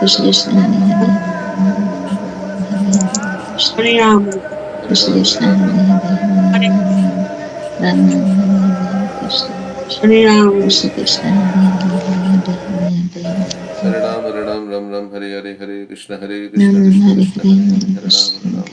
Krishna Krishna Hare Hare Hare Ram, Krishna Krishna Hare Hare Hare Ram Ram Hare Hare Krishna Hare Ram, Krishna Krishna Hare Hare Hare Hare Hare Ram, Hare Ram, Ram Ram, Hare Hare, Hare Krishna, Hare Ram Krishna, Ram Krishna Hare Krishna, Hare Hare Hare, Hare Hare Ram, Hare Ram, Ram Ram, Hare Hare, Hare Krishna Krishna, Krishna Hare Hare Krishna, Hare Hare Krishna Hare Krishna, Hare Hare, Hare Hare Ram, Hare Hare Ram, Ram Ram, Hare Hare Hare, Ram, Hare Krishna, Hare Krishna, Krishna Krishna, Hare Hare, Krishna Hare Hare Ram, Hare Ram, Krishna Ram Krishna Ram, Hare Hare, Hare Krishna, Hare Krishna, Hare Krishna Ram, Krishna, Hare Hare, Hare Ram, Hare Ram Ram, Hare Hare, Hare Krishna, Hare Krishna, Krishna Krishna, Hare Hare Ram, Hare, Hare Ram, Ram Ram, Hare Hare, Hare Hare Krishna, Hare Krishna, Krishna Krishna, Hare Hare, Hare Ram, Ram Ram, Hare Hare, Hare Ram, Krishna, Hare Krishna, Krishna Krishna, Hare Hare, Hare Hare Ram, Ram Ram, Hare Hare, Hare Krishna, Hare Krishna Krishna, Krishna Krishna, Ram, Hare Hare, Hare Ram, Ram Ram, Hare Hare, Hare Hare Krishna, Hare Hare Krishna, Krishna Krishna Krishna Krishna Krishna, Krishna Hare Hare, Hare Ram, Ram Ram, Hare Hare, Hare Hare Hare Hare Krishna, Ram, Hare Krishna, Krishna Krishna, Hare Hare, Ram Hare Hare Ram, Hare Ram Ram, Hare Hare, Hare Krishna, Hare Krishna Krishna, Krishna Krishna Hare Krishna, Hare Hare Hare, Hare Hare Hare Ram, Hare Ram, Hare Hare, Hare Krishna, Hare Krishna, Krishna Krishna, Hare Hare, Hare Ram, Hare Hare, Krishna Hare Krishna Krishna, Hare Krishna, Hare Krishna Ram, Krishna, Hare Hare, Hare Ram, Ram Hare Hare, Hare Krishna, Hare Krishna, Krishna Krishna, Hare Hare, Ram, Hare Ram, Hare Hare, Hare Krishna, Hare Krishna, Krishna Krishna, Hare Hare, Hare Ram, Hare Hare, Hare Krishna, Hare Hare Ram, Krishna, Krishna Krishna, Hare Krishna Hare, Krishna Hare Hare Ram, Hare Hare Hare, Hare Krishna, Hare Krishna, Krishna Krishna Krishna, Hare Krishna Hare, Hare Krishna Krishna Ram, Hare Hare Hare, Hare Hare Krishna, Hare Hare Krishna, Hare Hare Krishna Hare Krishna, Hare Hare, Hare Ram, Ram, Hare Hare, Hare Krishna, Hare Krishna, Krishna Hare Krishna, Hare Hare, Krishna Hare Krishna Ram, Hare Hare, Krishna Hare Krishna Krishna, Hare Krishna, Krishna Krishna, Hare Hare Hare, Hare Hare Hare Ram, Hare Hare, Hare Hare Krishna, Hare Hare Hare Krishna, Krishna Krishna, Hare Hare, Hare Ram, Krishna Krishna Hare Hare, Hare Krishna, Hare Krishna, Krishna Hare Krishna, Ram Hare Hare, Hare Ram, Hare Hare, Hare Krishna, Hare Krishna, Krishna Krishna Krishna, Krishna Hare Hare Ram, Hare Hare Hare, Hare Krishna, Hare Hare Krishna, Krishna Krishna Krishna, Hare Hare, Krishna Hare Ram, Krishna Hare Hare, Hare Krishna, Hare Krishna, Krishna Krishna, Hare Hare Hare, Hare Hare Krishna Hare Ram, Krishna Krishna Hare Hare, Hare Krishna, Hare Krishna, Hare Krishna Hare Krishna, Hare Hare Ram, Hare, Hare Ram, Krishna Hare Krishna, Krishna Hare Krishna Krishna, Hare Krishna Ram, Krishna, Hare Hare, Hare Hare Ram, Hare Hare Hare Hare, Hare Hare Krishna, Hare Krishna, Hare Krishna Hare Krishna, Hare Hare Krishna Hare, Hare Ram, Krishna Krishna Hare Krishna Hare, Hare Hare Hare Krishna, Hare Krishna, Hare Krishna Hare Hare Krishna, Hare Hare Hare, Hare Hare Ram, Ram, Hare Hare, Krishna, Hare Krishna, Krishna Krishna, Hare Krishna Hare, Krishna Hare Hare Ram, Hare Krishna, Hare Krishna, Krishna Krishna, Hare Hare, Hare Ram, Hare Hare, Hare Krishna, Hare Krishna, Krishna Krishna, Hare Hare, Hare Ram, Hare Hare, Hare Krishna, Hare Krishna, Krishna Krishna, Hare Hare, Hare Ram, Hare Hare, Hare Krishna, Hare Krishna, Krishna Krishna, Hare Hare, Hare Ram, Hare Hare, Hare Krishna, Hare Krishna, Krishna Hare Krishna, Hare Hare, Hare Ram, Hare Krishna, Hare Krishna, Krishna Krishna, Hare Hare, Hare Ram, Hare Hare, Hare Krishna, Hare Krishna, Krishna Krishna, Hare Hare, Hare Ram, Hare Hare, Hare Krishna, Hare Krishna, Krishna Krishna, Hare Hare, Hare Ram, Krishna Hare Hare Hare Ram, Hare Hare, Hare Krishna, Hare Krishna, Krishna Krishna Hare Krishna, Hare Hare, Hare Ram, Hare Hare, Hare Krishna, Hare Krishna, Krishna Krishna, Hare Hare, Hare Ram, Krishna Krishna Krishna Hare Hare Hare Krishna, Hare Krishna, Krishna Krishna, Hare Hare, Hare Ram, Hare Krishna Hare Krishna Krishna Krishna Krishna Krishna, Hare Hare Hare, Hare Hare Hare Ram, Hare Hare Hare, Hare Krishna, Hare Hare Krishna, Hare Krishna Krishna Krishna, Krishna Hare Hare, Krishna Hare Hare Ram, Hare Hare Hare Hare Hare Krishna, Hare Krishna, Hare Krishna, Hare Hare, Hare Hare Hare Hare Hare Ram, Hare Krishna Hare Krishna Hare, Hare Krishna Krishna, Hare Krishna Hare Krishna, Hare Krishna Hare Krishna, Hare Hare Hare Hare, Hare Hare Hare Ram, Hare Hare Hare, Krishna, Hare Krishna, Krishna Krishna, Hare Hare, Hare Ram, Hare Hare, Krishna, Hare Krishna, Krishna Krishna, Hare Hare, Hare Ram, Hare Hare Hare, Krishna, Hare Krishna, Krishna, Krishna Krishna, Hare Hare, Hare Hare Krishna, Hare Hare Krishna, Krishna, Krishna Krishna, Hare Ram, Hare Krishna, Krishna Krishna, Hare Hare, Hare Ram, Hare Krishna, Hare Hare Krishna, Krishna, Krishna Krishna, Hare Hare, Hare Ram, Krishna Krishna Hare Hare Hare Krishna Krishna, Hare Hare, Hare Ram, Ram Ram Hare Krishna, Hare Hare Krishna, Krishna Krishna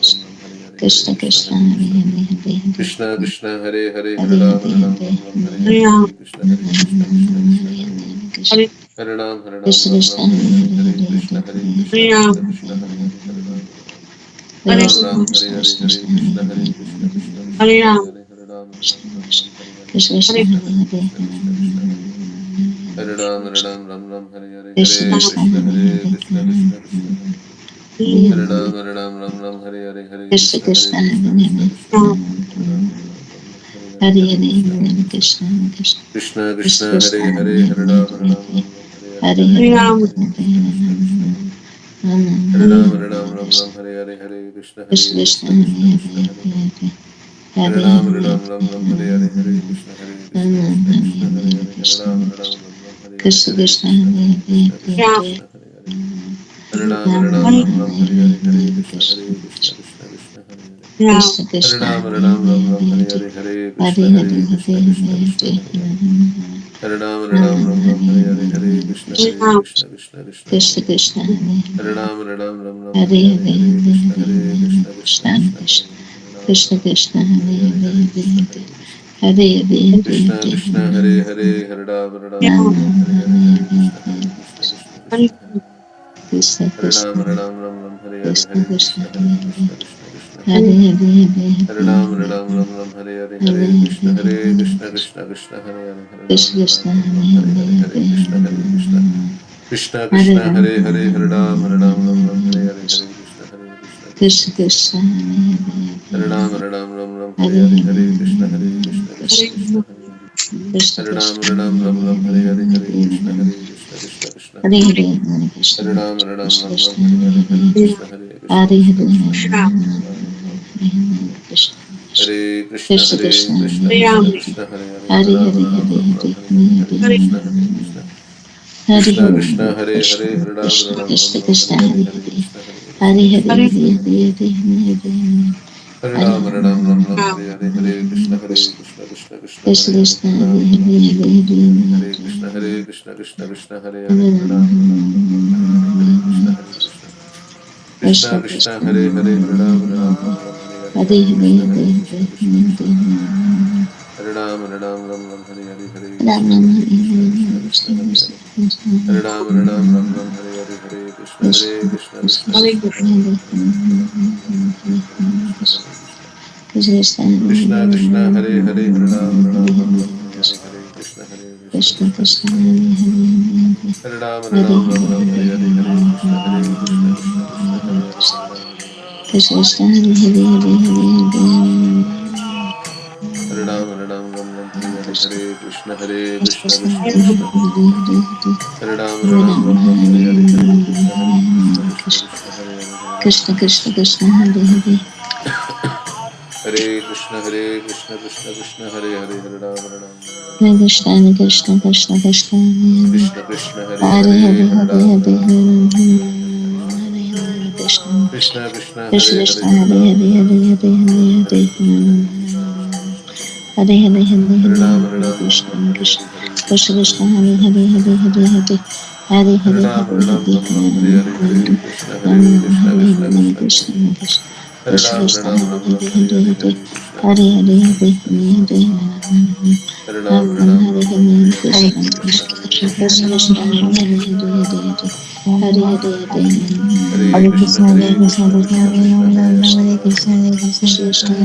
Krishna Krishna Krishna, Krishna Hare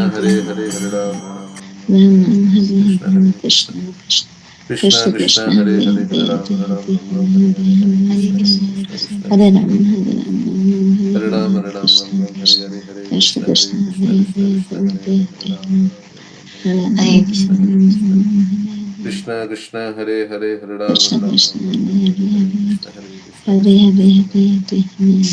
Hare Hare, Hare Hare Ram, Hare Hare Hare, Hare Hare Krishna, Hare Krishna, Krishna, Krishna Hare Krishna, Ram Hare Hare, Hare Ram Hare Hare Krishna Hare Hare, Hare Krishna Krishna, Hare Krishna Krishna, Hare Krishna Hare Krishna, Hare Hare Hare, Hare Ram, Hare Hare Hare, Hare Hare Krishna, Krishna, Hare Krishna, Hare Krishna Krishna, Hare Hare, Hare Ram, Krishna Krishna Hare Hare Hare, Hare Hare Krishna, Hare Krishna, Hare Hare Hare Hare Hare Hare Ram, Hare Hare Ram, Ram Ram, Hare Hare Hare, Ram Hare Krishna, Hare Hare Krishna, Hare Krishna Krishna, Hare Hare. Krishna Krishna Hare Ram, Ram Ram, Ram Hare Hare, Hare Krishna, Hare Krishna Krishna, Krishna Hare Krishna Hare Krishna, Hare Hare. Hare Ram, Hare Ram, Ram Hare Hare, Hare Krishna, Krishna Hare Krishna Krishna, Hare Krishna Hare Krishna, Hare Hare Hare. Hare Hare Hare Hare Ram, Hare Ram, Hare Ram Hare Hare Hare, Hare Hare Krishna, Hare Hare Krishna Krishna, Krishna Krishna Krishna, Hare Hare. Hare Krishna Ram, Krishna Hare Hare Ram, Ram Hare Hare Hare, Hare Krishna, Hare Hare Krishna, Krishna Krishna Krishna, Hare Krishna Hare. Krishna Hare Krishna Ram, Hare Ram, Ram Hare Hare, Hare Krishna, Hare Hare Ram Krishna, Hare Krishna Ram Krishna, Hare Hare. Hare Hare Ram, Hare Hare Ram, Krishna Ram Hare Krishna Hare, Krishna Hare Krishna Krishna, Hare Hare Krishna. Hare Krishna Krishna, Hare Hare, Hare Ram, Krishna Hare Hare Ram, Hare Ram Hare Hare, Hare Krishna, Hare Hare Krishna, Krishna Krishna Krishna, Krishna Hare Hare. Hare Ram, Hare Ram, Ram Hare Krishna Hare, Krishna Hare Hare Krishna, Hare Hare Krishna, Krishna Krishna, Hare Hare. Hare Hare Ram, Hare Krishna Ram, Ram Krishna Hare Hare, Krishna Hare Hare Krishna, Hare Hare Krishna. Krishna Hare Krishna, Hare Krishna Hare, Krishna Hare Ram, Krishna Hare Krishna Ram, Hare Ram Hare Hare, Hare Krishna, Hare Krishna, Krishna Krishna, Hare Hare. Hare Krishna Ram, Hare Krishna Ram, Hare Ram Hare Hare Hare, Hare Krishna, Hare Krishna, Krishna Krishna, Hare Hare. Krishna Krishna Hare Hare Hare Ram, Hare Ram, Ram Hare Hare, Hare Krishna, Hare Hare Hare Krishna, Krishna Hare Krishna, Hare Hare. Krishna Hare Ram, Krishna Hare Ram, Hare Ram Hare Hare Hare, Hare Krishna, Hare Krishna, Krishna Krishna, Hare Hare. Hare Hare Krishna Hare Krishna Ram, Hare Ram, Ram Krishna Ram Krishna Hare Hare, Hare Hare Hare Krishna, Hare Hare Krishna, Krishna Krishna, Hare Hare. Hare Ram, Hare Ram, Ram Hare Hare, Hare Krishna, Hare Hare Rama Krishna, Hare Krishna Krishna, Hare Hare Hare. Hare Ram, Hare Ram, Ram Krishna Hare Krishna Hare, Hare Hare Krishna, Hare Hare Krishna, Krishna Krishna, Hare Hare. Hare Krishna Hare Ram, Hare Ram, Krishna Ram Krishna Ram Hare Hare Hare, Hare Hare Krishna, Hare Hare Krishna, Krishna Krishna, Hare Hare. Hare Ram, Hare Ram, Ram Hare Krishna Hare, Krishna Hare Hare Krishna, Hare Krishna. Krishna Krishna, Hare Hare Hare, Krishna Hare Ram, Hare Ram, Ram Ram Krishna Hare Krishna Hare, Hare Hare Hare Krishna, Hare Hare Krishna, Krishna Hare Hare. Hare Hare Ram, Hare Krishna Ram, Krishna Ram Ram Krishna Hare Hare, Krishna Hare Hare Krishna, Hare Hare Krishna, Krishna Krishna, Hare Hare. Hare Krishna Hare Ram, Krishna Hare Ram, Krishna Ram Ram Krishna Hare Hare Hare, Hare Hare Krishna, Hare Hare Krishna, Krishna Krishna, Hare Hare. Hare Hare Ram, Hare Hare Ram, Krishna Ram Ram Hare Krishna Hare, Krishna Hare Krishna, Hare Krishna, Krishna Krishna, Hare Hare. Hare Ram, Hare Ram, Krishna Ram Ram Krishna Hare Hare Hare, Hare Hare Krishna, Hare Krishna, Krishna Krishna, Hare Ram, Hare Ram, Hare Ram, Ram Ram Hare Krishna Hare, Hare Krishna Krishna, Hare Hare Hare Krishna. Hare Hare Krishna Krishna, Hare Hare Hare, Hare Hare Ram, Hare Ram, Ram Ram Hare Hare, Hare Hare Ram Krishna, Hare Hare Ram Krishna, Krishna Hare Krishna, Hare Hare Hare. Krishna Hare Ram, Hare Krishna Ram, Ram Krishna Ram Hare Hare Hare Hare, Hare Hare Hare Krishna, Hare Krishna, Krishna Krishna, Hare Hare. Hare Krishna Ram, Hare Ram, Ram Ram Hare Krishna Hare, Krishna Hare Hare Krishna, Hare Hare Krishna, Krishna Krishna, Hare Hare. Hare Ram, Hare Ram, Krishna Ram Krishna Ram Hare Hare Hare, Hare Hare Krishna, Hare Krishna, Hare Krishna Hare Krishna, Hare Hare. Hare Ram, Hare Ram, Ram Ram Hare Ram Hare, Hare Ram Krishna, Hare Hare Krishna, Krishna Krishna, Hare Hare. Krishna Krishna Hare Hare Hare Ram, Hare Hare Ram, Ram Hare Ram Hare Hare, Hare Krishna, Hare Krishna, Krishna Krishna, Hare Hare Hare. Ram Hare Ram, Hare Ram, Ram Ram Hare Hare, Hare Krishna, Hare Krishna, Krishna Krishna Krishna Hare Krishna, Hare Hare Hare. Hare Hare Hare Ram, Hare Ram, Ram Ram Hare Hare, Hare Hare Krishna, Hare Krishna, Krishna Krishna, Hare Hare. Krishna Hare Krishna Ram, Hare Hare Ram, Hare Ram Ram Hare Hare, Hare Krishna, Hare Krishna, Krishna Hare Krishna, Hare Hare. Hare Hare Krishna Ram, Hare Ram, Ram Ram Hare Krishna Hare, Krishna Hare Krishna, Hare Hare Hare Krishna, Krishna Hare Krishna, Hare Hare. Hare Ram, Hare Hare Ram, Ram Ram Hare Hare, Hare Krishna, Hare Krishna, Krishna Krishna, Hare Ram, Hare Krishna Ram, Ram Ram Krishna Hare Hare, Hare Krishna. Hare Hare Hare Krishna, Hare Hare Krishna, Krishna Krishna Krishna, Hare Hare. Krishna Krishna Hare Hare Hare Ram, Hare Ram, Ram Hare Ram Hare Hare, Hare Krishna, Hare Krishna, Krishna Krishna, Hare Hare Hare. Hare Hare Krishna Ram, Hare Krishna Ram, Ram Krishna Ram Hare Krishna Hare, Hare Krishna, Hare Krishna, Krishna Krishna, Hare Hare. Hare Ram, Hare Ram, Ram Ram Hare Hare, Hare Krishna, Hare Krishna, Krishna Krishna, Hare Hare. Hare Ram, Hare Ram, Ram Ram Hare Hare, Hare Krishna, Hare Krishna, Krishna Krishna, Hare Hare. Hare Ram, Hare Ram, Ram Ram Hare Hare, Hare Krishna, Hare Krishna, Krishna Krishna, Hare Hare. Hare Ram, Hare Ram, Ram Ram Hare Hare, Hare Krishna, Hare Krishna. Krishna Krishna, Hare Hare, Hare Ram, Hare Ram, Ram Ram Hare Hare, Hare Krishna, Hare Krishna, Krishna Krishna, Hare Hare. Hare Ram, Hare Ram, Ram Ram Hare Hare, Hare Krishna, Hare Krishna, Krishna Krishna, Hare Hare. Hare Ram, Hare Ram, Ram Ram Hare Hare, Hare Krishna, Hare Krishna, Krishna Hare Hare. Hare Ram, Hare Ram, Ram Ram Hare Hare, Hare Krishna, Hare Krishna, Krishna Krishna, Hare Hare. Hare Ram, Hare Ram, Ram Ram Hare Hare, Hare Krishna, Hare Krishna, Krishna Hare Hare. Hare Ram, Hare Ram, Ram Ram Hare Hare, Hare Krishna, Hare Krishna, Krishna Krishna, Hare Ram, Hare Hare. Hare Krishna, Hare Krishna, Krishna Krishna, Hare Hare. Hare Ram, Ram Ram Hare Hare, Hare Krishna, Hare Krishna, Krishna Hare Hare. Hare Ram, Hare Ram, Ram Ram Hare Hare, Hare Krishna, Hare Krishna, Krishna Krishna. Hare Ram, Hare Ram, Ram Ram Hare Hare, Hare Krishna, Hare Krishna, Krishna Hare Hare Ram, Ram Ram Hare Hare, Hare Krishna, Hare Krishna, Krishna Hare Hare. Hare Ram, Hare Ram, Ram Ram Hare Hare, Hare Krishna, Hare Krishna, Krishna Hare Hare, Hare Ram, Hare Ram, Ram Ram Hare Hare. Hare Krishna, Hare Krishna, Krishna Krishna, Hare Hare, Ram Ram Hare Hare,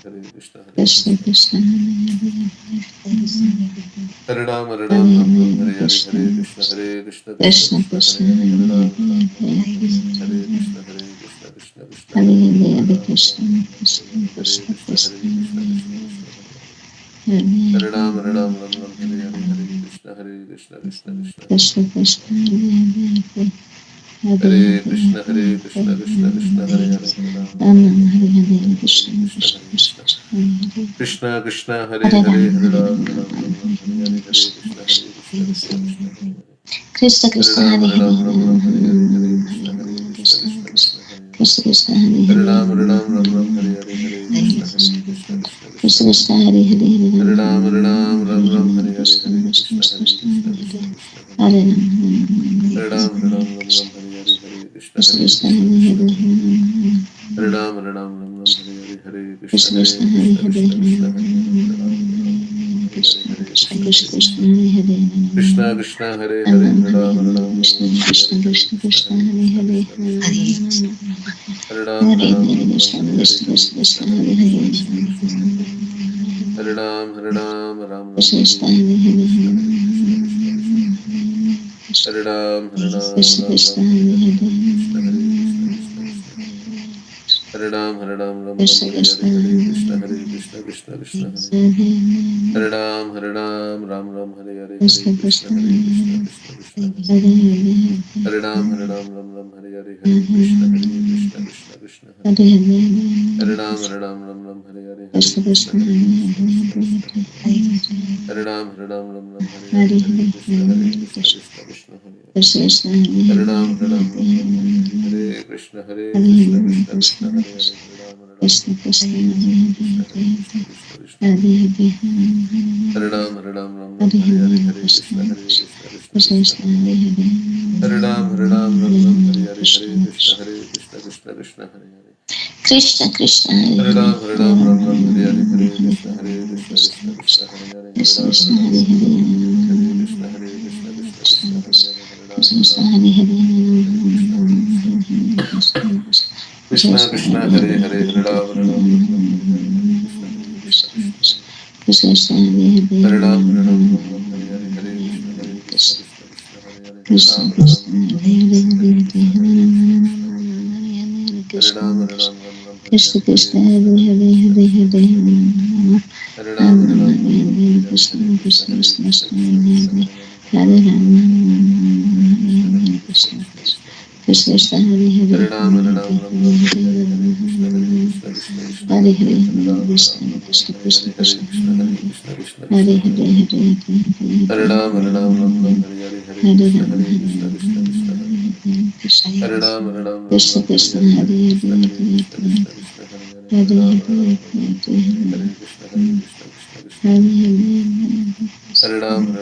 Hare Krishna, Hare Krishna, Krishna Krishna, Hare Hare. Hare Ram, Hare Ram, Ram Ram Hare Hare, Hare Krishna, Hare Krishna, Krishna Krishna, Hare Hare, Hare Ram, Hare Ram, Ram Ram Hare Hare, Hare Krishna, Hare Krishna, Krishna Krishna, Hare Hare, Hare Ram, Hare Ram, Ram Ram Hare Hare, Hare Krishna, Hare Krishna, Krishna Krishna, Hare Hare. Hare Ram, Hare Ram, Ram Ram Hare Hare, Hare Krishna, Krishna Hare Krishna Krishna Krishna Krishna Krishna Hare Hare Hare Krishna Hare Krishna Krishna Krishna Hare Hare Hare Rama Hare Hare Krishna Krishna Krishna Hare Krishna Krishna Hare Krishna Krishna Hare Hare Hare Rama Hare Hare Ram Hare Ram Ram Ram Hare Hare Hare Krishna Hare Krishna Krishna Krishna Hare Hare Krishna Hare Krishna Ram Hare Ram Hare Ram Ram Hare Hare Hare Krishna Hare Krishna Krishna Krishna Hare Hare Krishna Krishna Hare Hare Hare Ram Ram Ram Ram Hare Hare Hare Krishna Hare Krishna Krishna Krishna Krishna Hare Krishna Hare Hare Hare Rama Ram Ram Ram Ram Hare Hare Krishna Hare Krishna Krishna Hare Krishna Krishna Hare Krishna Krishna Hare Hare Hare Rama Hare Ram Ram Ram Ram Hare Hare Hare Krishna Krishna Hare Krishna Krishna Hare Krishna Hare Hare Hare Rama Ram Ram Ram Ram Hare Hare Hare Krishna Krishna Hare Krishna Hare Krishna Hare Krishna Krishna Hare Hare Hare Ram Ram Ram Hare Hare Krishna Hare Krishna Krishna Hare Krishna Krishna Krishna Hare Hare Krishna Krishna Hare Hare Ram Hare Hare Ram Hare Ram Ram Krishna Ram Hare Krishna Hare Hare Krishna Krishna Krishna Hare Hare Krishna Hare Krishna Krishna Hare Hare Hare Ram Hare Ram Hare Ram Ram Krishna Hare Hare Krishna Hare Krishna Krishna Krishna Hare Hare Krishna Hare Krishna Krishna Hare Hare Ram Ram Ram Krishna Hare Krishna Hare Hare Hare Hare Krishna Krishna Krishna Krishna Hare Ram Krishna Ram Krishna Ram Hare Hare Hare Hare Hare Krishna Hare Krishna Krishna Krishna Hare Hare Ram Ram Ram Krishna Hare Krishna Hare Hare Krishna Hare Hare Krishna Krishna Krishna Hare Hare Hare Ram Ram Hare Hare Hare Krishna Krishna Krishna Hare Krishna Hare Krishna Krishna Hare Hare Hare Ram Ram Ram Hare Hare Hare Krishna Hare Hare Krishna Krishna Krishna Hare Hare Hare Hare Ram Ram Hare Hare Hare Krishna Krishna Krishna Hare Hare Krishna Krishna Hare Krishna Hare Hare Ram Ram Hare Hare Hare Hare Hare Krishna Hare Krishna Krishna Krishna Krishna Hare Krishna Krishna Hare Hare Ram Ram Hare Hare Hare Hare Krishna Hare Krishna Krishna Krishna Hare Hare Hare Ram Krishna Krishna Hare Hare Krishna Hare Hare Krishna Krishna Krishna Hare Hare Hare Hare Ram Ram Hare Hare Hare Hare Hare Krishna Krishna Krishna Krishna Krishna Krishna Hare Hare Hare Hare Hare Ram Hare Hare Hare Hare Krishna Krishna Krishna Krishna Hare Hare Krishna Krishna Hare Hare Hare Ram Hare Hare Hare Hare Krishna Krishna Krishna Hare Hare Hare Krishna Ram Krishna Hare Hare Krishna Hare Krishna Krishna Krishna Hare Krishna Hare Hare Krishna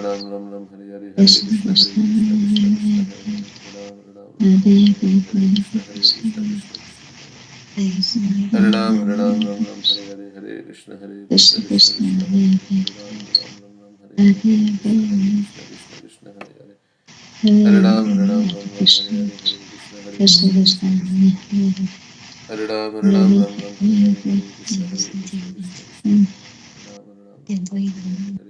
Ram Krishna Hare Hare Hare Krishna Hare Krishna Krishna Krishna Hare Hare Hare Ram Hare Hare Hare Krishna Krishna Hare Hare Ram Hare Hare Hare Krishna Krishna Hare Hare Hare Ram Hare Hare Krishna Krishna Krishna Hare Hare Ram Hare Krishna Hare Hare Krishna Krishna Hare Hare Krishna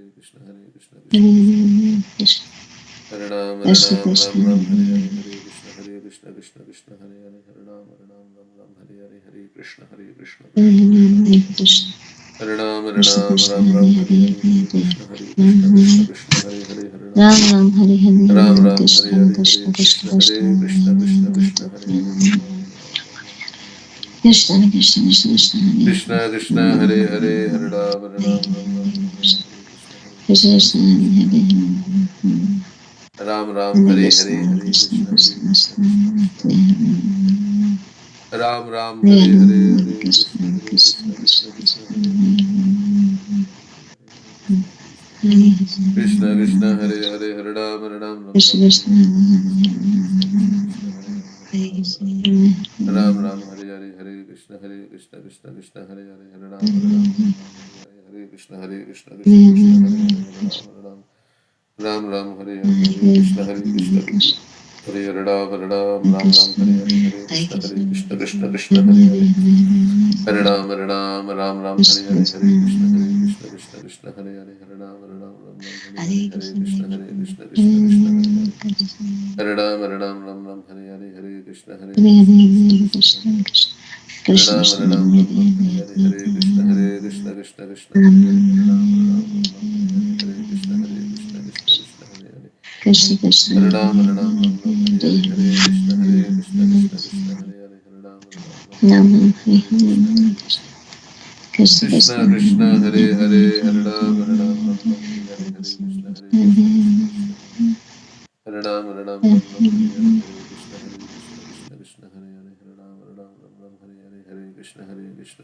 Hare Krishna Krishna Hare Hare Hare Ram Ram Hare Hare Hare Krishna Krishna Krishna Krishna Krishna Krishna Hare Hare Hare Hare Ram Hare Krishna Hare Krishna Krishna Krishna Krishna Hare Krishna Krishna Hare Hare Hare Ram Hare Hare Krishna Krishna Krishna Hare Hare Hare Hare Ram Krishna Krishna Hare Krishna Hare Krishna Krishna Krishna Hare Krishna Hare Hare Hare Hare Ram Hare Hare Krishna Hare Krishna Krishna Hare Krishna Hare Ram Krishna Krishna Hare Krishna Hare Krishna Krishna Hare Hare Hare Hare Ram Hare Hare Krishna Krishna Krishna Hare Hare Hare Hare Ram Hare Krishna Krishna Krishna Krishna Krishna Hare Hare Hare Ram Hare Krishna Krishna Krishna Hare Hare Hare Krishna Krishna Krishna Krishna Krishna Hare Hare Hare Hare Ram Hare Krishna Krishna Krishna Hare Hare Krishna Krishna Krishna Krishna Hare Hare Hare Hare Ram Hare Hare Krishna Krishna Krishna Hare Hare Krishna Krishna Krishna Hare Hare Ram Hare Krishna Krishna Hare Hare Ram Hare Krishna Krishna Hare Ram Hare Krishna Hare Ram Ram Hare Hare Ram Krishna Hare Krishna Krishna Krishna Krishna Krishna Hare Hare Krishna Krishna Krishna Krishna Krishna Hare Hare Hare Ram Hare Krishna Krishna Krishna Hare Hare Ram Hare Hare Krishna Hare Hare Krishna Krishna Krishna Krishna Krishna Krishna Ram Hare Hare Hare Hare Hare Krishna Krishna Krishna Krishna Krishna Krishna Hare Hare Krishna Hare Krishna Hare Hare Hare Ram Krishna Krishna Krishna Ram Hare Hare Hare Krishna Krishna Hare Hare Hare Krishna Krishna Hare Hare Ram Hare Hare Krishna Hare Ram Hare Krishna Krishna Hare Hare Hare Ram Hare Krishna Hare Hare Hare Krishna Krishna Hare Hare Hare Ram Hare Krishna Krishna Hare Hare Hare Krishna Hare Krishna Krishna Hare Hare Hare Ram Hare Hare Hare Krishna Krishna Krishna Hare Hare Krishna Krishna Hare Hare Ram, Hare Ram, Ram Ram, Hare Hare Hare, Hare Krishna, Hare Krishna, Krishna Krishna, Hare Hare, Hare Ram, Hare Ram, Ram Ram, Nam Hare Nam Hare, Hare Hare Krishna, Hare Hare Krishna. Krishna Krishna Krishna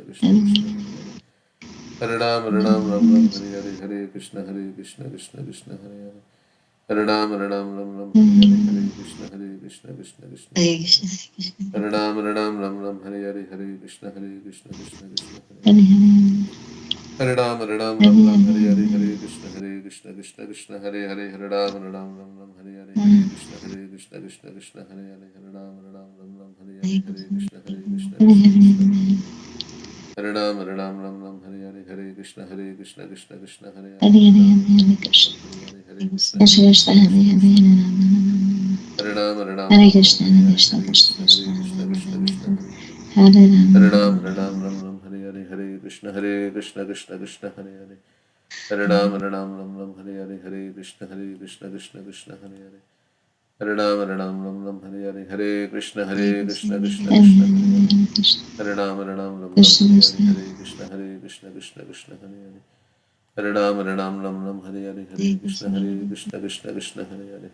Krishna, Hare Hare, Hare Ram, Hare Ram, Ram Hare Ram, Hare Hare, Hare Krishna, Hare Krishna, Krishna Krishna, Hare Hare Hare. Hare Ram, Hare Ram, Ram Ram, Hare Hare, Hare Krishna, Hare Krishna, Krishna Krishna, Hare Hare, Hare Ram, Hare Ram, Ram Ram, Hare Hare, Hare Krishna, Hare Krishna, Krishna Krishna, Hare Hare. Hare Ram, Hare Ram, Ram Ram, Hare Hare, Hare Krishna, Hare Krishna, Krishna Krishna, Hare Hare. Hare Ram, Hare Ram, Ram Ram, Hare Hare, Hare Krishna, Hare Krishna, Krishna Krishna, Hare Hare. Hare Ram, Hare Ram, Ram Ram, Hare Hare, Hare Krishna, Hare Krishna, Krishna Krishna, Hare Hare. Hare Ram, Hare Ram, Ram Ram, Hare Hare, Hare Krishna, Krishna Krishna, Hare Hare. Hare Ram, Hare Ram, Ram Ram, Hare Hare, Hare Krishna, Krishna Krishna, Hare Hare. Hare Ram, Hare Ram, Ram Ram, Hare Hare, Hare Krishna, Krishna Krishna, Hare Hare. Hare Ram, Hare Ram, Ram Ram, Hare Hare, Hare Krishna, Krishna Krishna, Hare Hare. Hare Ram, Hare Ram, Ram Ram, Hare Hare, Hare Krishna, Krishna Krishna, Hare Hare. Hare Ram, Hare Ram, Hare Ram Ram, Krishna, Hare Hare Hare, Krishna, Hare Krishna Krishna, Krishna, Krishna, Hare Hare. Hare Hare Ram. Ram, Hare Ram, Ram Ram, Hare Hare, Hare Krishna, Krishna Krishna, Hare Hare.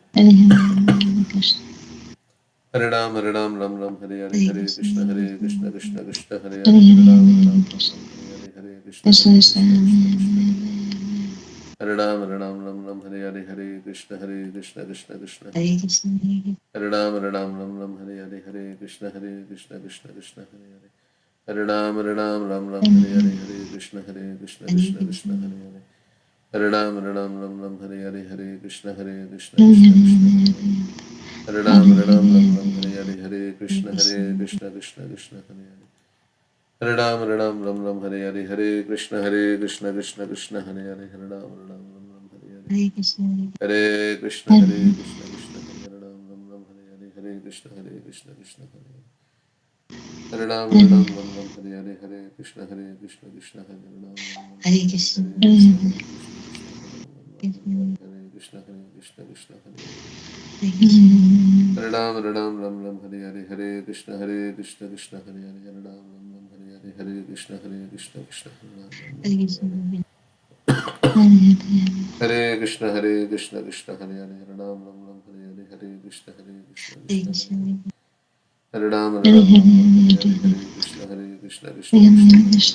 Hare Ram, Hare Ram, Ram Ram, Hare Hare, Hare Krishna, Krishna Krishna, Hare Hare. Hare Ram, Hare Ram, Ram Ram, Hare Hare, Hare Krishna, Krishna Krishna, Hare Hare. Hare Ram, Hare Ram, Ram Ram, Krishna Hare Hare, Krishna, Hare Krishna, Krishna Krishna, Hare Hare. Hare Ram, Hare Ram, Ram Ram, Hare Hare, Hare Krishna, Krishna Hare Hare. Hare Hare Krishna, Hare Ram, Hare Ram, Ram Ram, Hare Hare, Hare Krishna, Krishna Krishna, Hare Hare Hare. Hare Ram, Hare Ram, Hare Ram Krishna, Ram, Hare Hare, Hare Krishna, Krishna Krishna Krishna, Hare Hare. Hare Ram, Hare Ram, Ram Ram, Hare Hare, Hare Krishna, Krishna, Hare Hare. Hare Ram, Hare Ram, Ram Ram, Hare Hare, Hare Krishna, Krishna, Hare Hare. Hare Ram, Hare Ram, Ram Ram, Hare Hare, Hare Krishna, Krishna, Hare Hare. Hare Ram, Hare Ram, Ram Ram, Hare Hare, Hare Krishna, Krishna, Hare Hare. Hare Ram, Hare Ram, Ram Ram, Hare Hare, Hare Krishna, Krishna, Hare Hare. Hare Ram, Hare Ram, Ram Ram, Hare Hare, Hare Krishna, Krishna, Hare Hare. Hare Ram, Hare Ram, Ram Ram, Hare Hare. Hare Krishna, Krishna, Hare Ram, Ram Ram, Hare Hare, Hare Krishna, Krishna, Hare Hare. Hare Ram, Hare Ram, Ram Ram, Hare Hare, Hare Krishna, Krishna, Hare Ram, Ram Ram, Hare Hare, Hare Krishna, Krishna, Hare Ram, Ram Ram, Hare Hare, Hare Krishna, Krishna, Hare Hare. Hare Ram, Hare Ram, Ram Ram, Hare Hare, Hare Krishna, Krishna, Hare Hare, Hare Ram, Ram Ram, Hare Hare, Hare Krishna, Krishna, Hare Ram, Ram Ram, Hare Hare. Hare Krishna, Krishna, Hare Hare, Hare Ram, Ram Ram, Hare Hare, Hare Krishna, Krishna, Hare Hare. Hare Ram, Hare Ram, Ram Ram, Hare Hare, Hare Krishna, Krishna, Hare Hare, Hare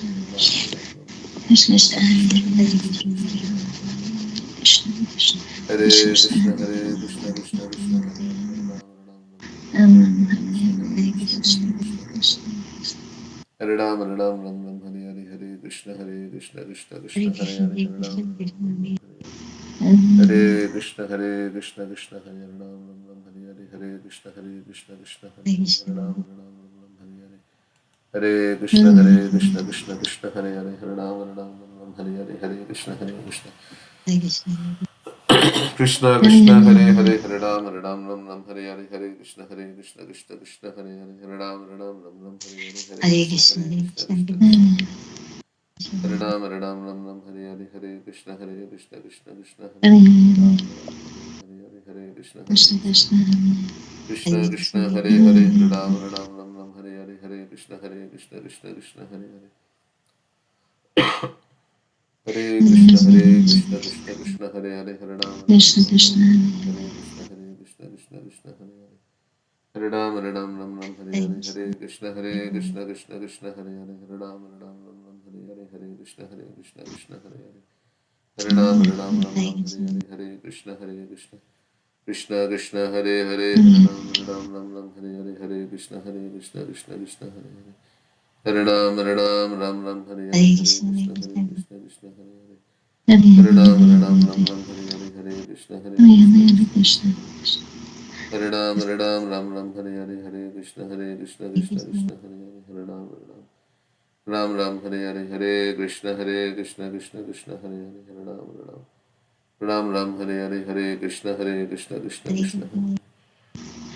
Ram, Hare Ram, Ram Ram, Hare Hare, Hare Krishna, Krishna, Hare Hare. Hare Krishna, Krishna, Hare Hare, Hare Ram, Hare Ram, Ram Ram, Hare Hare, Hare Krishna, Krishna, Hare Hare. Hare Ram, Hare Ram, Ram Ram, Hare Hare, Hare Krishna, Krishna, Hare Hare, Hare Ram, Hare Ram, Ram Ram, Hare Hare. Hare Krishna, Krishna, Hare Ram, Ram Ram, Hare Hare, Hare Krishna, Krishna, Hare Hare, Hare Ram, Ram Ram, Hare Hare. Hare Krishna, Krishna, Hare Hare, Hare Ram, Ram Ram, Hare Hare, Hare Krishna, Krishna. Krishna, Hare Hare, Hare Ram, Ram Ram, Hare Hare, Hare Krishna, Krishna, Hare Hare, Hare Ram, Ram Ram, Hare Hare, Hare Krishna, Krishna, Hare Hare. Hare Ram, Ram Ram, Hare Hare, Hare Krishna, Krishna, Hare Hare, Hare Ram, Ram, Hare Hare, Hare Krishna, Krishna. Krishna, Krishna, Hare Hare, Hare Ram, Ram, Hare Hare, Hare Krishna, Krishna, Hare Hare. Hare Krishna, Krishna, Hare Hare, Hare Ram, Ram, Hare Hare, Hare Krishna, Krishna, Hare Hare. Hare Ram, Ram, Hare Hare, Hare Krishna, Krishna, Hare Hare, Hare Ram, Ram, Hare Hare, Hare Krishna, Krishna, Hare Hare. Hare Ram, Ram, Hare Hare, Hare Krishna, Krishna, Krishna, Hare Hare, Hare Ram, Hare Hare, Hare Krishna, Krishna, Hare Hare. Hare Ram, Ram, Hare Hare, Hare Krishna, Krishna, Hare Hare. Hare Ram, Ram, Hare Hare, Hare Krishna, Krishna, Hare Hare. Hare Ram, Ram, Hare Hare, Hare Krishna, Krishna, Hare Hare, Hare Ram, Hare Hare, Hare Krishna, Krishna, Hare Hare, Hare Ram, Hare Hare, Hare Krishna, Krishna, Hare Hare.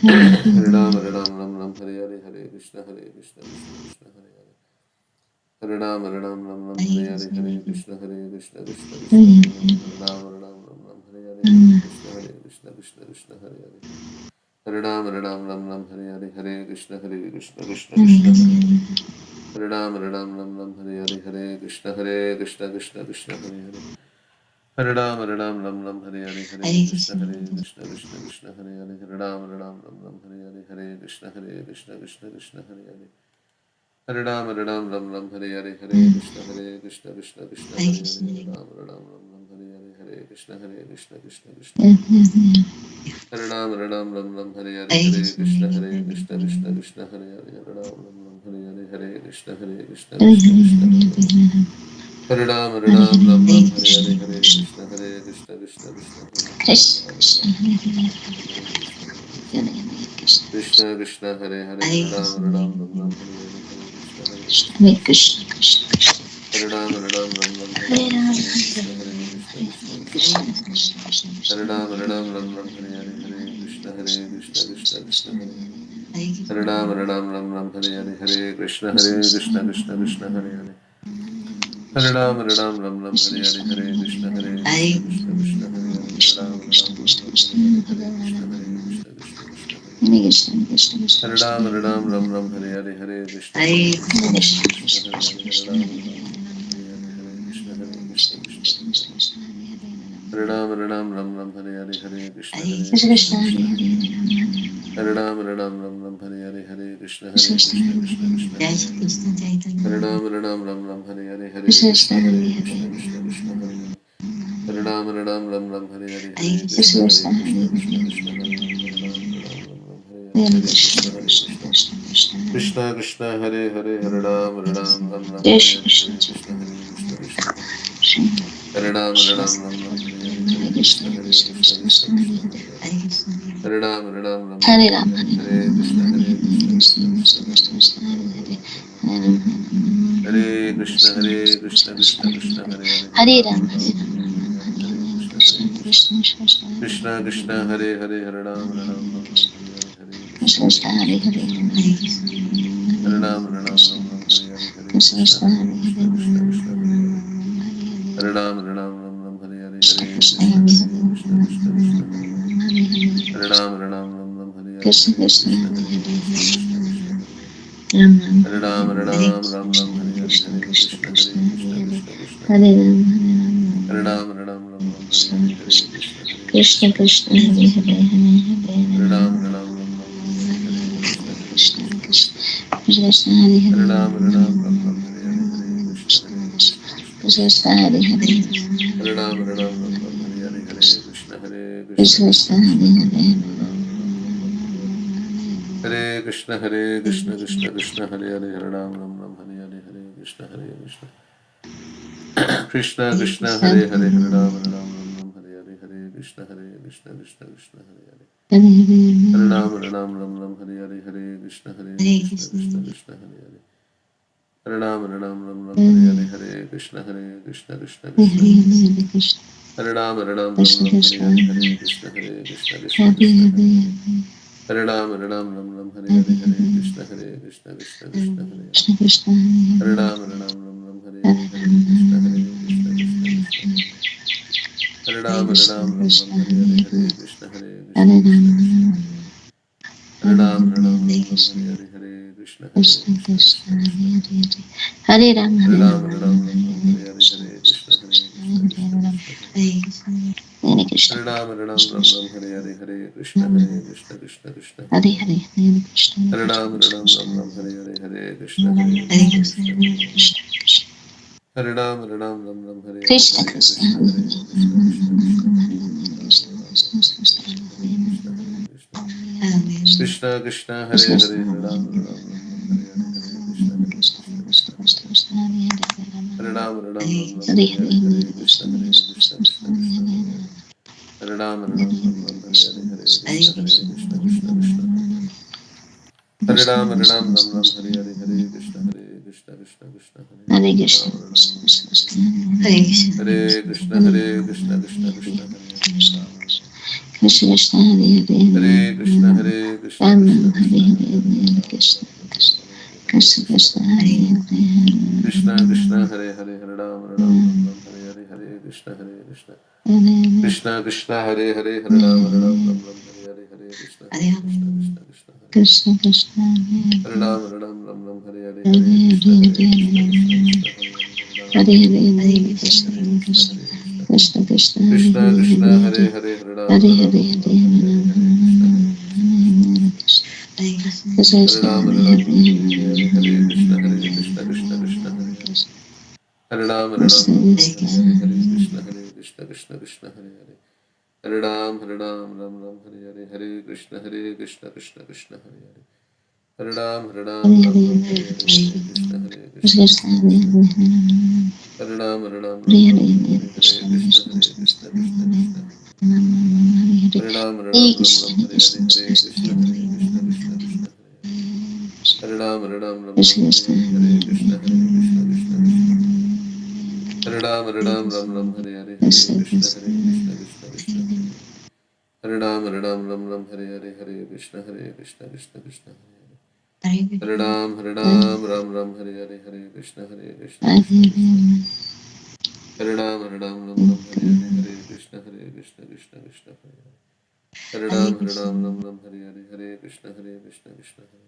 Hare Ram, Ram, Hare Hare, Hare Krishna, Krishna, Hare Hare. Hare Ram, Ram, Hare Hare, Hare Krishna, Krishna, Hare Hare, Hare Ram, Hare Ram, Ram Hare Hare, Hare Krishna, Krishna Krishna Krishna Hare Hare Hare Ram Ram Ram Hare Hare Hare Krishna Krishna Krishna Krishna Hare Hare Hare Ram Ram Hare Hare Hare Krishna Krishna Krishna Hare Hare Hare Ram Ram Hare Hare Hare Krishna Krishna Krishna Hare Hare Hare Ram Ram Hare Hare Hare Krishna Krishna Krishna Hare Hare Hare Ram Ram Hare Hare Hare Krishna Krishna Krishna Hare Hare Hare Ram Ram Hare Hare Hare Krishna Krishna Krishna Hare Hare Hare Ram Hare Hare Hare Krishna Krishna Hare Hare Hare Ram Hare Hare Hare Krishna Krishna Krishna Hare Hare Hare Ram Hare Hare Hare Krishna Krishna Hare Hare Krishna Krishna Hare Hare Hare Krishna Krishna Hare Hare Hare Ram Hare Hare Hare Krishna Krishna Hare Krishna Krishna Krishna Hare Ram Hare Hare Hare Ram Hare Hare Krishna Ram Krishna Krishna Hare Hare Krishna Krishna Hare Krishna Ram Hare Hare Hare Krishna Krishna Hare Hare Hare Ram Hare Hare Hare Krishna Krishna Hare Hare Hare Ram Hare Hare Hare Krishna Krishna Hare Hare Hare Ram Hare Hare Krishna Hare Ram Hare Hare Hare Krishna Krishna Hare Hare Hare Ram Hare Krishna Krishna Hare Hare Hare Krishna Krishna Hare Ram Hare Hare Krishna Krishna Hare Ram Hare Hare Krishna Krishna Hare Hare Hare Ram Hare Hare Krishna Krishna Hare Hare Hare Ram Hare Hare Krishna Krishna Krishna Hare Hare Hare Ram Hare Hare Hare Krishna Krishna Hare Ram Hare Hare Hare Krishna Krishna Hare Hare Hare Ram Hare Hare Ram Hare Hare Hare Krishna Krishna Krishna Hare Hare Hare Krishna Krishna Hare Hare Hare Hare Ram Ram Hare Hare Ram Hare Krishna Krishna Krishna Krishna Krishna Hare Hare Hare Ram Hare Krishna Krishna Hare Hare Hare Ram Hare Hare Hare Krishna Krishna Krishna Hare Krishna Hare Hare Hare Ram Hare Hare Hare Krishna Krishna Hare Hare Hare Ram Hare Hare Krishna Hare Krishna Krishna Hare Krishna Hare Hare Ram Ram Hare Ram Hare Krishna Hare Krishna Hare Krishna Hare Krishna Hare Hare Ram Hare Ram Hare Krishna Hare Krishna Krishna Krishna Krishna Hare Hare Hare Hare Ram Ram Hare Hare Krishna Krishna Krishna Krishna Hare Hare Hare Ram Hare Hare Krishna Krishna Hare Hare Hare Ram Hare Hare Krishna Krishna Krishna Hare Hare Hare Ram Hare Krishna Krishna Krishna Hare Hare Hare Ram Hare Krishna Krishna Krishna Krishna Hare Hare Hare Ram Hare Hare Krishna Krishna Krishna Hare Hare Hare Ram Hare Hare Krishna Krishna Hare Hare Hare Ram Hare Hare Krishna Krishna Krishna Hare Ram Hare Hare Krishna Krishna Hare Hare Hare Ram Hare Hare Krishna Krishna Hare Hare Hare Ram Hare Hare Krishna Krishna Hare Hare Hare Ram Hare Hare Krishna Krishna Hare Hare Hare Ram Hare Hare Krishna Krishna Hare Ram Hare Hare Ram Ram Hare Hare Krishna Krishna Hare Hare Hare Krishna Hare Ram Krishna Krishna Hare Hare Krishna Ram Krishna Hare Hare Hare Hare Hare Krishna Hare Ram Krishna Hare Hare Krishna Ram Krishna Hare Hare Krishna Krishna Hare Ram Hare Krishna Hare Krishna Krishna Hare Krishna Hare Hare Krishna Krishna Krishna Hare Krishna Krishna Krishna Hare Krishna Hare Hare Ram Hare Krishna Krishna Krishna Hare Ram Hare Hare Hare Krishna Krishna Hare Hare Hare Ram Hare Hare Krishna Krishna Hare Hare Hare Ram Hare Hare Krishna Krishna Hare Hare Hare Krishna Ram Hare Krishna Hare Krishna Hare Ram Krishna Krishna Hare Hare Krishna Ram Ram Hare Krishna Hare Hare Ram Krishna Hare Krishna Hare Hare Krishna Krishna Hare Hare Hare Ram Hare Hare Krishna Hare Krishna Hare Krishna Krishna Hare Hare Hare Ram Ram Ram Ram Hare Hare Hare Krishna Hare Krishna Krishna Krishna Hare Krishna Krishna Hare Ram Ram Ram Ram Hare Hare Hare Hare Krishna Hare Hare Hare Krishna Krishna Krishna Hare Hare Hare Hare Ram Hare Ram Ram Hare Hare Hare Krishna Hare Krishna Krishna Hare Krishna Krishna Krishna Krishna Hare Krishna Hare Hare Hare Hare Ram Hare Ram Hare Ram Ram Hare Hare Hare Krishna Hare Hare Krishna Krishna Krishna Krishna Hare Krishna Ram Hare Ram Hare Ram Ram Hare Hare Hare Krishna Hare Krishna Krishna Krishna Hare Hare Hare Ram Ram Krishna Ram Ram Hare Krishna Hare Hare Krishna Hare Krishna Krishna Krishna Hare Hare Hare Ram Ram Ram Hare Hare Hare Krishna Hare Krishna Krishna Krishna Hare Hare Hare Ram Hare Ram Hare Ram Hare Hare Hare Krishna Hare Krishna Hare Krishna Krishna Krishna Hare Krishna Hare Hare Ram Hare Ram Hare Ram Hare Hare Hare Hare Krishna Krishna Krishna Hare Krishna Krishna Krishna Hare Krishna Hare Hare Hare Ram Hare Ram Ram Krishna Hare Hare Krishna Hare Krishna Krishna Hare Krishna Krishna Krishna Hare Hare Hare Ram Ram Hare Krishna Hare Hare Krishna Hare Krishna Krishna Krishna Hare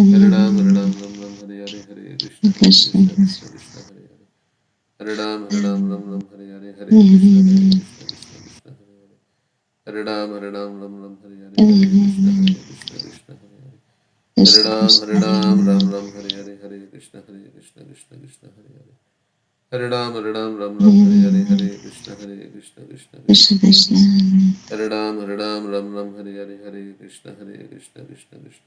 Hare Krishna Hare Ram Ram Hare Hare Hare Krishna Krishna Krishna Hare Krishna Krishna Krishna Hare Hare Hare Ram Hare Hare Hare Krishna Hare Krishna Krishna Krishna Hare Hare Hare Ram Ram Hare Hare Hare Krishna Hare Krishna Krishna Krishna Hare Ram Hare Hare Hare Krishna Hare Krishna Krishna Krishna Hare Hare Hare Ram Hare Hare Hare Krishna Hare Krishna Krishna Hare Hare Hare Ram Hare Hare Hare Krishna Hare Krishna Krishna Krishna Hare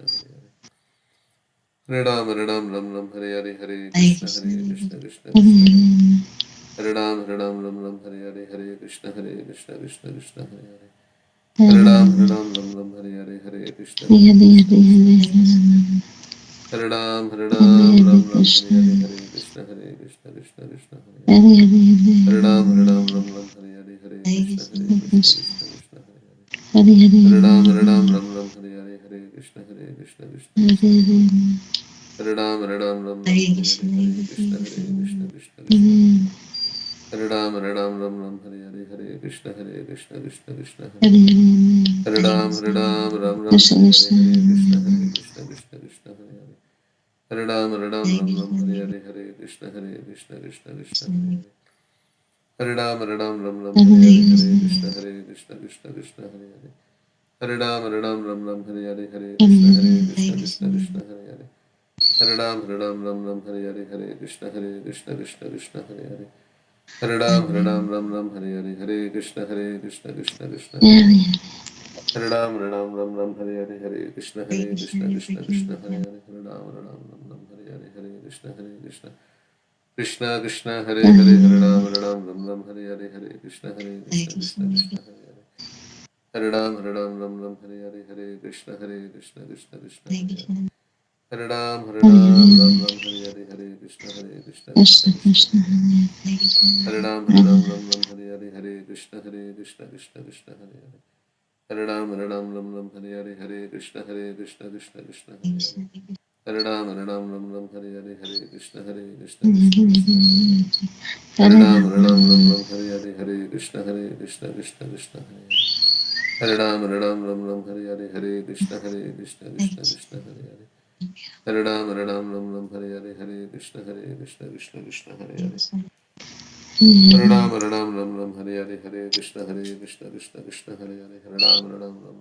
Hare Hare Ram Hare Hare Hare Krishna Hare Krishna Krishna Krishna Hare Hare Hare Ram Hare Hare Hare Krishna Hare Krishna Krishna Hare Hare Hare Ram Hare Hare Hare Krishna Hare Krishna Krishna Krishna Hare Hare Hare Ram Hare Hare Hare Krishna Hare Krishna Krishna Krishna Hare Hare Hare Ram Hare Hare Hare Krishna Hare Krishna Krishna Krishna Hare Hare Hare Ram Hare Hare Hare Krishna Hare Krishna Krishna Krishna Hare Hare Hare Ram Hare Hare Hare Krishna Hare Krishna Krishna Krishna Hare Hare Hare Ram Hare Hare Hare Krishna Hare Krishna Krishna Krishna Hare Hare Hare Ram Hare Hare Hare Krishna Hare Krishna Krishna Krishna Hare Hare Hare Ram Hare Hare Hare Krishna Hare Krishna Krishna Krishna Hare Hare Hare Ram Hare Hare Hare Krishna Hare Krishna Krishna Krishna Hare Hare Hare Ram Hare Hare Hare Krishna Hare Krishna Krishna Krishna Hare Hare Hare Ram Hare Hare Hare Krishna Hare Krishna Krishna Krishna Hare Hare Hare Ram Hare Hare Hare Krishna Hare Krishna Krishna Krishna Hare Hare Hare Ram Hare Hare Hare Krishna Hare Krishna Krishna Krishna Hare Hare Hare Ram Hare Hare Hare Krishna Hare Krishna Krishna Krishna Hare Hare Hare Ram Hare Hare Hare Krishna Hare Krishna Krishna Krishna Hare Hare Hare Ram Hare Hare Hare Krishna Hare Krishna Krishna Krishna Hare Hare Hare Ram Hare Hare Hare Krishna Hare Krishna Krishna Krishna Hare Hare Hare Ram Hare Hare Hare Krishna Hare Krishna Krishna Krishna Hare Hare Hare Ram Hare Hare Hare Krishna Hare Krishna Krishna Krishna Hare Hare Hare Ram Hare Hare Hare Krishna Hare Krishna Krishna Krishna Hare Hare Hare Ram Hare Hare Hare Krishna Hare Krishna Krishna Krishna Hare Hare Hare Ram Hare Hare Hare Krishna Hare Krishna Krishna Krishna Hare Hare Hare Ram Hare Hare Hare Krishna Hare Krishna Krishna Krishna Hare Hare Hare Ram Hare Hare Hare Krishna Hare Krishna Krishna Krishna Hare Hare Hare Ram Hare Hare Hare Krishna Hare Krishna Krishna Krishna Hare Hare Hare Ram Hare Hare Hare Krishna Hare Krishna Krishna Krishna Hare Hare Hare Ram Hare Hare Hare Krishna Hare Krishna Krishna Krishna Hare Hare Hare Ram Hare Hare Hare Krishna Hare Krishna Krishna Krishna Hare Hare Hare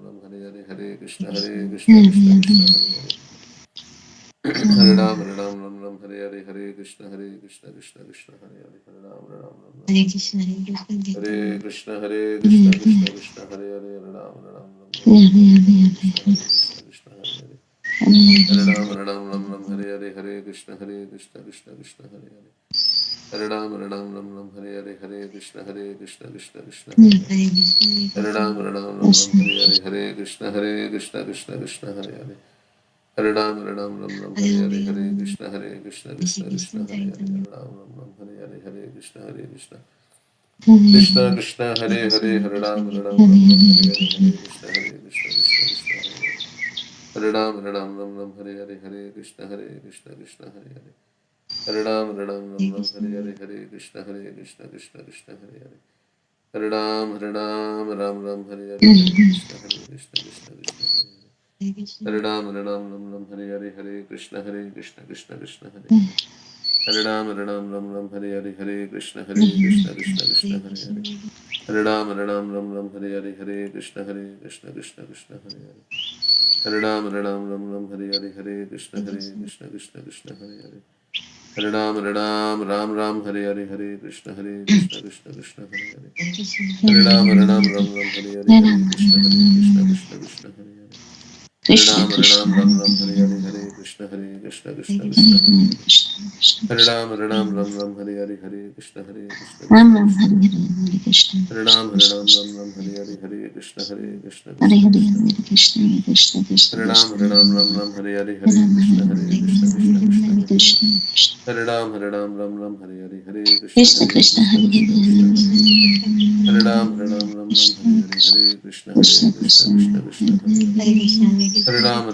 Ram Hare Hare Hare Krishna Hare Krishna Krishna Krishna Hare Hare Hare Ram Hare Hare Hare Krishna Hare Krishna Krishna Krishna Hare Hare Hare Ram Hare Hare Hare Krishna Hare Krishna Krishna Krishna Hare Hare Hare Ram Hare Krishna Hare Krishna Krishna Krishna Hare Hare Hare Ram Hare Hare Hare Krishna Hare Krishna Krishna Hare Hare Hare Ram Hare Hare Hare Krishna Hare Krishna Krishna Krishna Hare Hare Hare Ram Hare Hare Hare Krishna Hare Krishna Krishna Krishna Hare Hare Hare Ram Hare Hare Hare Krishna Hare Krishna Krishna Krishna Hare Hare Hare Ram Hare Hare Hare Krishna Hare Krishna Krishna Krishna Hare Hare Hare Ram Hare Hare Hare Krishna Hare Krishna Krishna Krishna Hare Hare Hare Ram Hare Hare Hare Krishna Hare Krishna Krishna Krishna Hare Hare Hare Ram Hare Hare Hare Krishna Hare Krishna Krishna Krishna Hare Hare Hare Ram, Ram Ram, Hare Hare, Hare Krishna, Krishna Krishna, Hare Hare. Hare Ram, Ram Ram, Hare Hare, Hare Krishna, Krishna Krishna, Hare Hare. Hare Ram, Ram, Hare Hare, Hare Krishna, Krishna Krishna, Hare Hare. Hare Ram, Ram, Hare Hare, Hare Krishna, Krishna Hare Hare. Hare Ram, Hare Hare, Hare Krishna, Krishna Hare Hare. Hare Ram, Hare Hare, Hare Krishna, Krishna Hare Hare. Hare Ram, Hare Hare, Hare Krishna, Krishna Hare Hare. Hare Ram, Hare Hare, Hare Krishna, Krishna Hare Hare. Hare Krishna Krishna Ram, Hare Hare, Hare Krishna, Krishna Hare Hare Hare Hare. Krishna Krishna Hare Krishna Ram, Hare Hare, Hare Krishna, Ram Ram Krishna Hare Hare Hare Hare. Hare Krishna Hare Krishna Krishna Ram, Hare Hare, Hare Krishna, Hare Hare Krishna Hare Hare Hare. Krishna Krishna Krishna Hare Krishna Ram, Hare Hare, Hare Hare Krishna, Hare Krishna Hare Hare Hare. Krishna Krishna Hare Ram, Hare Hare, Hare Krishna, Krishna Krishna Hare Krishna Hare Hare. Hare Hare Ram, Krishna Hare Hare, Krishna Hare Krishna, Krishna Krishna Krishna Hare Hare. Hare Hare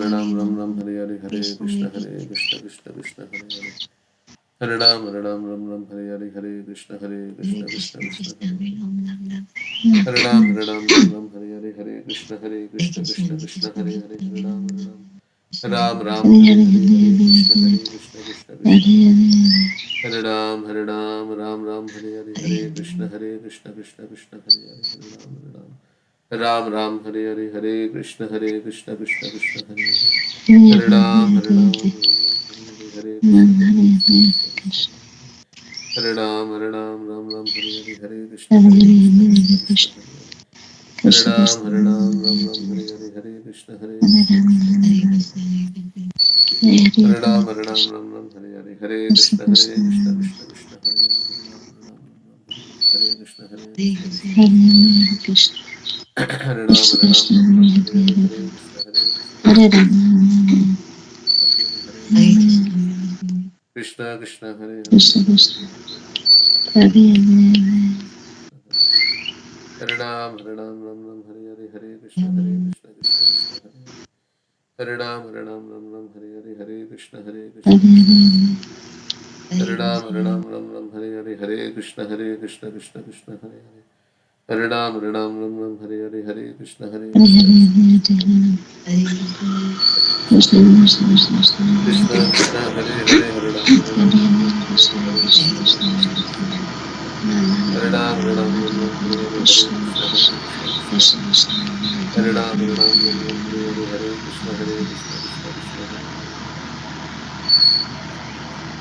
Ram, Hare Hare, Hare Krishna, Krishna Hare Hare. Hare Ram, Hare Hare, Hare Krishna, Krishna Hare Hare. Hare Ram, Hare Hare, Hare Krishna, Krishna Hare Hare. Hare Ram, Hare Hare, Hare Krishna, Krishna Hare Hare. Hare Ram, Hare Hare, Hare Krishna, Krishna Hare Hare. Ram, Hare Hare, Hare Krishna, Krishna Hare Hare. Hare Ram, Hare Krishna, Krishna Hare Hare. Hare Ram, Hare Hare, Hare Krishna, Krishna Hare Hare. Hare Ram, Hare Hare, Hare Krishna, Krishna Hare Hare. Hare Ram, Hare Hare, Hare Krishna, Krishna Hare Hare. Hare Krishna, Hare Krishna Hare Krishna Krishna Ram, Hare Hare Hare, Hare Krishna, Hare Krishna Rama Hare Hare. Krishna, Hare Hare, Krishna Hare Krishna Krishna, Hare Krishna Hare Krishna Hare Hare. Hare Ram, Hare Hare, Hare Krishna, Krishna Hare Hare. Hare Ram, Hare Hare, Hare Krishna, Krishna Hare Hare. Hare Ram, Hare Hare, Hare Krishna, Krishna Hare Hare. Hare Ram, Hare Hare, Hare Krishna, Krishna Hare Hare. Hare Krishna Krishna Krishna Krishna, Hare Hare, Hare Ram, Hare Hare, Hare Krishna, Krishna Hare Hare. Hare Ram, Hare Hare, Hare Krishna, Krishna Hare Hare. Hare Ram, Hare Hare, Hare Krishna, Krishna Hare Hare.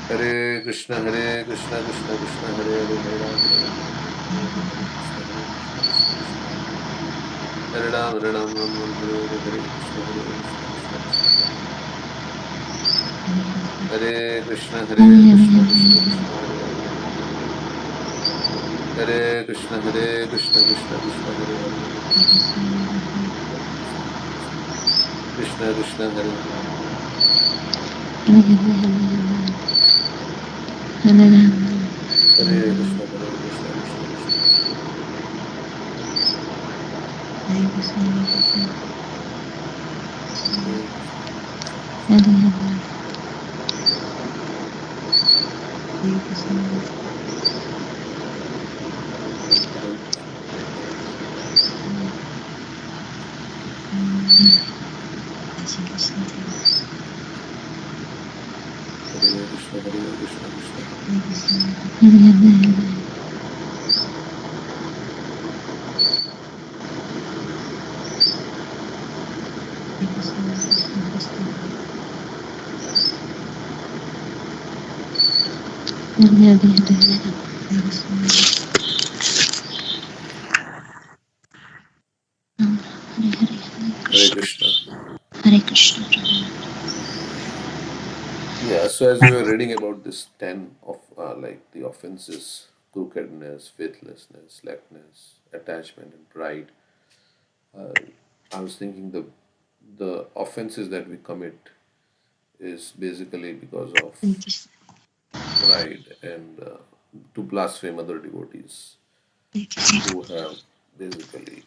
Hare Krishna, Krishna Hare Hare, Hare Ram, Hare Hare, Hare Krishna, Krishna Hare Hare. Hare Ram, Hare Hare, Hare Krishna, Krishna Hare Hare. Hare Krishna, Krishna Hare Hare, Hare Ram, Hare Hare. Hare Krishna, Krishna Hare Hare, Hare Ram, Hare Hare, Hare Krishna, Krishna Hare Hare. Hare Krishna, Krishna Hare Hare. Hare Krishna, Krishna Hare Hare. Hare Krishna, Krishna Hare Hare. Hare Krishna, Krishna Hare Hare. Hare Krishna. Hare Krishna. Yeah, so as we were reading about this 10 of like the offenses, crookedness, faithlessness, slackness, attachment, and pride, I was thinking the offenses that we commit is basically because of pride and to blaspheme other devotees who have basically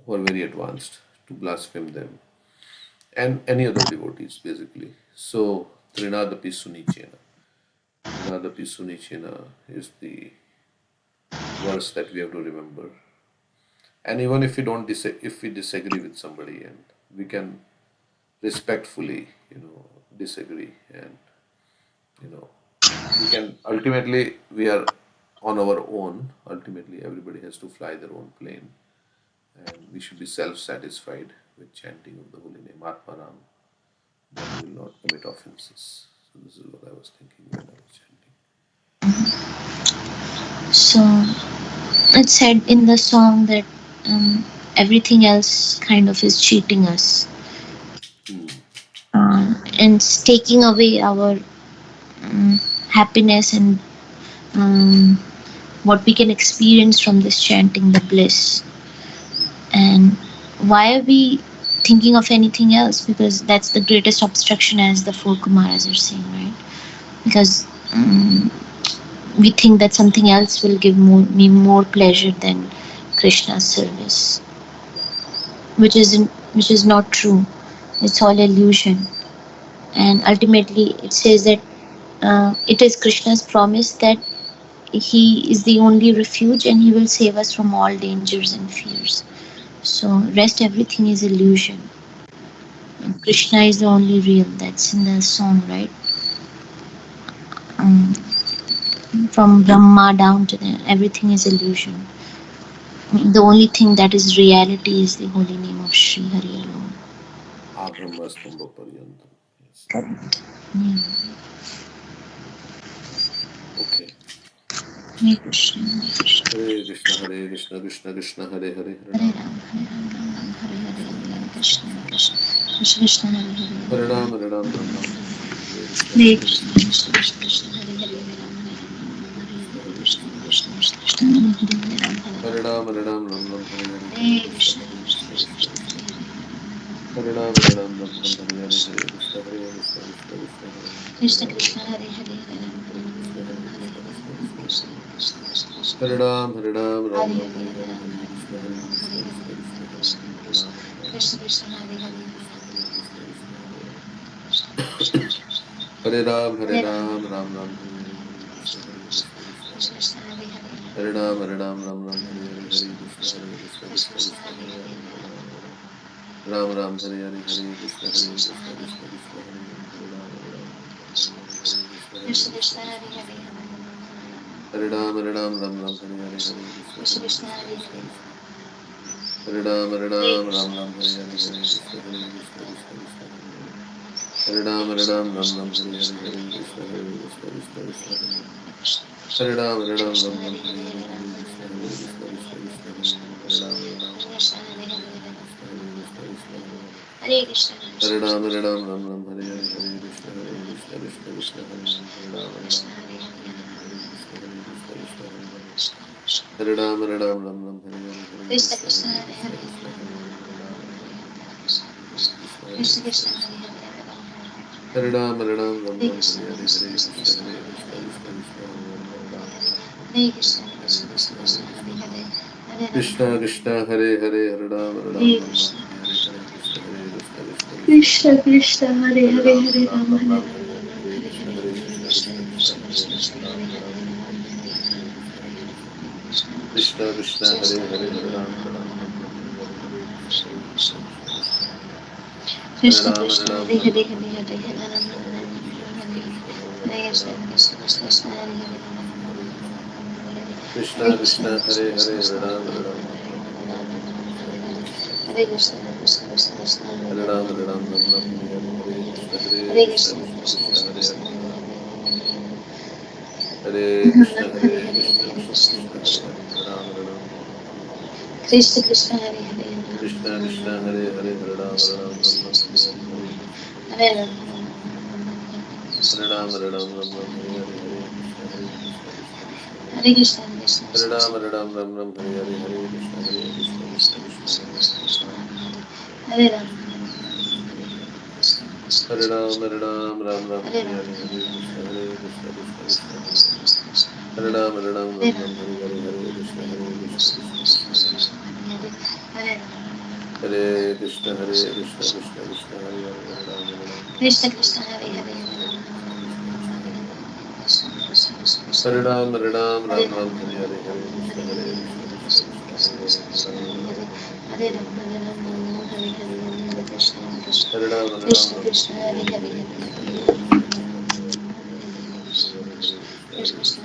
who are very advanced, to blaspheme them and any other devotees basically. So trinadapi sunichena. Anadapi Sunichina is the verse that we have to remember. And even if we don't if we disagree with somebody, and we can respectfully, disagree, and you know, we can ultimately we are on our own. Ultimately, everybody has to fly their own plane, and we should be self-satisfied with chanting of the holy name Atmaram. Then we will not commit offenses. So this is what I was thinking when I was chanting. So it's said in the song that everything else kind of is cheating us, Hmm. and it's taking away our happiness and um, what we can experience from this chanting, the bliss. And why are we thinking of anything else? Because that's the greatest obstruction, as the four Kumaras are saying, right? Because we think that something else will give me more pleasure than Krishna's service, which is not true. It's all illusion. And ultimately, it says that it is Krishna's promise that he is the only refuge and he will save us from all dangers and fears. So rest everything is illusion. And Krishna is the only real. That's in the song, right? Um, from Brahma down to the everything is illusion. The only thing that is reality is the holy name of Sri Hari alone. Abrahmastamba Paryantam. Yes. Correct. Yeah. Okay. Hare Krishna, Hare Krishna. Hare Krishna, Hare Krishna, Krishna Krishna, Hare Hare, Hare Hare Ram, Ram, Hare Ram, Ram Ram, Hare Hare, Hare Hare Krishna, Krishna, Hare Krishna Krishna, Krishna, Krishna Krishna, Hare Hare, Hare Hare Ram, Hare. Hare Ram, Ram Ram, Hare Krishna, Hare Krishna Krishna, Krishna, Krishna Krishna, Krishna Hare Hare, Hare Ram, Hare Ram, Ram Ram, Hare Hare, Krishna Krishna, Krishna Hare Hare, Hare Ram, Hare Hare Ram. Ram, Hare Ram, Ram Ram, Hare Hare, Hare Hare Krishna, Krishna, Hare Krishna Krishna, Krishna, Krishna Krishna Krishna, Hare Hare, Hare Ram, Hare Ram, Ram Ram, Hare Hare, Hare Krishna, Hare Krishna, Krishna Krishna, Hare Ram, Hare Krishna Ram, Hare Krishna, Ram, Hare Hare, Hare Ram, Hare Hare Krishna, Ram, Hare Hare Krishna, Hare, Krishna Hare Krishna, Hare Krishna, Ram, Krishna Krishna, Krishna Hare Ram, Hare Ram, Ram Hare Ram, Hare, Hare Hare Hare, Ram, Hare Hare Krishna, Hare Ram, Krishna, Hare Krishna Hare, Krishna, Hare Krishna Ram, Hare Krishna, Ram, Hare Ram, Krishna Krishna, Hare Hare, Hare Hare Krishna, Hare Krishna, Krishna Hare Ram. Krishna Krishna, Hare Ram, Hare Hare Ram, Ram, Ram Ram, Hare Hare, Hare Krishna, Hare Krishna, Krishna Krishna Hare Krishna, Ram. Hare Hare, Hare Hare Ram, Hare Ram, Ram Ram, Hare Hare, Krishna Hare Krishna, Krishna, Hare Krishna, Krishna Krishna Krishna, Krishna, Hare Hare Hare, Ram, Hare Ram, Hare Ram. Hare Ram Ram, Ram, Hare Hare, Hare Krishna, Krishna Hare Krishna, Krishna, Hare Krishna Hare, Krishna, Hare Ram, Hare Ram, Hare Ram, Ram Ram, Hare Hare, Hare Krishna, Hare Krishna Krishna, Krishna, Hare Krishna Hare, Krishna. Hare Hare Ram, Ram Ram, Ram Hare Hare, Hare Krishna, Krishna Hare Krishna, Krishna, Hare Krishna Hare, Krishna. Hare Ram, Hare Ram Krishna, Ram, Hare Krishna Hare, Krishna, Hare Krishna Krishna, Hare Hare Hare, Krishna, Krishna Krishna, Hare Hare. Hare Hare Ram, Krishna, Ram Krishna Ram, Krishna, Hare Krishna Hare, Hare Hare Hare, Krishna, Hare Krishna, Krishna Krishna, Hare Ram. Krishna Krishna, Hare Ram, Krishna Krishna, Ram Hare Ram, Hare, Hare Hare Hare, Ram, Hare Hare Krishna, Ram, Hare Hare Krishna, Krishna Ram, Krishna, Hare Krishna Ram. Hare Krishna, Ram, Krishna Hare Hare, Hare Hare Krishna, Hare Krishna, Krishna Hare Ram. Hare Krishna, Hare Krishna Ram, Krishna, Ram Ram, Hare Hare, Hare Krishna, Krishna Krishna, Hare Ram. Hare Ram, Krishna Ram Hare Ram, Hare, Hare Hare, Hare Krishna, Krishna Hare Ram. Krishna Krishna, Hare Ram, Ram Ram, Hare Hare, Hare Krishna Krishna, Krishna, Hare Krishna Hare, Krishna, Hare Ram. Hare Ram, Ram Krishna Ram, Hare Krishna, Krishna, Krishna Krishna Krishna, Krishna, Hare Hare Hare, Ram. Hare Hare Ram, Ram Ram, Krishna Hare Hare, Krishna, Hare Krishna Krishna, Krishna, Hare Hare Krishna, Krishna Krishna, Hare Ram. Hare Ram, Hare Hare Krishna, Ram, Hare Krishna Krishna, Krishna, Hare Krishna Hare Krishna. Hare, Hare Ram, Krishna Krishna, Hare Hare, Hare Ram, Hare Ram Ram, Krishna, Hare Hare, Krishna Hare Krishna, Krishna, Hare Krishna, Krishna Krishna, Hare Krishna Ram. Krishna, Hare Hare Hare, Ram, Hare Ram, Ram Hare Ram, Ram, Hare Hare, Hare Hare Hare, Krishna, Hare Hare Krishna, Krishna, Krishna Krishna, Krishna Hare Krishna, Hare Krishna Ram, Hare Ram, Hare, Ram Ram, Hare Hare, Hare Krishna, Hare Krishna. Krishna Krishna, Krishna Krishna, Krishna Hare Hare, Hare Hare Hare, Ram, Ram Ram, Hare Hare, Hare Krishna, Krishna Hare Krishna, Krishna, Krishna Krishna, Hare Hare. Hare Krishna Ram, Krishna, Ram Hare Hare, Ram Hare Ram, Hare, Hare Hare Hare, Hare Ram, Krishna, Ram Hare Ram, Krishna, Krishna Hare Krishna, Hare Hare Hare Krishna, Ram, Krishna Ram Ram, Krishna, Hare Hare Hare, Hare, Hare Krishna, Hare Krishna. Hare Krishna Krishna, Krishna, Krishna Hare Krishna, Hare, Hare Krishna Ram, Hare Ram Hare, Ram, Hare Hare, Hare Krishna, Hare Krishna, Krishna Hare Krishna, Krishna, Hare Krishna Hare. Krishna, Krishna Hare Hare Hare, Ram, Ram Ram, Hare Hare, Hare Krishna, Hare Krishna Krishna, Krishna, Krishna Krishna Krishna, Hare Krishna Hare, Hare Hare Ram. Hare, Hare Krishna, Hare Krishna, Krishna Krishna, Hare Hare, Hare Ram, Ram Ram, Hare Hare, Hare Krishna, Krishna Hare Krishna, Krishna. Hare Hare, Krishna Krishna, Hare Hare, Hare Ram, Ram Ram, Hare Hare, Hare Krishna, Hare Krishna Hare, Krishna, Krishna Hare Hare. Krishna Hare Ram, Krishna, Ram, Hare Hare, Hare Krishna, Krishna Krishna, Hare Hare Hare. Krishna, Krishna Hare Krishna, Ram, Ram, Hare Hare, Hare Krishna, Krishna Krishna, Hare Hare, Hare Ram, Hare Ram, Krishna Krishna, Hare Hare. Krishna Krishna, Hare Ram, Ram, Hare Hare Ram, Hare, Hare Krishna, Krishna Krishna, Hare Krishna Hare. Krishna, Hare Ram, Hare Ram, Ram, Hare Hare, Hare Krishna, Krishna Krishna, Hare Hare. Hare Ram, Hare Krishna, Krishna Krishna, Hare Hare, Hare Ram, Krishna Hare Krishna, Krishna, Hare Hare Hare, Krishna, Hare Krishna Krishna, Hare Hare. Ram, Hare Ram, Ram Ram, Hare Hare, Hare Krishna, Krishna Krishna, Hare Hare, Hare Ram, Ram Krishna Ram, Krishna Hare Hare Hare, Hare Hare Hare Krishna, Krishna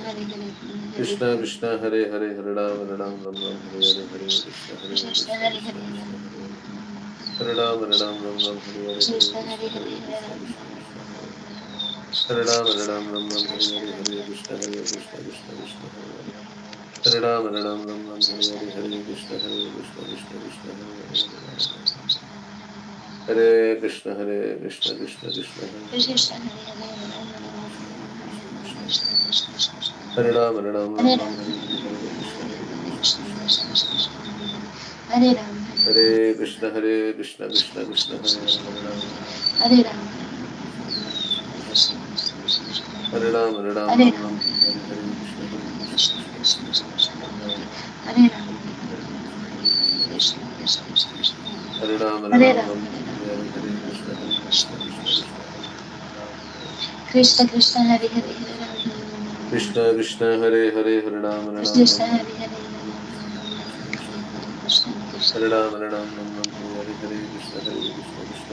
Krishna Krishna, Hare Hare, Hare Ram, Ram Ram, Hare Hare, Hare Krishna, Krishna Krishna Hare Krishna, Hare Hare Ram, Ram Ram, Hare Hare, Hare Krishna Hare Krishna, Hare Krishna Krishna, Hare Ram, Ram Ram, Hare Hare, Hare Krishna, Krishna Krishna, Hare Ram, Ram, Hare Hare, Hare Krishna, Krishna, Hare Krishna, Krishna Krishna, Krishna Hare Ram, Ram, Hare Hare, Hare Krishna, Hare Ram Hare Krishna, Krishna, Hare Ram, Hare Ram Hare Ram, Hare Ram, Ram Hare Krishna, Hare Ram Hare Ram, Hare Ram Hare Krishna, Krishna, Krishna Krishna Hare Hare Hare Ram Krishna Krishna, Hare Hare, Hare Ram, Krishna Ram, Hare Hare Hare Ram, Ram, Hare Hare, Krishna,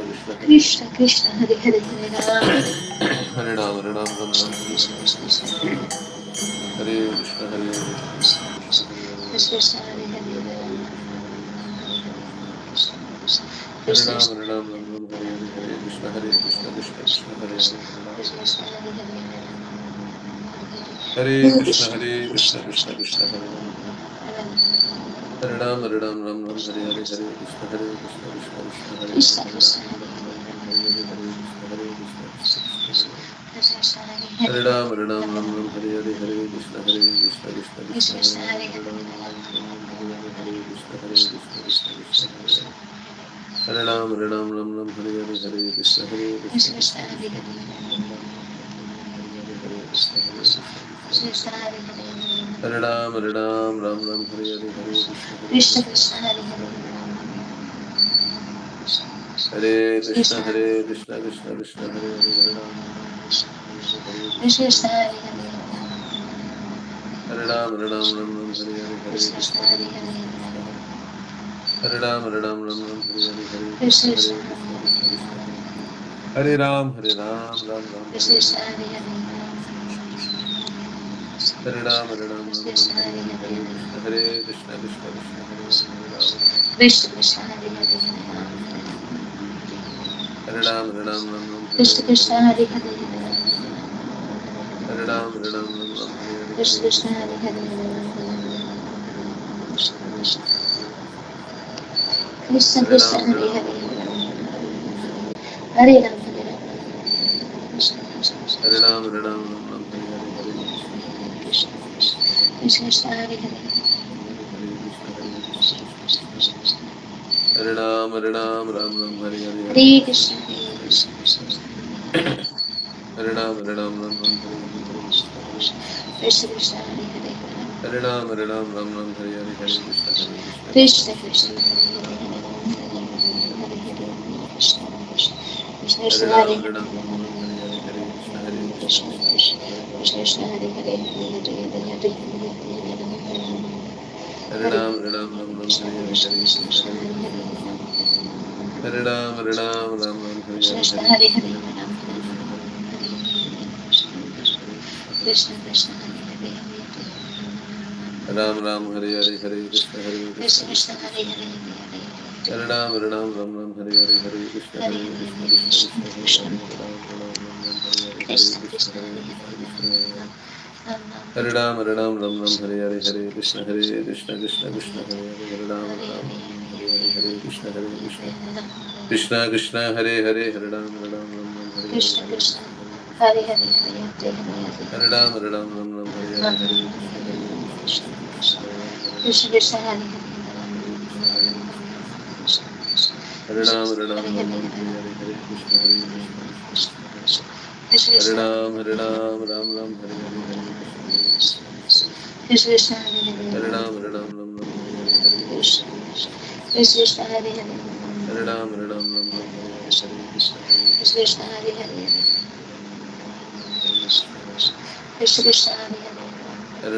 Krishna, Krishna Krishna Hare Hare Hare Ram Hare Ram, Ram, Hare Hare, Hare Krishna, Krishna, Krishna Hare Hare Hare Krishna Ram, Ram, Hare Hare, Krishna, Krishna, Hare Ram, Krishna Hare Hare Hare Krishna, Krishna Hare Krishna, Krishna, Hare Ram, Hare Ram, Ram, Hare Hare, Hare Krishna, Krishna, Hare Krishna Ram, Krishna Hare Krishna, Krishna, Krishna Hare Hare Hare Ram, Ram, Hare Krishna, Krishna, Krishna Hare Hare Ram, Hare Hare Krishna, Krishna, Hare Ram, Ram, Hare Krishna, Krishna Krishna, Hare Hare Krishna, Krishna Hare Hare Hare Ram, Ram, Hare Krishna, Krishna Krishna Hare Hare Hare Krishna Krishna, Krishna, Hare Ram, Krishna Hare Hare Hare Ram, Hare Krishna Krishna, Hare Krishna, Hare Hare Ram, Hare Krishna Krishna, Krishna, Hare Ram, Krishna Hare Hare Hare Ram, Krishna Hare Hare Krishna, Hare Krishna, Krishna, Hare Ram, Krishna Krishna Hare Hare Hare Ram, Krishna Krishna Hare Hare Hare Ram, Krishna Hare Krishna Krishna, Hare Hare Krishna Hare Krishna Ram, Hare Hare Hare Ram Hare Ram, Hare Krishna, Krishna Krishna Hare Hare Hare Krishna, Hare Ram, Hare Krishna Hare Hare Ram, Hare Krishna, Krishna Krishna Hare Hare Hare Ram, Hare Krishna, Krishna Krishna Krishna Hare Krishna Ram, Hare Hare Hare Krishna, Krishna Krishna Hare Hare Hare Hare Hare Ram, Hare Krishna, Hare Ram, Krishna Krishna Hare Hare Krishna, Hare Krishna Krishna Hare Ram Ram, Hare Krishna, Krishna Krishna Krishna, Hare Hare Hare Ram, Hare Krishna, Hare Krishna, Krishna Hare Krishna Krishna, Krishna Hare Hare Krishna, Ram Hare Ram Ram, Hare Krishna, Krishna, Hare Ram, Hare Krishna, Krishna, Krishna, Hare Ram, Krishna Hare Krishna Krishna, Hare Hare Hare Hare Ram, Hare Krishna, Krishna, Krishna Krishna Hare Hare Ram, Hare Krishna, Hare Krishna Ram, Ram, Hare Krishna, Krishna Hare Hare Ram, Hare Krishna, Krishna Hare Hare Hare Ram, Hare Krishna, Krishna Hare Hare Hare Krishna, Krishna Krishna Hare Hare Hare Ram Hare Ram Ram Ram Hare Hare Hare Krishna Hare Krishna Krishna Hare Hare Hare Ram Hare Krishna Hare Ram Krishna Hare Hare Ram Hare Ram Ram Hare Hare Hare Krishna Hare Krishna Krishna Krishna Hare Hare Krishna Krishna Hare Hare Hare Ram Hare Ram Hare Ram Krishna Ram Krishna Ram Hare Hare Hare Hare Krishna Krishna Hare Krishna Krishna Krishna Hare Hare Krishna Krishna Hare Hare Krishna Krishna Hare Hare Ram Hare Ram Ram Hare Ram Hare Ram Ram Hare Krishna Hare Hare Krishna Krishna Krishna Krishna Krishna Krishna Krishna Hare Hare Hare Ram Hare Ram Hare Ram Hare Ram Ram Ram Hare Krishna Hare Hare Krishna Hare Krishna Hare Hare Krishna Krishna Krishna Hare Hare Hare Ram Hare Ram Ram Ram Krishna Hare Hare Krishna Hare Krishna Krishna Krishna Krishna Hare Hare Ram Hare Ram Hare Ram Ram Ram Hare Krishna Hare Krishna Hare Krishna Hare Krishna Krishna Krishna Hare Hare Ram Hare Ram Krishna Krishna Krishna Hare Ram Hare Hare Ram Hare Ram Ram Ram Ram Hare Hare Krishna Hare Krishna Krishna Hare Krishna Krishna Hare Hare Hare Ram Hare Krishna Hare Krishna Krishna Krishna Hare Krishna Hare Ram Hare Ram Hare Ram Hare Ram Hare Ram Krishna Krishna Krishna Hare Krishna Hare Hare Hare Ram Hare Ram Ram Ram Hare Hare Hare Krishna Hare Hare Krishna Krishna Hare Krishna Krishna Krishna Krishna Hare Ram Hare Ram Ram Ram Hare Hare Hare Krishna Hare Krishna Krishna Krishna Krishna Hare Hare Hare Ram Hare Ram Ram Ram Hare Hare Hare Krishna Hare Ram Krishna Ram Krishna Hare Krishna Hare Krishna Krishna Krishna Hare Hare Ram Hare Hare Ram Ram Ram Hare Hare Hare Krishna Hare Krishna Hare Krishna Krishna Krishna Krishna Krishna Hare Hare Ram Hare Ram Ram Hare Ram Hare Hare Hare Krishna Hare Krishna Krishna Krishna Krishna Krishna Hare Hare Hare Krishna Hare Krishna Krishna Krishna Hare Ram Krishna Krishna Hare Hare Hare Krishna Krishna Krishna Krishna Hare Krishna Hare Hare Ram Hare Ram Ram Ram Hare Hare Hare Krishna Hare Hare Krishna Krishna Krishna Krishna Krishna Krishna Hare Ram Hare Hare Ram Ram Ram Hare Hare Hare Krishna Hare Krishna Krishna Krishna Hare Ram Hare Ram Ram Ram Krishna Hare Krishna Hare Hare Hare Hare Krishna Hare Krishna Krishna Krishna Hare Ram Hare Krishna Ram Krishna Ram Hare Ram Hare Hare Hare Hare Krishna Hare Krishna Krishna Krishna Hare Krishna Krishna Hare Krishna Ram Ram Ram Hare Hare Hare Krishna Hare Krishna Krishna Hare Ram Krishna Hare Krishna Ram Ram Ram Hare Hare Hare Krishna Hare Krishna Hare Krishna Krishna Krishna Krishna Hare Ram Krishna Hare Krishna Krishna Krishna Hare Hare Hare Ram Hare Ram Ram Ram Ram Ram Ram Hare Hare Hare Krishna Krishna Krishna Krishna Krishna Hare Hare Hare Ram Ram Hare Hare Hare Krishna Hare Krishna Krishna Krishna Krishna Krishna Hare Hare Hare Ram Ram Hare Hare Hare Krishna Hare Krishna Krishna Krishna Krishna Krishna Hare Hare Hare Ram Hare Hare Hare Krishna Hare Krishna Krishna Krishna Hare Hare Hare Hare Hare Krishna Hare Krishna Krishna Krishna Krishna Hare Krishna Hare Hare Hare Hare Hare Hare Ram Krishna Krishna Krishna Krishna Hare Hare Ram Hare Ram Hare Hare Hare Krishna Hare Krishna Hare Krishna Krishna Krishna Hare Krishna Krishna Krishna Hare Krishna Hare Krishna Krishna Krishna Krishna Hare Hare Ram Hare Hare Hare Krishna Hare Krishna Hare Krishna Krishna Krishna Krishna Hare Hare Hare Hare Hare Ram Hare Hare Hare Hare Krishna Krishna Krishna Hare Krishna Krishna Krishna Hare Hare Ram Ram Ram Hare Hare Hare Hare Krishna Krishna Hare Krishna Krishna Krishna Krishna Krishna Hare Hare Ram Hare Hare Ram Krishna Krishna Hare Ram Hare Hare Hare Krishna Krishna Hare Krishna Krishna Krishna Hare Hare Ram Krishna Hare Krishna Hare Krishna Krishna Hare Krishna Hare Krishna Hare Hare Hare Ram Hare Ram Krishna Krishna Hare Hare Krishna Krishna Hare Hare Hare Ram Hare Hare Hare Krishna Hare Krishna Krishna Krishna Hare Krishna Ram Krishna Hare Hare Hare Hare Hare Krishna Hare Krishna Krishna Krishna Krishna Krishna Krishna Krishna Hare Ram Hare Hare Hare Krishna Hare Krishna Krishna Krishna Krishna Hare Hare Ram Hare Hare Hare Krishna Hare Krishna Krishna Hare Krishna Krishna Hare Krishna Krishna Krishna Hare Krishna Krishna Hare Hare Hare Ram Hare Hare Hare Krishna Hare Krishna Krishna Krishna Krishna Krishna Hare Hare Ram Hare Hare Hare Krishna Hare Krishna Krishna Krishna Krishna Hare Krishna Hare Hare Ram Hare Hare Hare Krishna Krishna Krishna Hare Hare Krishna Hare Krishna Hare Ram Krishna Hare Krishna Hare Krishna Krishna Hare Hare Krishna Krishna Hare Hare Hare Ram Hare Hare Hare Krishna Krishna Krishna Hare Hare Hare Ram Hare Hare Krishna Hare Krishna Krishna Krishna Hare Ram Hare Hare Krishna Hare Krishna Krishna Hare Ram Hare Hare Hare Krishna Hare Krishna Krishna Krishna Krishna Krishna Hare Hare Hare Rama Hare Hare Hare Krishna Hare Krishna Hare Krishna Ram Krishna Hare Hare Hare Hare Hare Hare Krishna Hare Hare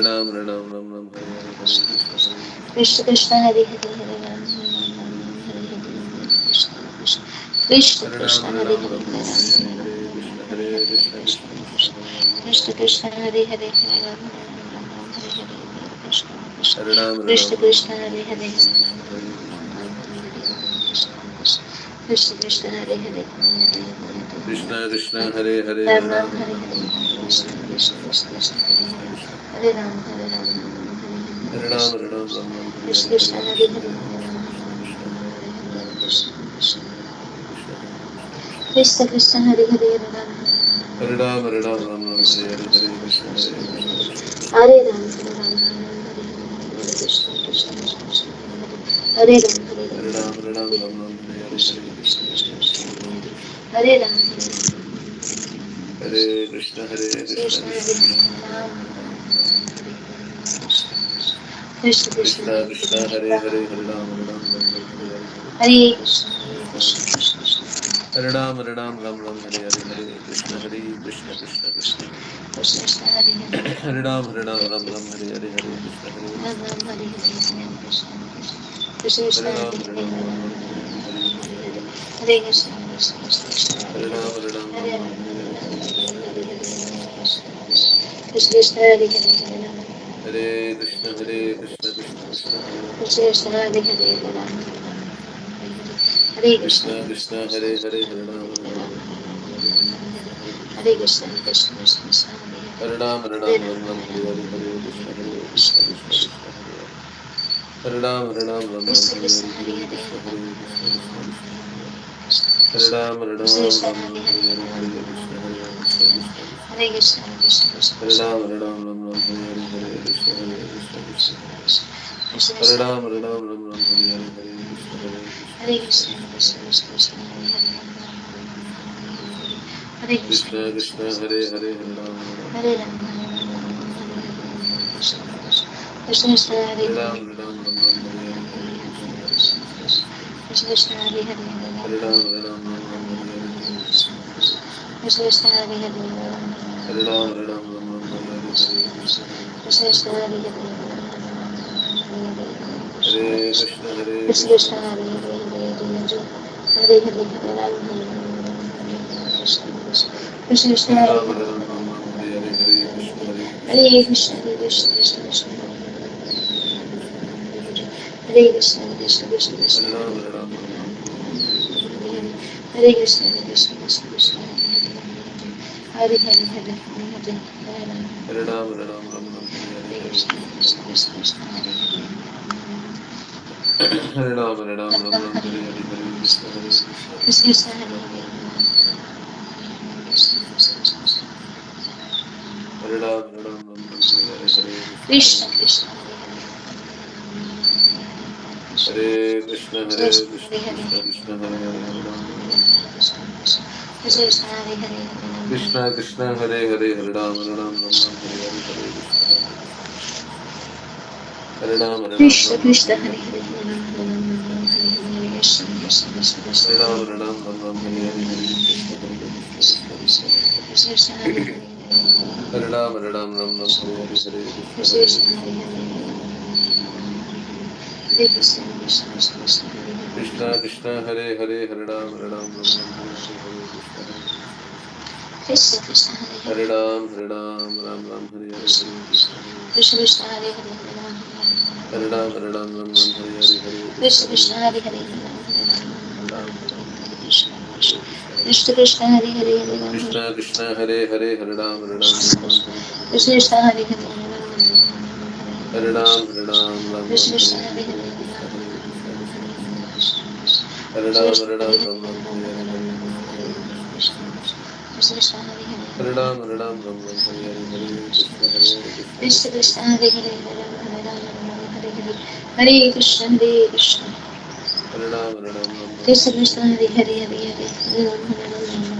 Rama Krishna Krishna Hare Hare Hare Ram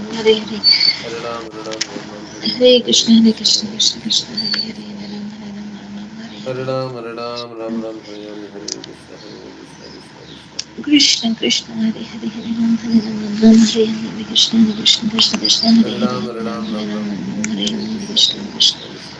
Hare Hare Hare Krishna Hare Hare Krishna Krishna Hare Krishna Krishna Krishna Krishna Hare Hare Hare Ram Hare Krishna Hare Krishna Krishna Krishna Krishna Hare Hare Hare Ram Hare Ram Hare Hare Krishna Krishna Krishna Krishna Hare Hare Hare Ram Hare Hare Ram Ram Hare Hare Hare Hare Krishna Krishna Krishna Krishna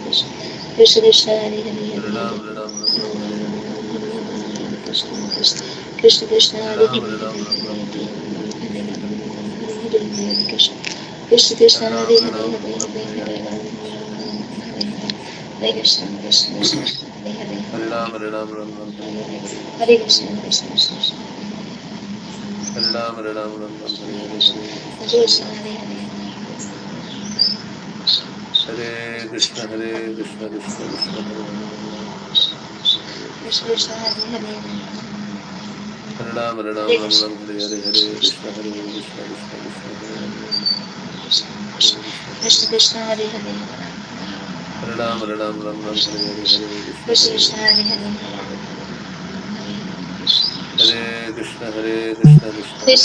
Krishna Krishna Hare Hare Hare Hare Hare Ram, Hare Ram, Ram Ram, Hare Hare, Krishna Krishna Krishna Krishna Hare Hare Ram, Hare Hare Ram, Ram Ram, Hare Hare, Krishna Krishna Krishna Hare Hare Ram, Hare Hare Ram, Hare Ram Ram, Hare Hare, Hare Hare Krishna Krishna Krishna Hare Hare Hare Ram, Hare Ram, Ram Ram, Hare Hare, Hare Krishna Krishna Krishna Hare Ram, Hare Ram, Ram Ram, Hare Hare, Hare Krishna, Hare Hare Krishna Krishna, Hare Hare Hare Krishna, Hare Krishna, Krishna Krishna, Hare Hare, Krishna Krishna Hare Hare Hare Ram Ram Hare Ram Krishna, Ram Hare Krishna Hare Krishna, Hare Krishna Krishna Hare Hare Hare, Krishna Krishna Krishna Hare Hare Krishna Krishna, Krishna Krishna Hare Krishna, Hare Hare, Hare Ram Ram Ram Ram Krishna Hare Hare Krishna, Hare Krishna Krishna Hare Krishna, Hare Krishna Hare, Krishna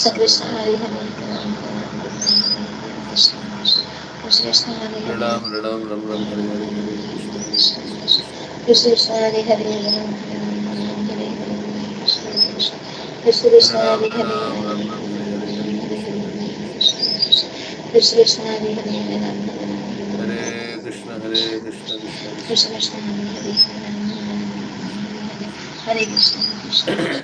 Hare Krishna Hare Krishna Hare Krishna Krishna Krishna, Krishna Hare Krishna Hare Hare Hare, Krishna Krishna, Hare Hare Hare, Ram Ram Ram Ram Hare Hare Hare Krishna Hare Krishna Krishna Krishna Krishna, Hare Hare, Krishna Hare Krishna, Ram Hare Hare, Ram Ram Ram Hare Hare Hare Krishna Hare Krishna Krishna, Hare Hare, Hare Krishna Hare Krishna Krishna Krishna Krishna Krishna, Hare Krishna, Krishna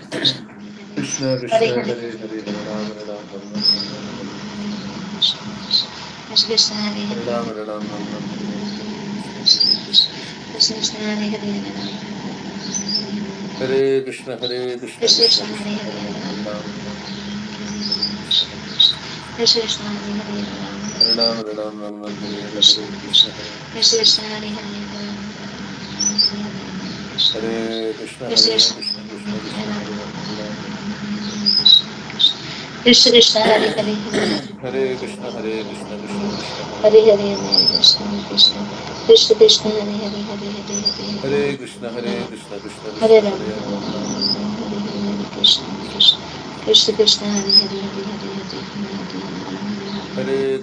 Krishna Hare Krishna Hare, Hare Hare Hare Ram Ram Ram Ram Hare Hare Krishna Krishna, Hare Hare Hare, Ram Ram Ram Ram Hare Hare Hare Krishna Hare Krishna Krishna Krishna Krishna, Hare Hare, Hare Krishna Hare Krishna Krishna Krishna Krishna, Krishna Hare Hare Hare, Hare Ram Ram Ram Hare Krishna Hare Krishna Krishna, Hare Hare, Hare Ram Ram Ram Ram Hare Hare Hare Krishna Hare Krishna Krishna Krishna, Krishna Hare Krishna Hare, Hare Krishna Krishna Hare Krishna, Krishna Krishna Krishna Hare Hare Hare Ram Krishna Krishna, Hare Hare, Hare Krishna Hare Krishna Krishna Krishna Hare Hare Hare Hare, Hare Krishna, Krishna Krishna Krishna, Hare Hare, Hare Hare, Hare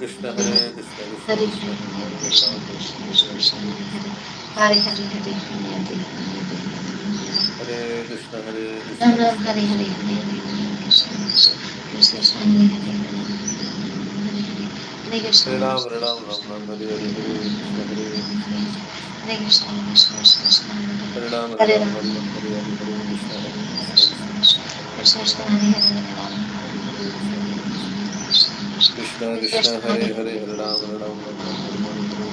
Krishna Hare Krishna Krishna Hare Krishna Ram, Hare Hare Ram Hare Hare, Krishna Krishna Krishna Krishna,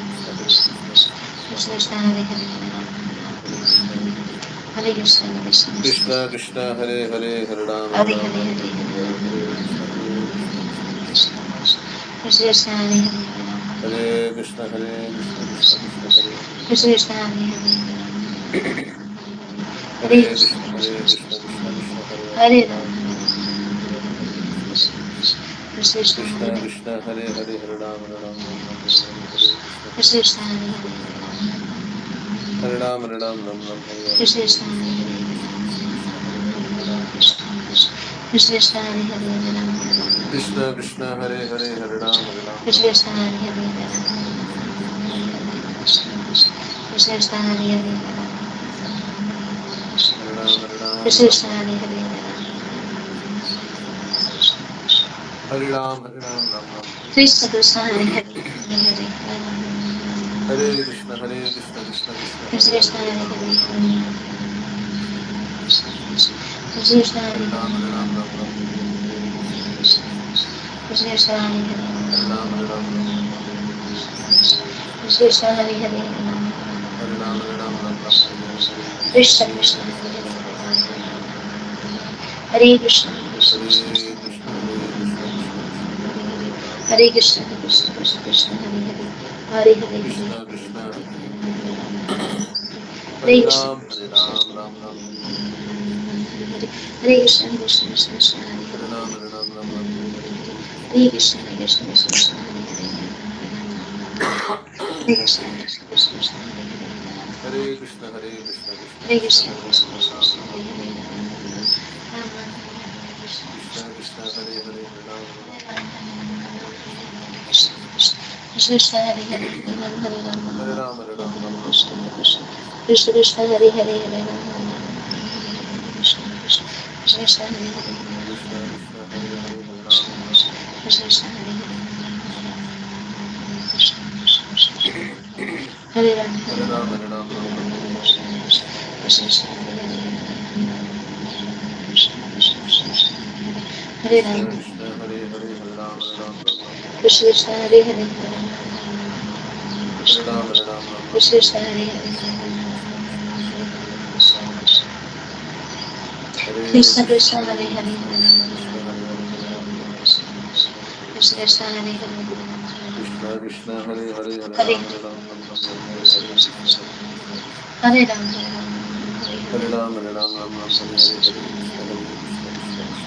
Hare Hare, Hare Hare, Hare Krishna Hare Krishna Krishna Hare Krishna Hare, Hare Hare Hare Krishna, Ram Krishna Hare Krishna, Hare Hare Hare, Hare Hare, Hare Krishna Hare Ram Krishna Ram, Krishna Hare Hare, Krishna Hare Hare Hare Hare, Krishna Krishna Krishna, Hare Hare, Hare Krishna, Hare Hare Ram Ram Ram Ram Hare Hare Hare Krishna Hare Krishna Krishna Krishna Hare Hare Krishna, Krishna Krishna, Hare Ram Hare Ram Ram, Ram Ram Hare Hare Hare Krishna Hare Krishna Krishna Krishna Krishna Hare Krishna, Hare Hare Ram Hare, Ram Ram Ram Hare Hare Hare Krishna Hare Krishna Krishna Krishna Hare Hare Hare Hare, Hare Ram Ram Ram Ram Hare Hare Hare Krishna Hare Krishna Krishna Krishna Krishna Hare Krishna, Hare Hare Hare, Hare Krishna Hare Krishna, Krishna Krishna, Krishna Krishna Hare Hare Hare Ram Hare Ram Hare, Ram Hare Ram Hare Hare Hare Krishna Hare Krishna Krishna Krishna Krishna Hare Hare Krishna, Hare Hare, Hare Krishna Hare Krishna Krishna Krishna Hare Hare Krishna Krishna, Hare Hare, Hare Hare Krishna, Krishna Krishna Hare Krishna, Krishna Krishna Krishna Hare Hare Hare Hare Ram, Ram Ram Hare Hare Hare Krishna Hare Krishna Krishna Krishna, Hare Krishna Hare, Krishna Hare Hare Hare Ram Ram Ram Ram Hare Hare Hare Krishna Hare Krishna Krishna, Krishna Hare Krishna Hare, Krishna Hare Ram Ram Ram Ram Hare Hare Krishna Hare Krishna, Krishna Hare Hare Krishna Krishna Krishna Hare Hare Hare Ram Krishna Krishna, Hare Hare, Krishna Krishna Hare Hare Hare Ram Ram Ram Krishna Ram Krishna, Hare Hare Hare Hare, Krishna Hare Krishna Krishna Krishna Hare Hare Krishna Krishna, Hare Hare, Hare Ram Ram Krishna Ram Krishna, Ram Hare Hare Hare, Hare Hare Ram Hare Ram Ram Ram Hare Krishna Krishna, Hare Hare Hare, Hare Hare Krishna Hare Krishna Krishna Krishna Hare Krishna Hare Krishna, Hare Hare Ram Hare, Ram Ram Ram Hare Hare Krishna Krishna Krishna Krishna Krishna, Hare Hare Hare, Ram Ram Ram Hare Hare Hare Krishna Hare Krishna Krishna Krishna, Hare Hare Hare, Ram Ram Ram Hare Hare Krishna Hare Krishna Krishna Krishna Krishna, Hare Hare, Hare Ram Ram Hare Hare Hare Krishna Krishna Hare Krishna, Krishna Hare Krishna Hare, Hare Hare Hare Ram Hare Krishna, Krishna Krishna, Hare Krishna Hare Krishna Krishna Krishna Hare Hare Ram Hare Ram Krishna, Hare Krishna Hare Krishna, Krishna Hare Hare, Hare Hare, Krishna Krishna Hare Hare Krishna, Ram Ram Ram Hare Hare Hare Krishna Hare Krishna Hare Krishna, Krishna Krishna, Krishna Hare Hare Ram Ram Hare Hare Hare Krishna Hare, Hare Hare Krishna, Krishna Krishna Krishna Krishna, Krishna Krishna Hare Hare Hare Krishna, Krishna Krishna, Krishna Hare Krishna Hare Krishna Krishna Hare Krishna Krishna, Hare Krishna Hare Krishna, Ram Krishna Ram Hare Hare Hare Ram Ram, Hare Krishna, Krishna Krishna Hare Hare Hare Ram Ram Hare Hare Hare Krishna, Krishna Hare Hare, Hare Ram, Hare Ram Ram Hare Hare Krishna Hare Krishna Krishna, Krishna Krishna Hare Hare, Hare Ram, Krishna Krishna, Krishna Hare Hare, Krishna Krishna Hare Hare Hare Ram Ram Hare Hare Krishna Krishna, Hare Hare, Krishna Krishna, Hare Ram, Hare Ram Ram Hare Hare Krishna Krishna, Hare Hare, Hare Krishna Ram, Krishna Hare Hare Hare Ram Ram Hare Hare Krishna Krishna, Hare Hare, Hare Ram Ram Krishna Hare Krishna, Hare Hare Hare Hare, Krishna Hare Krishna Krishna Krishna Hare Hare Hare Krishna Krishna Krishna, Hare Hare Hare, Krishna Krishna Krishna Hare Hare Hare Ram Ram Hare Hare Hare Krishna Krishna Krishna, Hare Hare Krishna Krishna Hare Hare Hare Hare, Ram Hare Hare Hare Krishna Hare Krishna Krishna Hare Ram, Hare Ram Hare Hare Hare Krishna Hare Krishna Krishna Krishna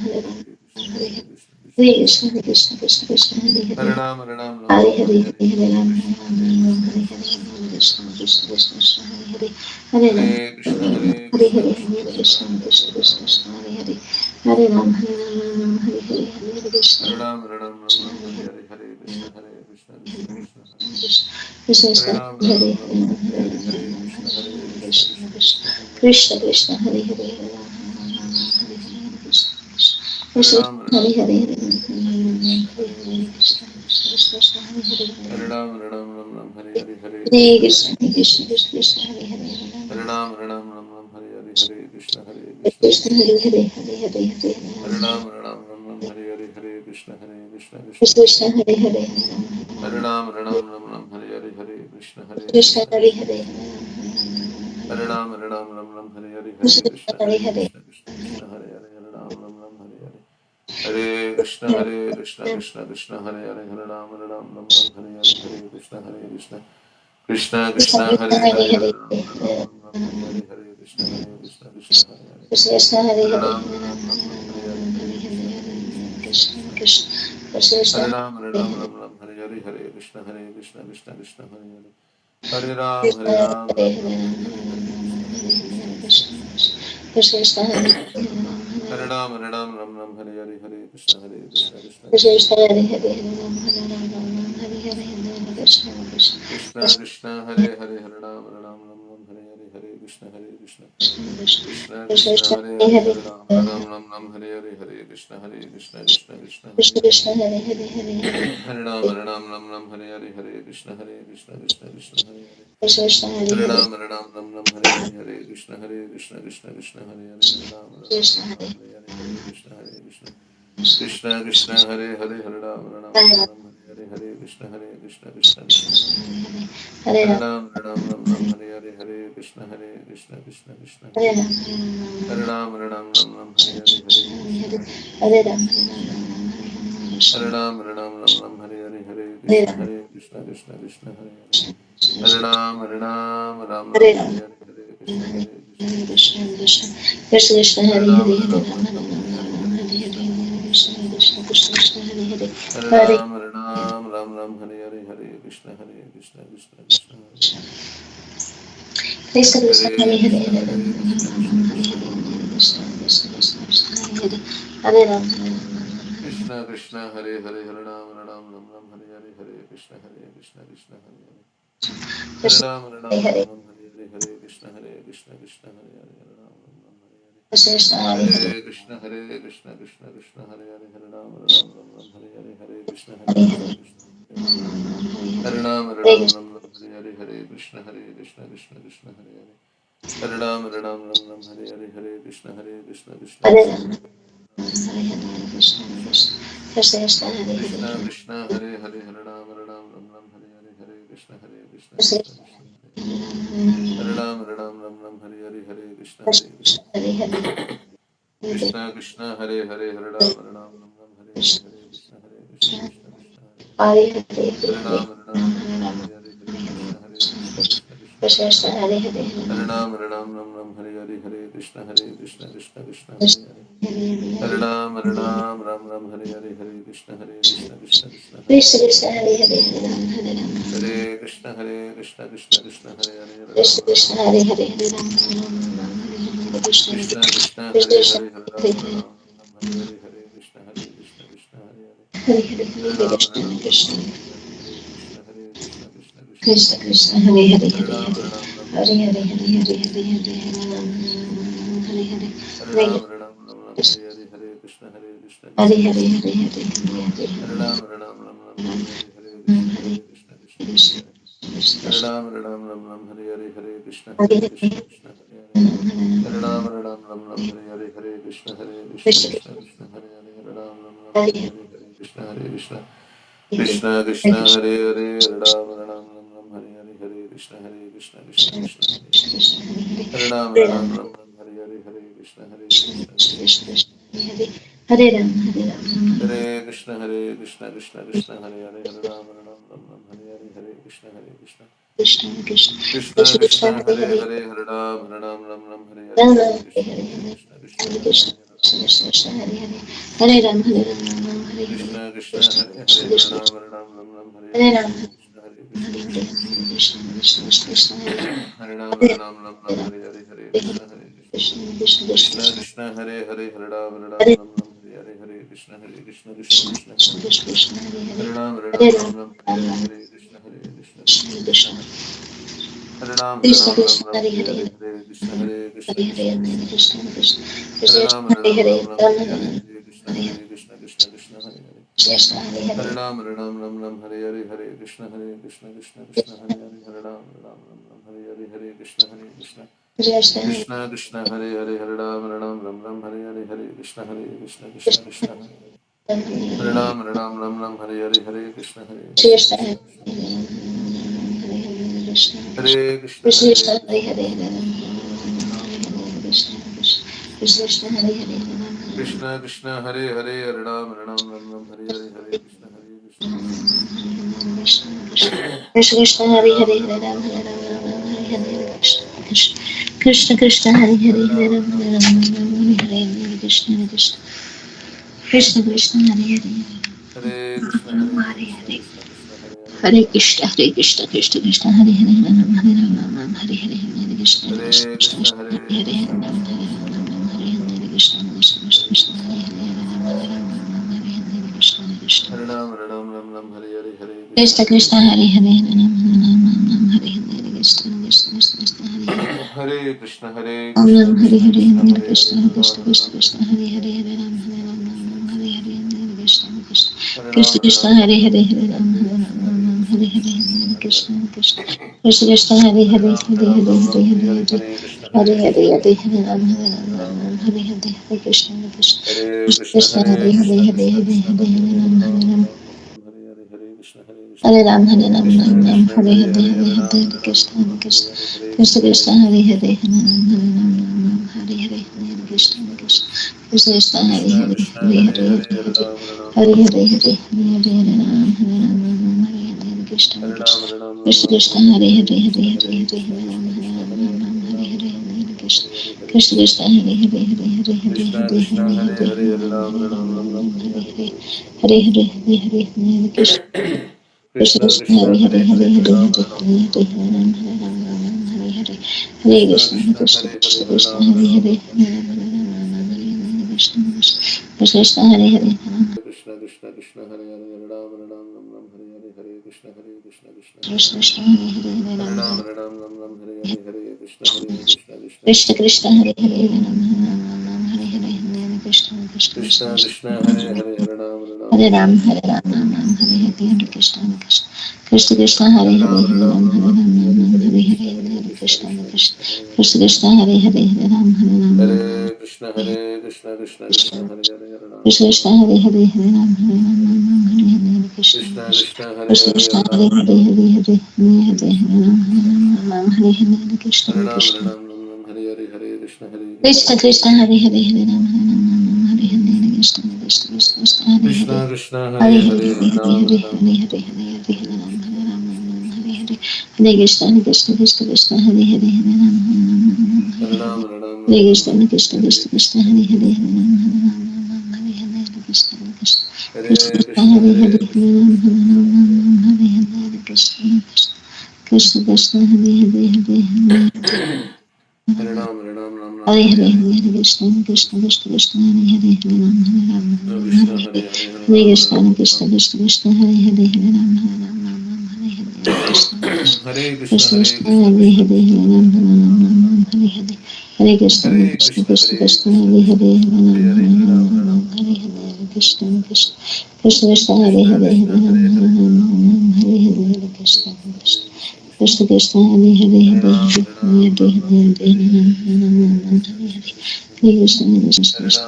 Hare Krishna, Hare Krishna, Krishna Krishna, Hare Hare, Hare Ram, Hare Ram, Ram Hare Ram, Hare, Hare Hare Hare, Hare Hare Ram, Krishna, Ram Hare Ram, Krishna, Hare Hare, Krishna Hare Krishna, Krishna, Hare Krishna Hare. Krishna, Krishna Hare Hare, Hare Ram, Hare Krishna, Hare Ram, Hare Hare Krishna, Hare, Krishna Hare Krishna, Krishna, Hare Krishna Ram, Krishna, Hare Hare Hare, Hare, Hare Hare Krishna, Ram, Hare Hare Krishna, Ram, Hare Hare, Hare Krishna, Hare Ram, Hare Ram, Ram Ram, Hare Hare Hare, Hare Krishna, Hare Krishna, Krishna Krishna, Hare Hare. Krishna Hare Krishna, Ram, Hare Hare Ram, Hare, Ram Ram, Hare Hare Hare, Hare Ram, Krishna, Hare Hare Krishna, Krishna, Krishna Krishna Krishna, Hare Hare, Krishna Hare Krishna, Ram, Hare Hare Hare, Ram, Hare Hare Hare, Hare Ram, Krishna, Hare Krishna Hare, Krishna. Krishna Krishna. Hare Ram, Hare Hare Ram, Hare, Ram Hare Ram, Hare Hare, Hare Krishna, Hare Krishna, Krishna Krishna, Krishna, Hare Hare, Hare Ram, Hare Ram, Ram Ram, Hare Hare, Hare Hare Krishna, Hare Krishna, Hare Krishna, Krishna, Krishna Krishna, Hare Hare, Hare Ram, Hare Ram, Ram Ram, Hare Hare, Hare Krishna, Hare Hare Krishna, Krishna, Krishna Hare Krishna, Hare, Hare Hare, Hare Hare Ram, Ram, Hare Ram, Ram Ram, Hare Hare, Hare Krishna, Hare Krishna, Krishna Krishna Krishna, Krishna, Hare Hare, Hare Ram, Hare Ram, Ram Ram, Hare Hare, Hare Krishna, Hare Krishna Krishna, Hare Krishna Hare, Krishna, Hare Ram, Hare Ram, Ram Ram, Hare Hare, Hare Krishna Krishna, Hare Hare Hare, Krishna, Krishna Krishna, Hare Hare, Hare Ram, Ram Ram, Hare Hare, Hare Krishna, Hare Krishna, Krishna Krishna, Hare Hare, Hare Ram, Ram Ram Ram, Hare Hare, Hare Krishna, Hare Krishna, Krishna Krishna Krishna, Krishna, Hare Hare Hare, Hare, Hare Ram, Ram Ram Ram, Hare Hare, Hare Krishna, Hare Krishna, Krishna Hare Hare, Krishna Krishna, Hare Hare Hare, Ram, Ram Ram Ram, Hare Hare, Hare Krishna, Hare Krishna, Krishna Krishna Krishna, Krishna, Krishna Krishna, Hare Ram, Hare Ram, Ram Ram, Hare Hare, Hare Krishna, Hare Krishna, Krishna Krishna, Hare Hare, Hare Ram, Hare Krishna Ram, Hare Ram Hare, Ram, Hare Hare, Hare Krishna, Hare Krishna, Krishna Krishna, Krishna Krishna, Hare Hare Ram, Hare Ram, Ram Ram, Hare Hare, Hare Krishna, Hare Krishna, Krishna Krishna Krishna, Krishna, Hare Hare, Hare Hare, Krishna Krishna Krishna, Krishna, Hare Hare, Hare Ram, Hare Ram, Ram Ram, Hare Hare, Hare Krishna, Hare Krishna, Krishna Krishna Krishna, Krishna, Hare Hare Hare, Hare, Hare Ram, Hare Ram, Ram Ram, Hare Hare, Hare Krishna, Hare Krishna, Krishna Krishna, Hare Krishna Hare, Krishna, Hare Hare, Hare Hare Ram, Hare Ram, Ram Ram, Hare Hare, Hare Krishna, Hare Krishna, Krishna Krishna, Hare Hare, Krishna Krishna, Hare Hare Hare, Ram, Hare Ram, Ram Ram, Hare Hare, Hare Krishna, Hare Krishna, Krishna Krishna, Hare Hare, Hare Ram, Hare Ram, Krishna Ram Ram, Hare, Hare Hare, Hare Krishna, Hare Krishna, Krishna Krishna, Hare Hare, Hare Ram, Hare Ram, Ram Ram, Hare Hare, Hare Krishna, Hare Krishna, Krishna Krishna, Hare Hare, Hare Hare Ram, Ram, Hare Ram, Ram Ram, Hare Hare, Hare Krishna, Hare Krishna, Krishna Krishna, Hare Hare Hare, Ram, Hare Ram, Hare Ram, Ram Ram, Hare Hare, Hare Krishna, Hare Hare Krishna, Ram, Krishna Krishna, Hare Ram, Hare Ram, Ram Ram, Hare Hare, Hare Hare Krishna, Ram, Hare Krishna, Krishna Krishna, Hare Hare, Hare Ram, Hare Ram, Ram Ram, Hare Hare Ram, Hare, Hare Krishna, Hare Hare Krishna, Krishna Krishna, Krishna, Krishna Krishna, Krishna Hare Hare Ram, Hare, Hare Hare Ram, Ram, Ram Hare Ram, Ram, Hare Hare, Hare Hare Krishna, Hare, Hare Hare Krishna, Krishna, Krishna Krishna Krishna, Krishna, Krishna Hare Hare, Hare Hare Ram, Hare Ram, Ram Ram, Hare Hare, Hare Krishna, Hare Krishna, Krishna Krishna, Hare Krishna Krishna, Hare Hare Hare, Krishna, Hare Hare Ram, Krishna, Krishna Krishna, Hare Krishna Krishna, Krishna Krishna, Hare Hare, Hare Ram, Krishna Krishna, Hare Hare, Hare Ram, Ram Ram, Hare Hare, Hare Krishna, Hare Krishna, Krishna Hare Hare, Hare Krishna Ram, Hare Hare Ram, Ram Hare, Ram, Hare Hare, Hare Krishna, Hare Krishna, Krishna Hare Hare, Hare Ram, Ram Ram, Hare Hare, Krishna Krishna, Hare Hare, Hare Krishna, Hare Krishna, Krishna Krishna, Hare Hare, Hare Ram, Ram Ram, Hare Hare, Hare Krishna, Hare Hare Krishna, Hare, Krishna Hare Hare, Hare Ram, Hare Hare Ram, Krishna, Ram Ram, Hare Hare, Hare Krishna, Hare Krishna, Krishna Krishna, Hare Hare, Hare Ram, Hare Ram, Ram Ram, Hare Hare, Hare Krishna, Hare Krishna, Krishna Hare Krishna, Ram, Hare Hare Hare, Ram, Krishna Krishna Krishna, Krishna Krishna, Hare Krishna Hare, Krishna, Hare Hare, Hare Ram, Ram Ram, Hare Hare, Hare Krishna, Krishna Krishna Krishna, Krishna, Krishna Hare Hare, Hare Ram, Ram Ram, Hare Hare, Hare Krishna, Krishna Krishna Krishna, Hare Hare, Hare Krishna Krishna, Hare Hare, Hare Ram, Ram Ram, Hare Hare, Krishna Hare Krishna, Krishna Krishna, Krishna, Krishna Hare Hare, Hare Hare, Hare Hare Hare, Ram, Ram Ram, Hare Hare, Hare Krishna, Krishna Krishna, Krishna Krishna Hare Krishna, Hare, Hare Hare, Hare Ram, Ram Hare Hare, Hare Krishna, Krishna Krishna, Hare Krishna Hare, Hare Hare Hare, Ram, Ram Ram, Hare Hare, Hare Krishna, Krishna Krishna, Hare Krishna Hare, Krishna, Hare Hare, Hare Ram, Hare Krishna, Krishna Krishna, Hare Hare, Hare Krishna Ram, Krishna, Hare Hare, Hare Ram, Hare Krishna, Krishna Krishna, Krishna Hare Krishna, Hare, Hare Hare Ram, Hare, Hare Hare, Hare Krishna, Krishna Hare Hare, Hare Hare, Hare Hare Ram, Krishna, Krishna Hare Hare, Hare Krishna, Krishna Krishna, Hare Krishna Hare, Krishna, Hare Hare, Hare Hare Ram, Hare, Hare Hare Hare, Hare, Hare Hare Hare, Krishna, Hare Hare, Hare Hare, Hare Hare Ram, Hare Hare, Hare Krishna, Hare Krishna Hare, Krishna, Hare Hare, Hare Hare Hare, Ram, Hare Hare, Hare Krishna, Krishna Krishna, Hare Hare, Hare Krishna Ram, Hare Hare, Hare Krishna, Hare Hare, Krishna Hare Hare, Hare Ram, Hare Hare, Hare Krishna, Krishna Krishna Krishna, Hare Hare, Hare Ram, Hare Hare Hare, Hare, Hare Krishna, Krishna Hare Krishna Hare, Krishna, Hare Hare, Hare Ram, Hare Hare, Hare Krishna, Krishna Krishna, Hare Hare, Krishna Hare Hare Ram, Hare, Hare Hare, Hare Krishna, Krishna Krishna Krishna, Krishna, Hare Hare Ram, Hare Ram, Hare Krishna, Krishna Krishna, Hare Hare, Hare Ram, Hare Hare, Hare Krishna, Krishna Krishna Krishna, Krishna Krishna Krishna, Krishna, Hare Hare Hare, Hare, Hare Ram, Hare Hare, Ram Hare Ram, Krishna, Hare Hare, Krishna Hare Hare Krishna, Hare, Hare Ram, Krishna Krishna, Hare Hare, Hare Ram, Hare Ram, Hare Hare, Krishna Krishna, Krishna Hare Hare, Hare Krishna, Ram, Hare Hare Hare, Ram, Hare Krishna, Hare Krishna Hare, Krishna, Krishna Krishna, Krishna Hare Hare Ram, Hare, Hare Hare, Hare Hare Krishna, Krishna Krishna Krishna, Krishna Krishna Krishna, Hare Hare, Hare Ram, Hare Hare Hare, Hare Krishna, Krishna Krishna Krishna, Hare Krishna, Hare, Krishna Hare Hare, Hare Ram, Hare Ram, Hare Ram Hare, Ram, Hare Krishna, Krishna Krishna Krishna, Krishna, Hare Hare Ram, Krishna Krishna, Hare Hare Hare, Hare, Hare Krishna, Hare Krishna Hare, Krishna, Krishna Krishna, Hare Krishna Ram, Hare Hare, Hare Ram Hare, Ram, Krishna Hare Krishna Krishna Krishna Hare Hare Hare Ram Hare Hare Hare Krishna Krishna Krishna Hare Hare Hare Ram Hare Hare Hare Krishna Krishna Krishna Krishna Hare Hare Hare Ram Hare Hare Hare Krishna Krishna Krishna Hare Hare Ram Hare Hare Hare Krishna Krishna Krishna Hare Krishna Hare Krishna Krishna Hare Hare Hare Ram Hare Hare Hare Krishna Krishna Krishna Hare Hare Hare Ram Hare Ram Hare Hare Krishna Krishna Hare Hare Hare Ram Hare Ram Hare Hare Krishna Krishna Krishna Krishna Hare Hare Hare Krishna Hare Hare Hare Krishna Hare Krishna Krishna Krishna Hare Hare Ram Hare Ram Hare Hare Hare Krishna Hare Krishna Krishna Hare Hare Hare Ram Hare Ram Hare Hare Krishna Krishna Hare Hare Ram Hare Ram Hare Hare Krishna Krishna Hare Ram Hare Hare Hare Krishna Krishna Hare Hare Ram Hare Hare Krishna Krishna Hare Hare Hare Krishna Hare Om Krishna Ram Hare Krishna Hare Krishna Hare Hare Krishna Hare Krishna Krishna Krishna Hare Hare Hare Ram Hare Ram Hare Hare Hare Krishna Krishna Hare Krishna Ram Krishna Hare Hare Hare Ram Hare Ram Hare Hare Hare Krishna Krishna Krishna Krishna Hare Hare Hare Hare Hare Hare Hare Krishna Hare Hare Hare Krishna Hare Hare Ram Hare Ram Hare Hare Hare Krishna Krishna Hare Krishna Krishna Krishna Hare Hare Hare Krishna Hare Krishna Hare Krishna Hare Hare Hare Hare Ram Hare Ram Hare Hare Hare Krishna Hare Ram Hare Ram Krishna Ram Ram Krishna Hare Hare Hare Hare Hare Hare Ram Hare Ram Krishna Ram Hare Krishna Hare Hare Krishna Krishna Krishna Hare Hare Hare Ram Hare Ram Hare Hare Hare Krishna Krishna Krishna Krishna Hare Krishna Hare Krishna Hare Hare Hare Hare Hare Hare Ram Ram Hare Ram Hare Hare Hare Hare Ram Hare Ram Hare Hare Krishna Hare Krishna Ram Ram Krishna Ram Krishna Hare Hare Hare Hare Hare Hare Krishna Hare Hare Hare Krishna Ram Krishna Hare Krishna Ram Hare Hare Hare Ram Hare Ram Hare Ram Krishna Hare Hare Hare Krishna Krishna Krishna Hare Hare Hare Hare Hare Krishna Hare Krishna Hare Hare Hare Hare Hare Ram Hare Ram Ram Hare Hare Hare Hare Hare Krishna Hare Hare Hare Krishna Hare Hare Krishna Krishna Krishna Krishna Krishna Hare Hare Hare Hare Hare Hare Hare Ram Hare Ram Hare Ram Hare Hare Ram Hare Hare Ram Krishna Ram Krishna Hare Hare Hare Krishna Krishna Krishna Krishna Hare Krishna Hare Hare Krishna Ram Hare Ram Hare Hare Hare Hare Ram Krishna Hare Hare Hare Krishna Krishna Krishna Krishna Hare Hare Krishna Krishna Krishna Hare Hare Ram Ram Ram Hare Hare Hare Krishna Krishna Krishna Hare Krishna Krishna Hare Hare Hare Ram Ram Hare Ram Hare Hare Hare Krishna Krishna Krishna Krishna Krishna Krishna Hare Hare Hare Ram Hare Krishna Hare Hare Krishna Krishna Krishna Krishna Krishna Hare Hare Hare Ram Hare Ram Hare Ram Ram Ram Hare Hare Hare Krishna Krishna Krishna Krishna Hare Hare Hare Ram Hare Ram Hare Ram Hare Ram Hare Hare Krishna Hare Hare Krishna Krishna Krishna Krishna Krishna Hare Hare Krishna Krishna Hare Hare Hare Ram Hare Ram Hare Krishna Krishna Krishna Hare Hare Hare Ram Krishna Krishna Ram Hare Hare Hare Ram Hare Ram Ram Hare Hare Krishna Krishna Krishna Krishna Hare Krishna Hare Krishna Hare Hare Ram Hare Ram Hare Hare Hare Hare Krishna Ram Krishna Hare Ram Hare Hare Hare Krishna Ram Krishna Ram Hare Hare Hare Krishna Krishna Krishna Hare Hare Hare Ram Hare Hare Krishna Krishna Krishna Hare Hare Krishna Krishna Hare Hare Hare Hare Hare Hare Ram Hare Ram Hare Hare Hare Hare Hare Ram Hare Ram Hare Hare Hare Krishna Krishna Krishna Krishna Hare Hare Hare Ram Hare Hare Ram Hare Ram Hare Ram Krishna Hare Krishna Hare Krishna Krishna Krishna Hare Hare Hare Krishna Hare Ram Hare Hare Krishna Krishna Hare Krishna Krishna Hare Hare Hare Krishna Hare Ram Krishna Krishna Hare Hare Hare Krishna Krishna Krishna Hare Hare Hare Hare Hare Ram Hare Hare Hare Hare Hare Krishna Krishna Krishna Krishna Hare Hare Hare Ram Hare Ram Krishna Hare Hare Hare Hare Hare Hare Ram Krishna Ram Krishna Krishna Krishna Hare Hare Hare Ram Hare Ram Hare Hare Krishna Krishna Hare Krishna Krishna Hare Krishna Krishna Hare Krishna Hare Krishna Hare Hare Ram Hare Ram Hare Hare Hare Krishna Hare Krishna Krishna Krishna Hare Krishna Krishna Hare Krishna Hare Krishna Hare Hare Ram Hare Hare Ram Hare Hare Krishna Krishna Krishna Krishna Hare Krishna Hare Krishna Hare Hare Ram Hare Hare Hare Krishna Krishna Krishna Hare Krishna Krishna Krishna Krishna Hare Hare Hare Hare Ram Hare Hare Ram Hare Ram Ram Hare Hare Hare Hare Krishna Hare Hare Krishna Hare Krishna Krishna Hare Krishna Krishna Hare Krishna Ram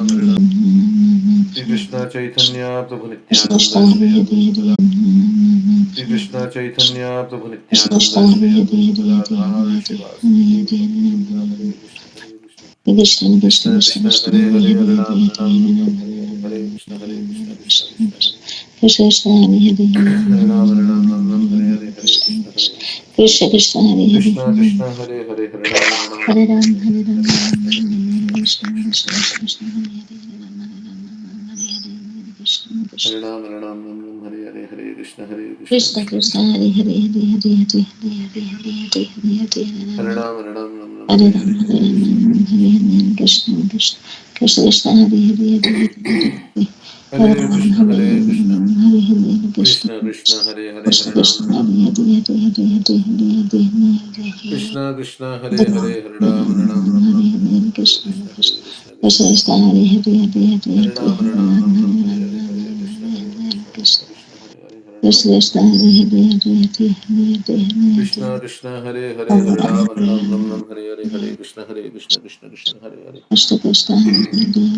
Hare Ram Shri Hare Krishna Chaitanya Prabhu Krishna Nityananda Hare Shri Hare Advaita Shri Hare Krishna Chaitanya Prabhu Krishna Nityananda Hare Shri Hare Advaita Hare Gadadhar Shivasati Gaura Bhakta Hare Krishna Hare Krishna Krishna Krishna Krishna Krishna Krishna Krishna Hare Hare Hare Hare Hare Hare Ram Hare Ram Ram Ram Hare Hare Hare Krishna Hare Krishna Krishna Krishna Krishna Hare Krishna Hare Hare Hare Ram Hare Ram Ram Ram Hare Hare Hare Hare Krishna Krishna Hare Krishna Krishna Krishna Hare Hare Krishna Krishna Hare Hare Hare Ram Hare Ram Hare Ram Ram Ram Hare Hare Ram Hare Krishna Hare Krishna Krishna Krishna Krishna Krishna Hare Hare Krishna Hare Hare Ram Hare Ram Krishna Hare Krishna Ram Ram Ram Hare Hare Hare Krishna Krishna Krishna Krishna Krishna Hare Hare Hare Hare Hare Hare Hare Hare Hare Hare Ram Ram Ram Ram Hare Hare Ram Hare Hare Hare Krishna Ram Hare Hare Krishna Krishna Krishna Krishna Hare Hare Hare Hare Hare Ram Krishna Hare Hare Krishna Ram Hare Hare Krishna Krishna Krishna Hare Hare Krishna Hare Ram Krishna Hare Ram Hare Hare Hare Hare Hare Hare Hare Krishna Krishna Hare Hare Ram Hare Hare Hare Ram Ram Ram Ram Hare Ram Hare Hare Hare Krishna Krishna Krishna Krishna Krishna Krishna Hare Hare Hare Hare Hare Hare Ram, Hare Ram, Ram Ram, Hare Hare, Hare Krishna, Hare Krishna, Krishna Krishna Krishna, Hare Hare, Hare Ram, Krishna Hare Krishna Hare Hare Hare Hare Hare Krishna, Hare Krishna, Hare Hare, Hare Hare Ram, Hare Ram, Ram Hare Ram, Hare Hare, Hare Krishna, Hare Krishna, Krishna Krishna, Hare Hare. Krishna Krishna Hare Hare Hare Hare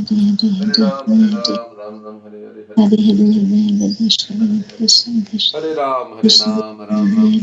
Hare Ram, Hare Hare Ram, Ram Ram, Hare Hare, Hare Hare Krishna, Hare Hare Hare Krishna, Krishna Krishna Hare Hare. Krishna Krishna Hare Ram, Hare Krishna Ram, Ram Hare Ram,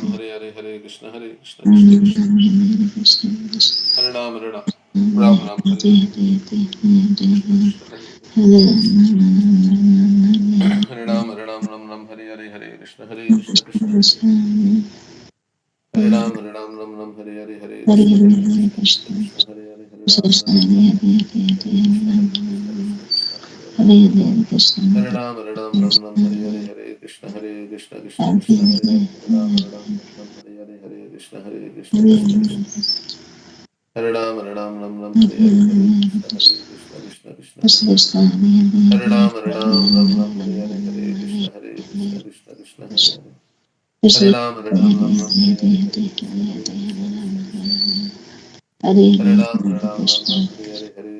Hare Hare Hare, Hare Krishna Hare Krishna, Krishna Krishna, Hare Hare. Hare Ram, Hare Ram, Ram Ram, Hare Hare, Hare Krishna, Hare Krishna, Krishna Krishna, Hare Hare. Hare Ram, Hare Ram, Ram Ram, Hare Hare, Hare Krishna Krishna, Hare Hare Hare Krishna, Hare Krishna Hare Krishna, Hare Hare. Hare Hare Ram, Hare Ram, Ram Ram, Nam Hare Nam Hare. Hare Hare Hare Krishna Krishna Krishna Hare Hare Hare Hare Hare Hare Hare Hare Krishna, Hare Hare Krishna, Nam Krishna Hare Krishna, Hare Hare Hare. Krishna Krishna Hare Ram, Hare Krishna Ram, Krishna Hare Hare Hare Ram Ram, Hare Hare Hare, Hare Krishna, Hare Krishna, Nam Krishna Nam Krishna. Hare Krishna Krishna Hare Ram, Hare Ram, Hare Ram Ram, Hare Hare Hare, Hare Krishna Hare Krishna, Hare Hare. Hare Hare Ram, Hare Ram, Ram Ram, Hare Hare, Hare Krishna, Hare Krishna, Krishna Krishna. Krishna Hare Ram, Hare Ram, Ram Ram, Hare Hare, Hare Hare Krishna, Hare Hare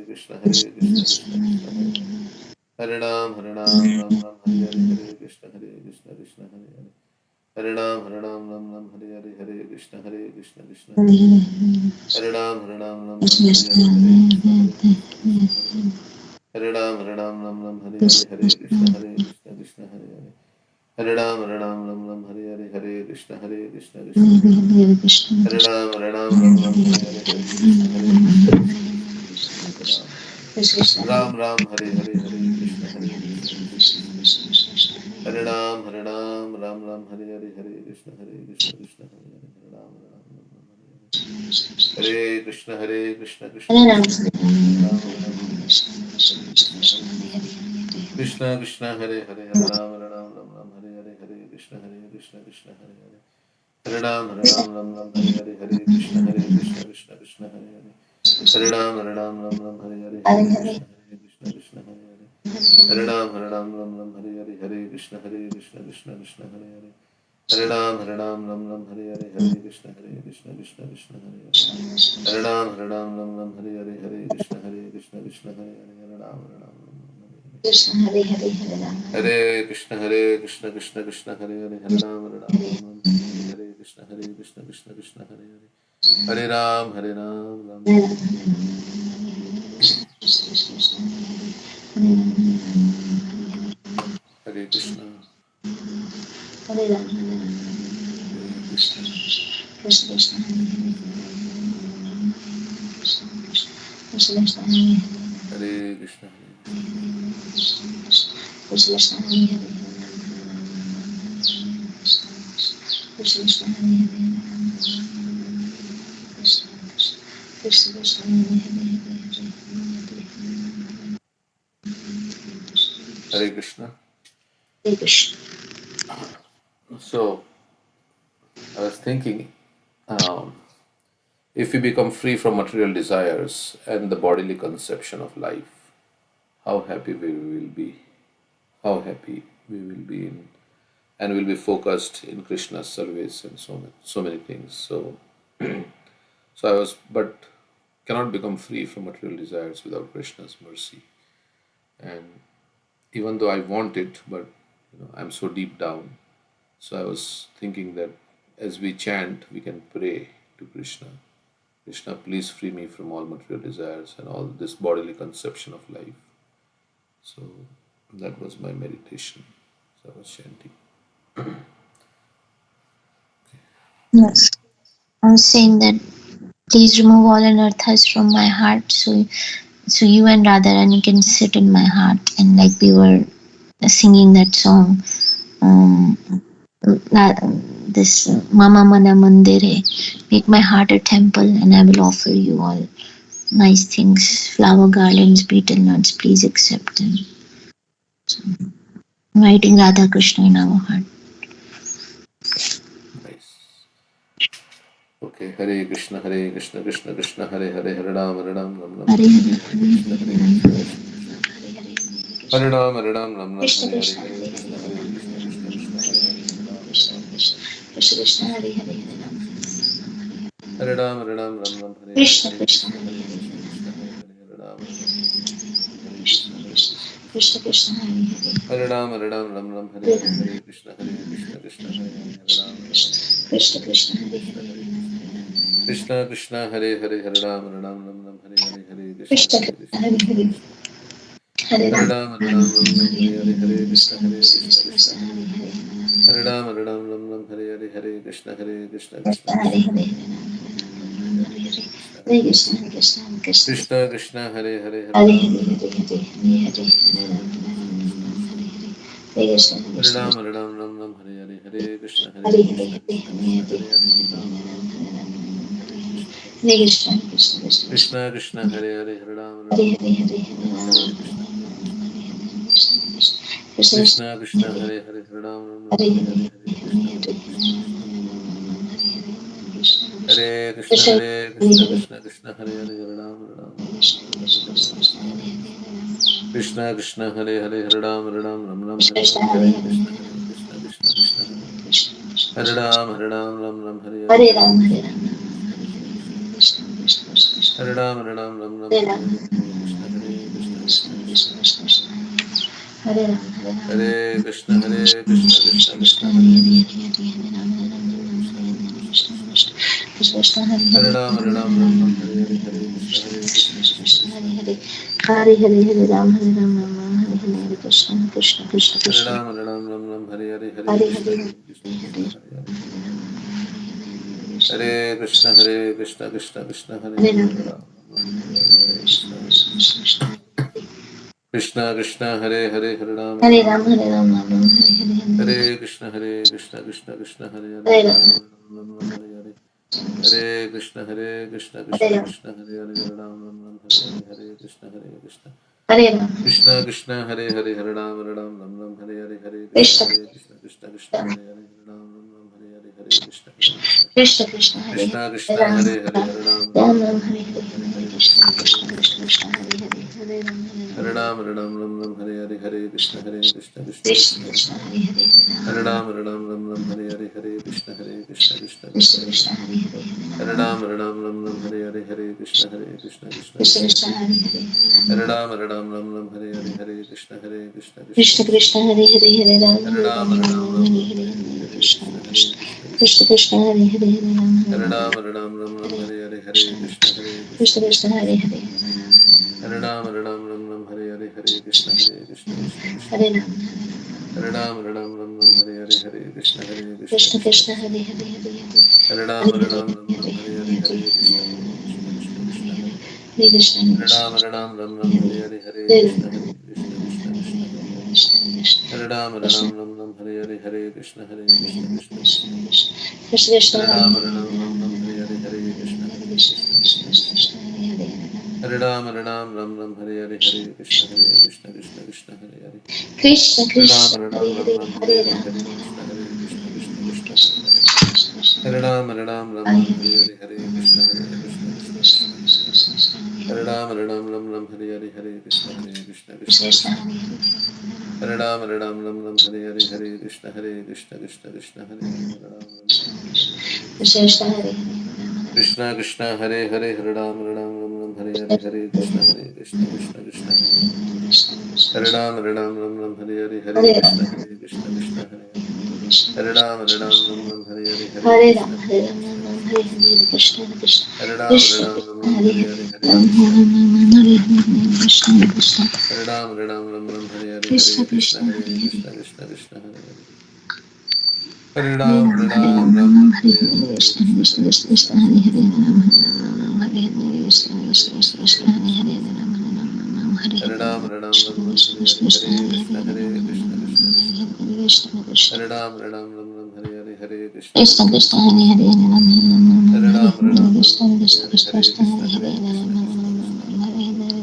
Krishna, Krishna Krishna Krishna, Hare Hare, Hare Ram, Hare Krishna Ram, Hare Ram Hare Ram, Hare Hare Krishna, Hare Krishna, Hare Krishna Krishna, Hare Hare. Hare Hare Krishna Hare Hare Ram, Hare Ram, Ram Ram, Krishna Hare Hare, Hare Krishna, Hare Krishna, Krishna Hare Krishna, Hare Hare Hare, Hare Ram, Hare Ram, Ram Ram, Hare Hare, Hare Krishna, Hare Krishna, Krishna Krishna. Hare Ram, Hare Ram, Ram Ram, Hare Hare, Hare Krishna, Hare Krishna, Krishna Krishna, Hare Hare. Krishna Hare Ram, Hare Ram, Ram Ram, Hare Hare, Hare Krishna, Hare Krishna, Krishna Krishna, Hare Hare. Hare Ram, Hare Ram, Ram Ram, Hare Hare, Hare Krishna, Hare Krishna, Krishna Krishna, Hare Hare. Hare Ram, Hare Ram, Ram Ram, Hare Hare, Hare Krishna, Hare Krishna, Krishna Krishna, Hare Hare. Hare Ram, Hare Ram, Ram Ram, Hare Hare, Hare Krishna, Hare Krishna, Krishna Hare Hare. Hare Ram, Hare Ram, Ram Ram, Hare Hare, Hare Krishna, Hare Krishna, Krishna Hare Hare. Hare Ram, Hare Ram, Ram Ram, Hare Hare, Hare Krishna, Hare Krishna, Krishna Hare Hare. Hare Ram, Hare Ram, Ram Ram, Hare Hare, Hare Krishna, Hare Krishna, Krishna Hare Hare. Hare Ram, Hare Ram, Ram Ram, Hare Hare, Hare Krishna, Hare Krishna, Krishna Hare Hare. Hare Ram, Hare Ram, Ram Ram, Hare Hare, Hare Krishna, Hare Krishna, Krishna Krishna, Hare Hare, Hare Ram, Hare Ram. Ram Ram, Hare Hare, Hare Krishna, Hare Krishna, Krishna Krishna, Hare Hare. Hare Ram, Hare Ram, Ram Ram, Hare Hare, Hare Krishna, Krishna Krishna, Hare Hare, Hare Ram, Hare Ram, Ram Ram, Hare Hare. Hare Krishna, Hare Krishna, Krishna Krishna, Hare Hare, Hare Ram, Hare Ram, Ram Ram, Hare Hare, Hare Krishna, Hare Krishna. Krishna Krishna, Hare Hare, Hare Ram, Hare Ram, Ram Ram, Hare Hare, Hare Krishna, Krishna Krishna, Hare Hare. Hare Ram, Hare Ram, Ram Ram, Hare Hare, Hare Krishna, Krishna Krishna, Hare Hare. Hare Ram, Hare Ram, Ram Ram, Hare Hare, Hare Krishna, Krishna Hare Hare. Hare Ram, Hare Ram, Ram Ram, Hare Hare, Hare Krishna, Krishna Krishna, Hare Hare. Hare Ram, Hare Ram, Ram Ram, Hare Hare, Hare Krishna, Krishna Krishna, Hare Hare. Hare Ram, Hare Ram, Ram Ram, Hare Hare, Hare Krishna, Krishna Hare Hare. Hare Ram, Hare Ram, Ram Ram, Hare Hare. Krishna Hare Hare Hare Rama Hare Krishna, Krishna Krishna, Hare Hare, Hare Ram, Ram Ram, Hare Hare, Hare Krishna, Krishna Krishna, Hare Hare. Hare Ram, Hare Ram, Ram Hare Ram, Rama Hare Hare. Krishna Hare Hare Krishna, Hare Rama Hare Krishna, Krishna Krishna Hare Krishna Krishna Hare Krishna, Krishna Krishna Hare Krishna Krishna Hare Krishna Krishna Hare Krishna. Hare Krishna. So, I was thinking, um, if we become free from material desires and the bodily conception of life, how happy we will be. How happy we will be in, and will be focused in Krishna's service and so many things. So I was, but cannot become free from material desires without Krishna's mercy. And even though I want it, but I'm so deep down. So I was thinking that as we chant, we can pray to Krishna. Krishna, please free me from all material desires and all this bodily conception of life. So that was my meditation. So I was chanting. Yes. I was saying that please remove all unearthas from my heart, so you and Radharani can sit in my heart, and like we were singing that song, um, this Mama Mana Mandire, make my heart a temple, and I will offer you all nice things, flower garlands, betel nuts, please accept them. So, inviting Radha Krishna in our heart. Nice. Okay, Hare Krishna, Krishna Krishna, Hare Hare, Hare Ram, Ram Ram, Hare Hare Hare, Hare Krishna, Krishna Krishna, Hare Ram, Ram Ram, Krishna Hare Krishna, Hare, Hare Hare Krishna, Hare, Hare Ram Krishna, Hare Krishna Ram, Krishna, Hare Hare Hare, Hare, Hare Krishna Ram, Krishna, Krishna Krishna, Hare Hare, Hare Ram, Ram Ram, Hare Hare, Krishna Hare Krishna, Krishna, Hare Hare Hare, Krishna, Krishna Hare Hare, Hare Ram, Hare Krishna Krishna, Hare Krishna, Krishna, Krishna Krishna Krishna, Hare Hare. Hare Ram, Ram Hare Hare Hare, Ram, Hare Krishna, Krishna Hare Hare, Hare Ram, Krishna Hare Krishna, Krishna, Hare Krishna Hare, Hare Krishna, Krishna Krishna, Hare Hare, Hare Ram Hare Hare, Hare Krishna, Krishna Krishna, Krishna Hare Krishna, Hare, Krishna Hare Hare Ram, Ram, Hare Hare, Hare Krishna, Krishna Krishna Krishna, Hare Hare Hare, Hare, Hare Ram, Hare Hare, Hare Krishna, Krishna Hare Krishna Hare, Hare Hare Ram, Hare Ram, Hare, Hare Hare Hare, Krishna, Hare Krishna Krishna, Hare Krishna, Hare Krishna, Krishna Krishna, Hare Hare, Hare Hare Ram, Hare, Hare Hare, Hare Hare, Krishna, Hare Ram, Krishna Hare Krishna, Hare, Hare Krishna, Hare Hare Krishna, Ram, Ram, Hare Hare, Hare Krishna, Hare Hare, Krishna Hare Krishna, Hare, Krishna Hare Hare Hare, Hare Ram, Hare Krishna, Hare Krishna, Krishna Krishna, Krishna Krishna Krishna, Hare Hare, Hare Hare Ram, Hare, Hare Hare, Hare Krishna, Krishna Krishna Krishna, Krishna, Hare Hare Hare, Hare Ram, Hare Hare Hare, Hare, Hare Krishna, Krishna Krishna, Hare Krishna, Krishna Hare Krishna, Hare Krishna Krishna, Hare Hare, Hare Ram, Hare Hare, Krishna Krishna Krishna, Hare Hare, Hare Ram, Hare Hare, Hare Krishna, Krishna Krishna, Krishna Hare Hare Ram, Hare Hare, Hare Hare Ram, Hare Krishna, Ram, Krishna Krishna, Krishna Krishna Krishna, Krishna Hare Ram, Hare Hare Ram, Hare, Hare Krishna, Krishna Krishna, Krishna Krishna, Hare Ram, Hare Ram, Hare Krishna, Krishna Krishna Krishna, Krishna, Krishna Hare Hare Hare, Hare, Hare Hare Ram, Hare Ram, Krishna, Krishna Krishna Krishna, Krishna, Krishna Hare Hare Hare, Ram, Hare Hare Hare, Hare Krishna, Krishna Krishna Krishna, Hare Hare Hare, Hare, Hare Hare, Hare Ram, Hare Ram, Krishna Hare Krishna, Hare, Hare Krishna Krishna, Krishna Krishna, Hare Krishna Ram, Hare Hare, Hare Hare Krishna, Hare, Krishna Krishna, Hare Hare Hare, Krishna, Hare Krishna, Krishna Krishna, Hare Hare Hare, Ram, Hare Ram, Hare Hare, Hare Krishna Krishna, Krishna, Krishna Krishna Krishna, Hare Hare, Hare Ram, Hare Ram, Hare Ram, Ram Ram, Hare Hare, Hare Hare Krishna, Krishna Krishna, Hare Hare, Hare Hare Ram, Ram, Hare Hare, Hare Krishna, Krishna Hare Ram, Krishna, Hare Hare, Hare Ram, Hare Hare, Hare Krishna, Krishna Hare Ram, Krishna Krishna, Hare Hare, Hare Ram, Hare Hare, Hare Krishna Krishna, Krishna Ram, Hare Hare, Hare Ram, Hare Hare, Hare Krishna, Krishna Krishna Krishna, Hare Krishna Hare, Krishna, Ram Hare Hare, Hare Ram, Ram, Ram, Hare Hare Hare, Hare, Hare Hare Krishna, Krishna, Krishna Krishna Krishna, Krishna, Hare Hare Hare, Hare, Hare Ram, Hare Ram, Hare Hare, Hare Krishna, Krishna Krishna Krishna, Hare Krishna, Hare, Hare Hare, Hare Ram, Hare Hare, Hare Krishna, Krishna Krishna, Krishna Hare Krishna, Hare, Hare Hare, Hare Ram, Hare Hare, Hare Krishna, Krishna Krishna Krishna, Krishna, Hare Hare Hare, Hare, Hare Ram, Hare Hare, Hare Krishna, Krishna Krishna Krishna, Krishna, Hare Hare, Hare Ram, Hare Hare Ram, Ram, Ram Ram, Hare Hare, Hare Hare, Hare Hare Krishna Krishna, Krishna, Krishna Krishna Krishna, Krishna, Hare Hare, Hare Ram, Hare Hare Ram, Ram, Hare Hare, Hare Krishna, Krishna Krishna, Krishna Hare Krishna, Hare, Hare Ram, Hare Hare, Hare Krishna, Krishna Hare Krishna, Ram, Hare Ram, Hare Hare, Hare Krishna, Krishna Krishna, Krishna Hare Krishna, Hare, Hare Hare Hare, Ram, Hare Hare, Hare Hare, Hare Krishna, Krishna Hare, Hare Krishna, Hare Hare Krishna, Ram, Hare Hare, Hare Hare Krishna, Ram, Krishna Hare Hare, Krishna Krishna, Hare Ram, Krishna Hare Hare, Hare Krishna, Krishna Krishna, Krishna, Krishna Krishna, Hare Hare Ram, Hare, Hare Hare, Hare Krishna, Hare Krishna, Krishna Krishna Hare Hare Hare, Hare, Hare Ram, Hare Hare, Hare Krishna, Krishna Hare Hare, Krishna Hare Ram, Krishna, Hare Hare, Hare Hare Hare, Ram, Hare Hare Krishna, Ram, Krishna Hare Krishna Hare, Krishna, Krishna Hare Ram, Hare Hare, Hare Hare, Hare Krishna, Krishna Krishna Hare Hare, Krishna, Hare Hare Hare, Ram, Hare Hare, Hare Krishna, Krishna Krishna, Krishna Hare Hare Hare, Hare, Hare Ram, Hare Hare, Hare Krishna, Krishna Hare Hare, Hare Ram, Hare Hare, Hare Krishna Krishna, Krishna, Hare Hare, Krishna Krishna, Hare Hare, Hare Ram, Hare Hare, Hare Krishna, Krishna Hare Hare, Hare Ram, Hare Hare, Hare Hare Krishna, Ram, Krishna Hare Hare, Krishna Hare Krishna, Ram, Hare Hare, Hare Hare Ram, Krishna, Hare Ram, Ram Ram, Hare Hare, Krishna Krishna, Hare Ram, Krishna Krishna, Hare Hare Hare, Hare, Hare Ram Krishna, Ram Ram, Hare Hare, Krishna Krishna, Hare Ram, Hare Hare, Krishna Hare Krishna, Krishna, Hare Hare, Krishna Hare Hare, Hare Hare Ram, Ram, Hare Ram, Ram Ram, Ram, Hare Hare Hare, Hare, Hare Krishna Krishna, Krishna, Krishna Krishna, Hare Krishna Hare, Krishna, Ram Hare Ram Hare, Ram, Hare Hare, Krishna Krishna, Krishna Krishna, Hare Hare, Ram Ram Ram, Hare Hare Hare, Ram, Krishna Krishna, Hare Krishna Hare, Krishna, Hare Hare Hare, Krishna, Ram Krishna Ram Krishna, Ram, Krishna Hare Hare Hare, Hare, Krishna Krishna, Hare Ram, Hare Hare, Hare Krishna, Krishna Krishna, Krishna Hare Krishna, Hare, Ram Ram Hare Ram, Ram, Hare Hare, Krishna Hare Krishna, Hare, Krishna Hare Krishna, Krishna, Hare Hare, Ram Ram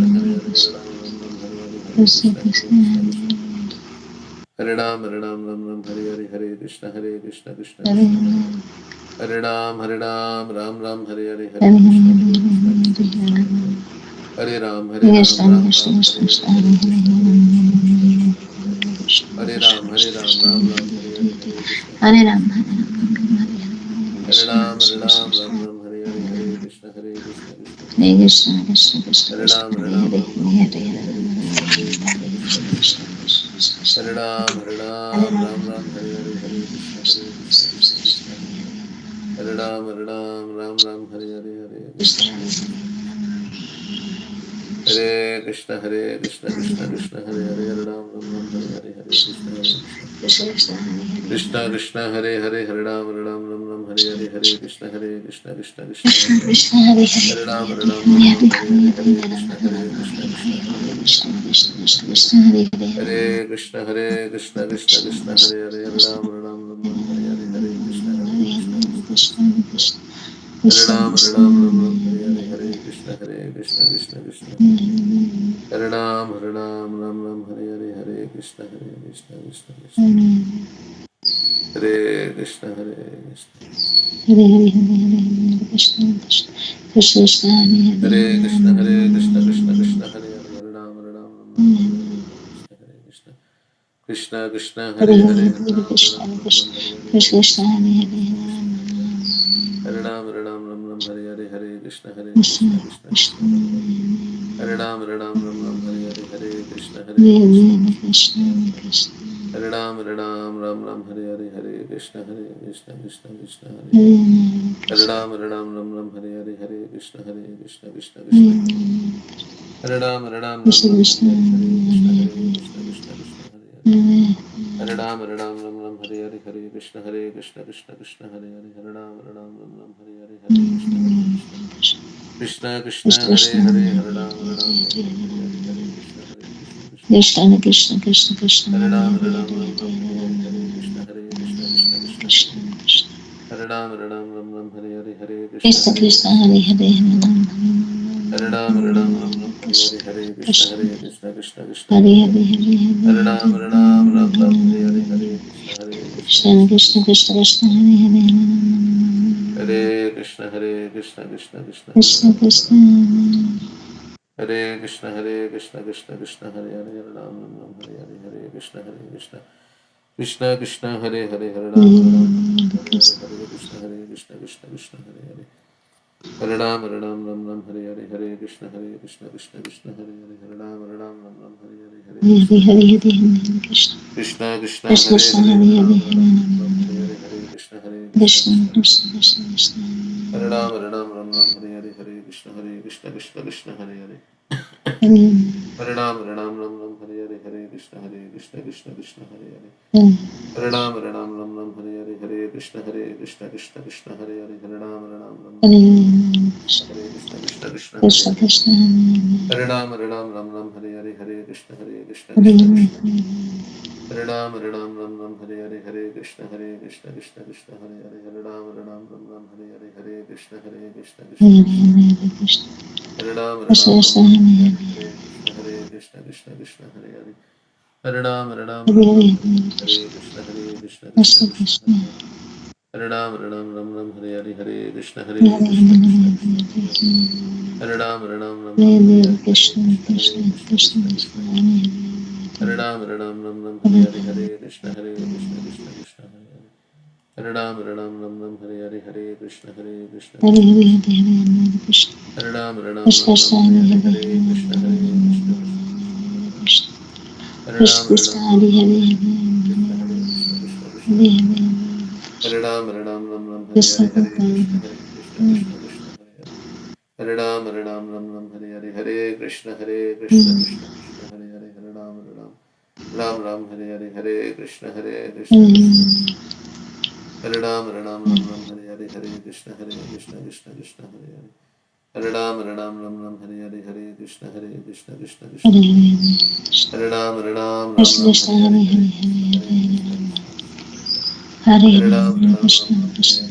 Krishna Hare Hare Hare Ram Ram Ram Hare Hare Hare Krishna Hare Krishna Krishna Hare Ram Ram Ram Hare Hare Hare Krishna Hare Krishna Krishna Krishna Hare Ram Ram Ram Hare Hare Hare Krishna Hare Krishna Krishna Krishna Hare Ram Ram Ram Hare Hare Hare Krishna Hare Krishna Krishna Krishna Hare Ram Ram Ram Hare Hare Hare Krishna Hare Hare Krishna Ram, Hare Ram, Ram Ram, Hare Hare, Hare Krishna, Ram Krishna, Ram Krishna, Ram Hare Hare Hare Krishna Krishna Hare Krishna Krishna, Krishna Krishna Hare Krishna, Ram Hare Ram Hare, Ram Ram Hare Hare Hare, Hare Hare Krishna Hare Krishna Krishna Krishna Krishna Hare Ram Ram Hare Hare Hare Krishna Krishna Krishna Hare Ram Ram Ram Hare Hare Hare Krishna Hare Krishna Hare Krishna Krishna Krishna Hare Hare Hare Ram Hare Hare Hare Krishna Hare Krishna Krishna Krishna Hare Hare Hare Ram Hare Hare Hare Krishna Krishna Krishna Hare Hare Krishna, Hare Hare Hare, Ram Hare Hare Hare, Hare Hare Hare Hare, Krishna Krishna Hare Hare Krishna Krishna Krishna, Hare Hare, Hare Krishna Krishna Krishna Hare Hare Hare Ram Hare Hare Hare Krishna Krishna Hare Ram Hare Hare Krishna Krishna Krishna Hare Ram Hare Hare Krishna Krishna Krishna Hare Krishna Hare Krishna Hare Hare, Krishna Krishna Krishna, Hare Krishna Krishna Krishna Hare Hare Ram Hare Hare Krishna Krishna Krishna Hare Hare Hare Hare, Hare Krishna Ram Hare Hare Hare Krishna, Krishna Hare Krishna Hare, Hare Ram Hare Hare Krishna Krishna Krishna Krishna, Hare Hare Ram Hare Hare Krishna Hare Krishna Hare, Krishna Krishna Krishna, Hare Ram Hare Hare Krishna Krishna Krishna Hare Hare Hare Krishna, Ram Hare Hare Krishna Krishna Krishna Hare Hare Ram Krishna Krishna, Hare Hare Krishna Krishna Hare Hare Hare Hare Ram Hare Hare Krishna Krishna Hare Hare Hare Ram Hare Hare Krishna Krishna Hare Hare Hare Ram Hare Hare Krishna Krishna Krishna Krishna, Hare Hare Ram Hare, Hare Krishna Krishna Krishna Krishna Hare Ram Hare Krishna Krishna Krishna, Hare Hare, Hare Ram Hare Krishna Krishna Krishna Hare Hare, Hare Ram Hare Krishna Krishna Krishna Krishna Krishna, Hare Hare, Hare Krishna Krishna Krishna Krishna Krishna, Hare Krishna Hare Hare Ram Hare Krishna Hare Hare Krishna Hare Ram Hare Krishna Hare Hare Hare, Hare Krishna Krishna Krishna Hare Krishna, Hare Hare Hare Hare, Krishna Krishna Krishna Krishna Hare Ram Hare Krishna Hare Hare Hare Hare Ram Hare Krishna Hare Hare Hare Hare Ram Hare Krishna Hare Hare Hare Krishna Krishna Hare Krishna, Hare Ram Hare Krishna Hare Krishna Hare, Hare Ram Hare Krishna Krishna Hare Hare Hare Krishna Hare Ram Krishna Krishna, Hare Krishna Hare Hare Hare Ram Hare Krishna Krishna Hare Krishna, Hare Ram Hare Krishna Hare Krishna Hare Hare Krishna Hare Krishna Krishna Krishna Krishna, Hare Hare Hare Hare Krishna Krishna Hare Hare Krishna Krishna Hare Krishna Hare, Hare Krishna Hare Krishna Krishna, Hare Hare Krishna Krishna Krishna Hare Krishna Krishna, Hare Hare, Krishna Hare Hare Hare Krishna Krishna Krishna Hare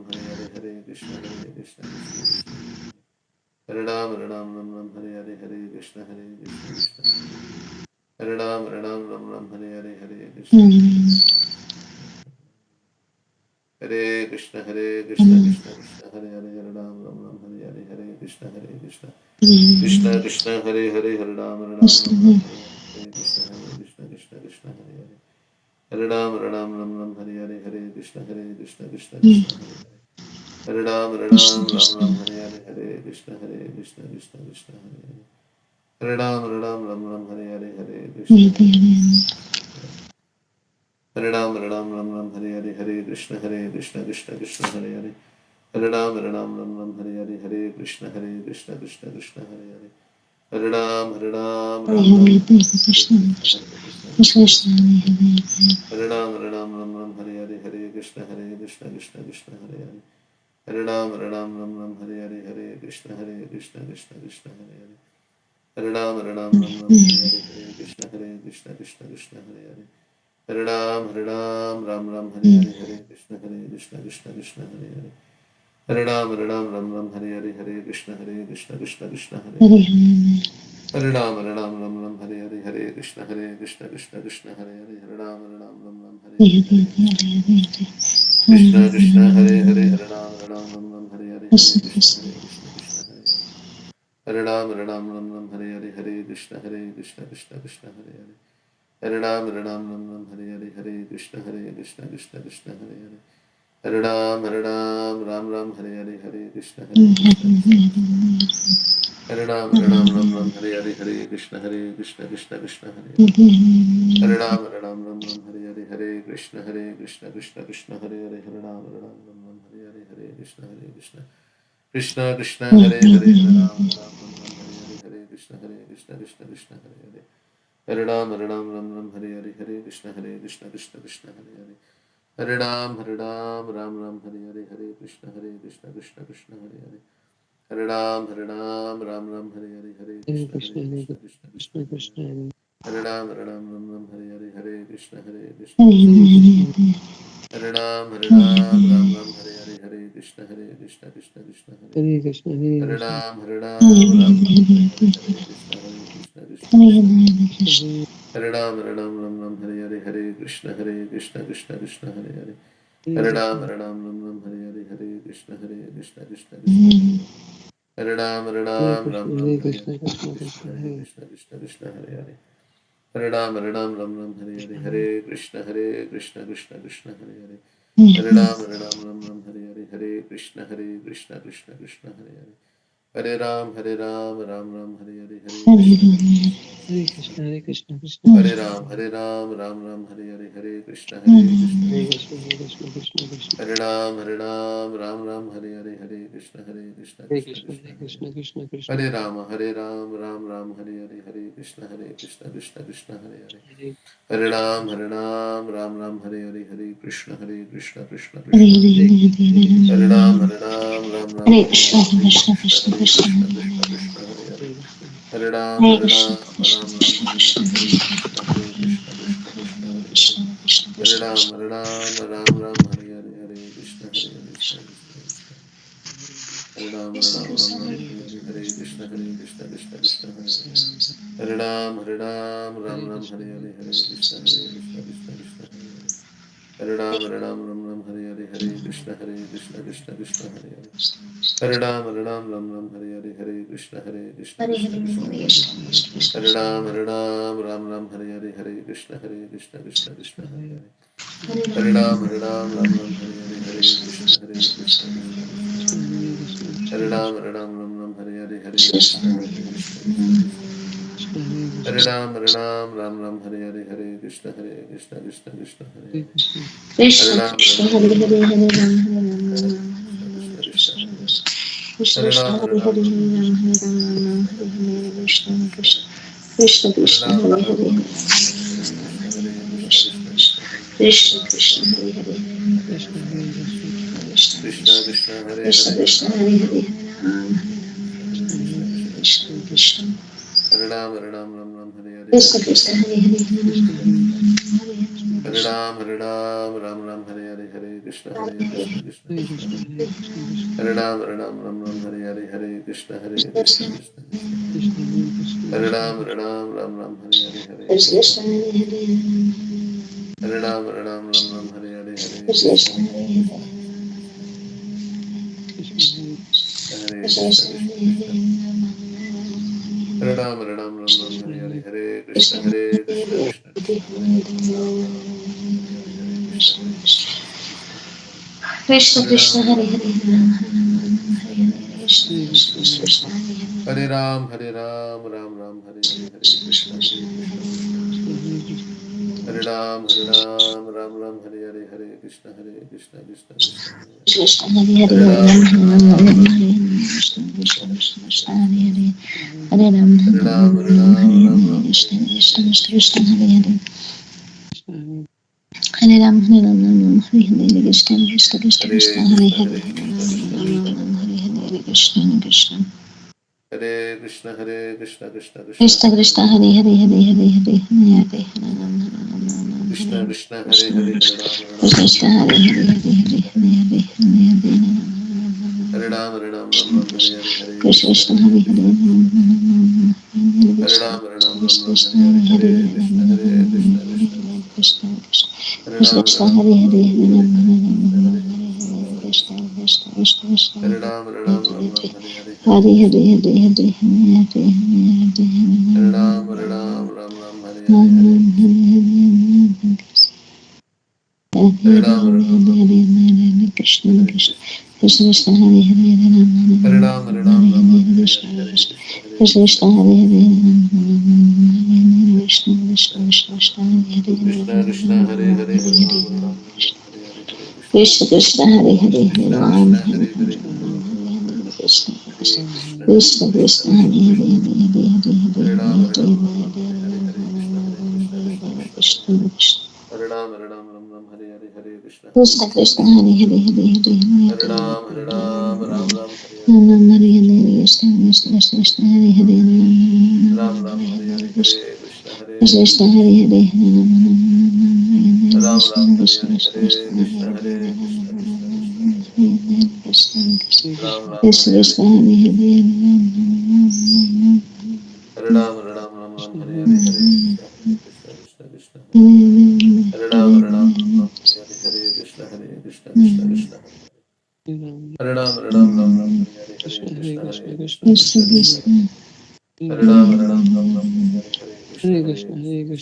Hare Krishna Krishna Hare Ram Hare Krishna Hare Hare Krishna Krishna Hare Hare Krishna Hare Hare Krishna Krishna, Hare Hare Hare Hare Krishna Krishna Krishna Krishna, Hare Hare Krishna Krishna Hare Hare Krishna Krishna Hare Hare Krishna Hare Krishna Krishna Krishna Hare Krishna Krishna Krishna Hare Hare Hare Hare Krishna Krishna Krishna Krishna Hare Hare Hare Ram, Ram Ram, Hare Hare, Hare Krishna, Krishna Krishna, Hare Hare. Hare Ram, Krishna Ram Krishna, Ram, Hare Hare, Hare Krishna, Krishna Krishna, Hare Hare. Hare Ram, Ram, Hare Hare, Hare Krishna, Hare Hare, Hare Ram, Ram, Hare Hare, Hare Krishna, Krishna Krishna, Hare Hare. Hare Ram, Ram, Hare Hare, Hare Krishna, Krishna Krishna, Hare Hare. Hare Ram, Hare Ram, Hare, Hare Krishna Krishna, Krishna, Krishna Krishna Hare Hare, Hare Ram, Hare Hare, Hare Krishna, Krishna Krishna, Hare Hare. Hare Ram, Hare Hare, Hare Krishna, Krishna Hare Hare. Hare Ram, Hare Hare, Hare Krishna, Krishna Hare Hare. Hare Ram, Hare Hare, Hare Krishna, Krishna Hare Hare. Hare Ram, Hare Hare, Hare Krishna, Krishna Hare Hare Hare. Hare, Hare Ram, Hare Hare, Hare Krishna, Krishna Hare Hare. Hare Ram, Hare Hare Hare, Hare, Hare Hare Krishna, Hare, Krishna Hare Hare. Hare Ram, Hare Hare, Hare Krishna Krishna, Krishna, Krishna Hare Hare. Hare Ram, Hare Hare, Hare Krishna, Krishna Hare Hare. Hare Ram, Hare Hare, Hare Krishna, Krishna Hare Hare. Hare Ram, Ram Hare Hare, Hare Krishna, Krishna Hare Hare. Hare Ram, Hare Hare, Hare Krishna, Krishna Hare Hare. Hare Ram, Hare Hare, Hare Krishna, Krishna Hare Hare. Hare Ram, Hare Hare, Hare Krishna, Krishna Hare Hare. Hare Ram, Hare Hare, Hare Krishna, Krishna Hare Hare. Hare Ram, Hare Hare, Hare Krishna, Krishna Hare Hare. Hare Ram, Ram Hare Hare, Hare Krishna, Krishna Hare Hare. Hare Ram, Ram Hare Hare, Hare Krishna, Krishna Hare Hare. Hare Ram, Hare Hare, Hare Krishna, Hare Krishna. Hare, Hare Ram, Ram Hare Hare, Hare Krishna, Krishna Hare Hare. Hare Ram, Ram Hare Hare, Hare Krishna, Krishna Hare Hare. Hare Ram, Ram Hare Hare, Hare Krishna, Krishna Hare Hare. Hare Ram, Hare Hare, Hare Krishna, Krishna Hare Hare. Hare Ram, Ram Hare Hare, Hare Krishna, Hare Hare. Hare Ram, Ram Hare Hare, Hare Krishna, Krishna Hare Hare. Hare Ram, Ram Hare Hare, Hare Krishna, Krishna Hare Hare. Hare Ram, Ram Hare Hare, Hare Krishna, Krishna Hare Hare. Hare Ram, Ram Hare Hare, Hare Krishna, Krishna Hare Hare. Hare Ram, Ram Hare Hare, Hare Krishna, Krishna Hare Hare. Hare Rama, Ram Hare Hare, Hare Krishna, Krishna Hare Hare. Hare Ram Hare Hare, Hare Krishna, Krishna Hare Hare. Hare Ram, Ram Hare Hare Krishna, Hare, Hare Krishna Krishna, Krishna Krishna, Krishna Hare Hare. Hare Hare Krishna, Krishna Ram Krishna Hare Krishna, Hare, Hare Krishna, Hare Hare Hare. Krishna, Krishna Hare Krishna Ram, Krishna, Ram Hare Hare, Hare Krishna, Krishna. Hare Ram, Krishna Krishna, Hare Hare Hare, Hare Krishna, Krishna Hare Hare. Krishna, Hare Ram, Hare Hare, Hare Krishna, Krishna Hare Hare. Hare Ram, Hare Hare, Hare Krishna, Krishna Hare Hare. Hare Ram, Hare Hare, Hare Krishna, Hare Hare, Krishna Hare Hare. Krishna Krishna Hare Krishna, Ram, Hare Hare, Hare Krishna, Krishna Hare Hare. Hare Hare Ram, Ram, Hare Hare, Hare Krishna, Krishna Hare Hare. Hare Ram, Hare Hare, Hare Krishna Krishna, Krishna, Hare Ram, Hare Hare, Hare Krishna, Krishna Hare Hare. Hare Krishna Ram, Krishna, Hare Hare, Hare Ram, Hare Hare Ram, Krishna, Krishna Hare Hare. Krishna Hare Krishna, Ram, Hare Hare, Hare Ram, Hare Ram, Krishna, Hare Hare, Krishna Krishna. Krishna, Krishna Hare Krishna, Ram, Hare Hare, Hare Krishna, Hare Hare, Hare Krishna Ram, Krishna, Hare Hare, Hare Krishna Krishna, Krishna, Krishna Hare Krishna Hare, Krishna, Hare Hare, Hare Ram, Krishna. Krishna Krishna, Hare Ram, Hare Hare, Krishna Hare Krishna, Krishna, Hare Hare, Hare Krishna Ram, Krishna. Hare Hare Hare, Ram, Ram Hare Hare, Hare Krishna, Hare Hare, Krishna Hare Hare. Hare Ram, Hare Ram, Hare Hare, Hare Krishna, Krishna Krishna Hare Hare. Hare Ram, Hare Hare, Hare Krishna, Krishna, Hare Hare, Hare Ram, Hare Hare, Hare Krishna, Krishna Hare Hare Krishna Krishna, Krishna Krishna. Hare Ram, Hare Hare, Hare Krishna, Krishna Krishna, Hare Hare. Krishna Hare Krishna Ram, Hare Hare Hare Ram Hare Hare Krishna Krishna Krishna Krishna Hare Hare Hare Ram, Hare Ram, Ram Ram, Hare Hare, Hare Krishna, Hare Krishna, Krishna Krishna, Hare Ram, Hare Ram, Ram Ram, Hare Hare, Hare Krishna, Hare Krishna, Krishna Krishna, Hare Hare, Krishna Hare Hare Hare Hare Ram, Ram Hare Hare Ram, Ram Ram Hare Ram, Hare Krishna Hare, Krishna Krishna Krishna Krishna, Krishna Krishna Hare Krishna, Hare Hare Ram Hare Hare Ram, Hare Ram, Ram Ram, Hare Krishna Hare, Krishna Hare Krishna Krishna, Krishna Hare Hare Ram Hare Ram Ram Ram Hare Hare Krishna Krishna Krishna Krishna Hare Hare Krishna, Hare Hare Hare Krishna, Ram Krishna Ram Krishna, Ram Hare Hare Hare, Hare Krishna Krishna Hare Krishna, Hare Krishna, Krishna Krishna, Krishna Hare Krishna Hare, Hare Hare Hare Hare Hare Hare Hare Ram Ram Ram Ram Hare Krishna Hare Krishna, Hare Krishna Hare, Hare Krishna Ram, Ram Ram, Krishna Hare Hare Hare Hare Krishna Hare, Hare Hare Hare Hare Ram, Hare Ram, Ram Ram, Hare Hare, Hare Krishna Krishna, Krishna Hare Hare Krishna, Hare Krishna Krishna, Hare Krishna Ram, Hare Ram, Ram Krishna Ram, Krishna Hare Hare, Hare Hare Hare Krishna, Hare Krishna, Krishna Krishna, Krishna Hare Krishna Ram, Hare Krishna Ram, Hare Ram Hare Ram, Hare Hare Hare, Hare Krishna, Hare Krishna, Krishna Krishna Krishna, Krishna Krishna Hare Krishna Ram, Hare Hare Ram, Ram Ram, Hare Hare, Hare Hare Hare Krishna, Hare Hare Hare Ram, Hare Ram, Ram Ram, Hare Hare, Hare Krishna, Hare Ram, Hare Ram, Ram Ram, Krishna Hare Krishna Krishna, Krishna Krishna Krishna, Krishna Hare Hare Hare Hare Ram, Hare Ram, Ram Ram, Hare Hare, Krishna Hare Krishna Krishna, Hare Krishna Krishna, Krishna Hare Hare Krishna Krishna Krishna Krishna Krishna Hare Krishna, Krishna, Hare Hare, Hare Ram, Hare Ram Ram, Ram, Hare Hare, Hare Krishna, Krishna Krishna Hare Hare Hare Krishna Ram Krishna, Hare Hare Hare Hare, Hare Ram, Krishna Hare Krishna,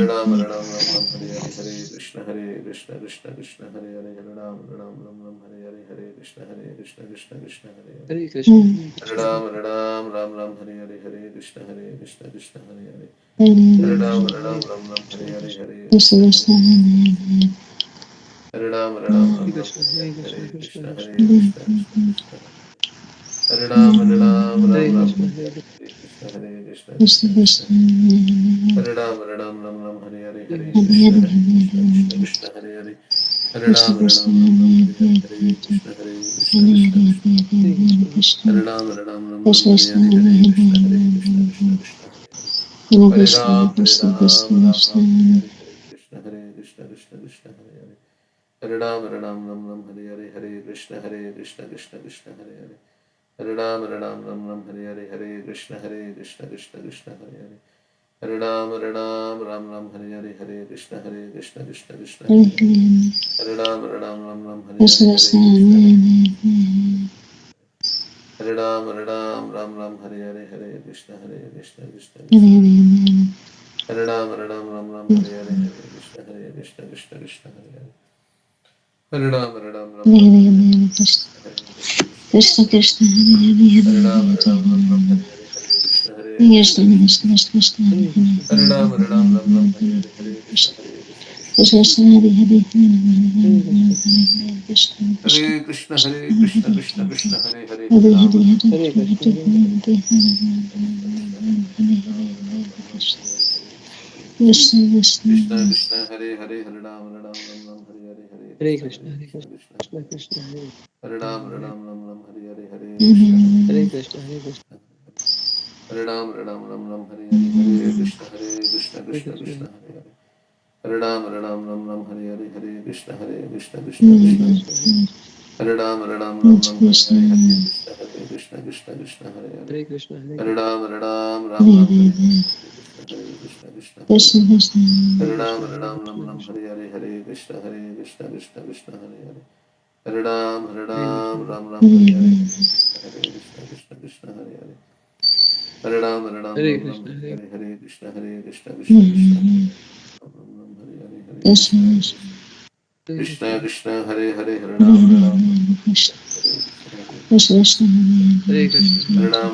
Hare Krishna Krishna, Krishna Hare Krishna Hare Krishna, Hare Hare Hare Hare Ram, Hare Hare Ram, Ram Hare Ram, Hare Hare, Hare Krishna, Hare Krishna, Krishna Krishna, Hare Krishna Krishna Hare Ram, Hare Ram, Ram Ram, Hare Hare, Hare Krishna, Hare Krishna Krishna, Krishna Krishna Hare Krishna, Hare Hare Hare Hare Ram, Hare Ram, Ram Ram, Hare Hare, Hare Hare Hare Krishna, Hare Krishna Krishna Krishna Krishna Hare Hare Ram Ram, Hare Hare Hare Hare, Krishna Hare Krishna, Hare Krishna Krishna, Hare Krishna Hare Krishna, Ram Ram, Hare Krishna Hare, Krishna Hare Krishna Krishna, Hare Hare Krishna, Krishna Krishna, Hare Krishna Ram Ram, Krishna Hare Hare, Krishna Hare Hare Krishna, Hare Hare Ram, Hare Ram, Ram Ram, Hare Hare, Hare Krishna, Hare Krishna, Krishna Krishna, Hare Hare Ram, Hare Ram, Ram Ram, Hare Hare, Hare Krishna, Hare Krishna, Krishna Krishna, Hare Hare Ram, Hare Ram, Ram Ram, Hare Hare, Hare Krishna, Hare Krishna, Krishna Krishna, Hare Hare Ram, Hare Ram, Ram Ram, Hare Hare, Hare Krishna, Hare Krishna, Krishna Krishna, Hare Krishna Krishna Hare Ram, Hare Ram, Ram Ram, Hare Hare, Hare Krishna, Hare Krishna, Krishna Krishna, Hare Hare, Hare Ram, Hare Ram, Ram Ram, Hare Hare, Hare Krishna, Hare Krishna, Krishna Krishna, Hare Hare, Hare Ram, Hare Ram, Ram Ram, Hare Hare, Hare Krishna, Hare Krishna, Krishna Hare Hare, Hare Ram, Hare Ram, Ram Ram, Hare Hare, Hare Krishna, Hare Krishna, Hare Ram, Hare Ram, Ram Ram, Hare Hare, Hare Krishna, Hare Krishna, Krishna Krishna, Hare Ram, Hare Ram, Ram Ram, Hare Hare, Hare Krishna, Hare Krishna, Krishna Krishna, Hare Ram, Hare Ram, Ram Ram, Hare Hare, Hare Krishna, Hare Krishna, Krishna Krishna, Hare Hare, Hare Ram, Hare Ram, Ram Ram, Hare Hare, Hare Krishna, Hare Krishna, Krishna Krishna, Hare Ram, Hare Ram, Ram Ram, Hare Hare, Hare Krishna, Hare Krishna, Krishna Krishna, Hare Hare, Hare Ram, Hare Ram, Ram Ram, Hare Hare, Hare Krishna, Hare Krishna, Krishna Krishna, Hare Hare, Hare Ram, Hare Ram, Ram Ram, Hare Hare, Hare Krishna, Hare Krishna, Krishna Krishna, Hare Hare, Hare Ram, Hare Ram, Ram Ram, Hare Hare, Hare Krishna, Hare Krishna, Krishna Krishna, Hare Hare, Hare Ram, Hare Ram, Ram Ram, Hare Hare, Hare Krishna, Hare Krishna, Krishna Krishna, Hare Hare, Hare Ram, Hare Ram, Ram Ram, Hare Hare, Hare Krishna, Hare Hare Ram, Hare Ram, Ram Ram, Hare Hare, Hare Krishna, Hare Krishna, Krishna Krishna, Hare Ram, Hare Ram, Ram Ram, Hare Hare, Hare Krishna, Hare Krishna, Krishna Krishna, Hare Hare, Hare Ram, Hare Ram, Ram Ram, Hare Hare, Hare Krishna, Krishna Krishna Krishna, Krishna Hare Hare Hare Ram, Hare Hare Ram, Ram Ram, Hare Hare, Hare Krishna, Hare Krishna, Krishna Krishna Krishna Krishna, Krishna Hare Hare Ram, Hare Ram, Ram Ram, Hare Hare Hare, Hare Krishna, Hare Krishna, Krishna Krishna, Krishna Hare Hare Hare Krishna Krishna Hare Krishna, Hare Krishna, Krishna Krishna, Hare Hare, Hare Hare Hare Ram, Hare Ram Ram, Hare Hare Hare, Hare Krishna, Hare Krishna, Krishna Krishna, Hare Hare, Hare Hare Ram, Hare Ram, Ram Ram, Krishna Hare Hare, Hare Krishna, Hare Krishna, Krishna Krishna Krishna Krishna, Hare Hare, Hare Ram, Hare Ram, Ram Ram, Hare Hare, Hare Krishna, Hare Krishna, Krishna Hare Hare, Hare Ram, Hare Ram, Ram Ram, Hare Hare, Hare Krishna, Hare Krishna, Krishna Krishna, Hare Hare, Hare Ram, Hare Ram, Ram Ram, Hare Hare, Hare Krishna, Hare Krishna, Krishna Krishna, Hare Hare, Hare Ram, Hare Ram, Ram Ram, Hare Hare, Hare Krishna, Hare Krishna, Krishna Krishna, Hare Hare, Hare Ram, Hare Ram, Ram Ram, Hare Hare, Hare Krishna, Hare Krishna, Krishna Krishna, Hare Hare, Hare Ram, Hare Ram, Ram Ram, Hare Hare, Hare Krishna, Hare Krishna, Krishna Hare Hare, Hare Ram, Hare Ram, Ram Ram, Hare Hare, Hare Krishna, Hare Krishna, Krishna Krishna, Hare Hare, Hare Ram, Hare Ram, Ram Ram, Hare Hare, Hare Krishna, Hare Krishna, Krishna Krishna, Hare Hare, Hare Ram, Hare Ram, Ram Ram, Hare Hare, Hare Krishna, Hare Krishna, Krishna Krishna, Hare Hare, Ram Ram, Hare Hare, Hare Krishna, Hare Krishna, Krishna Krishna Hare Hare Hare Hare Ram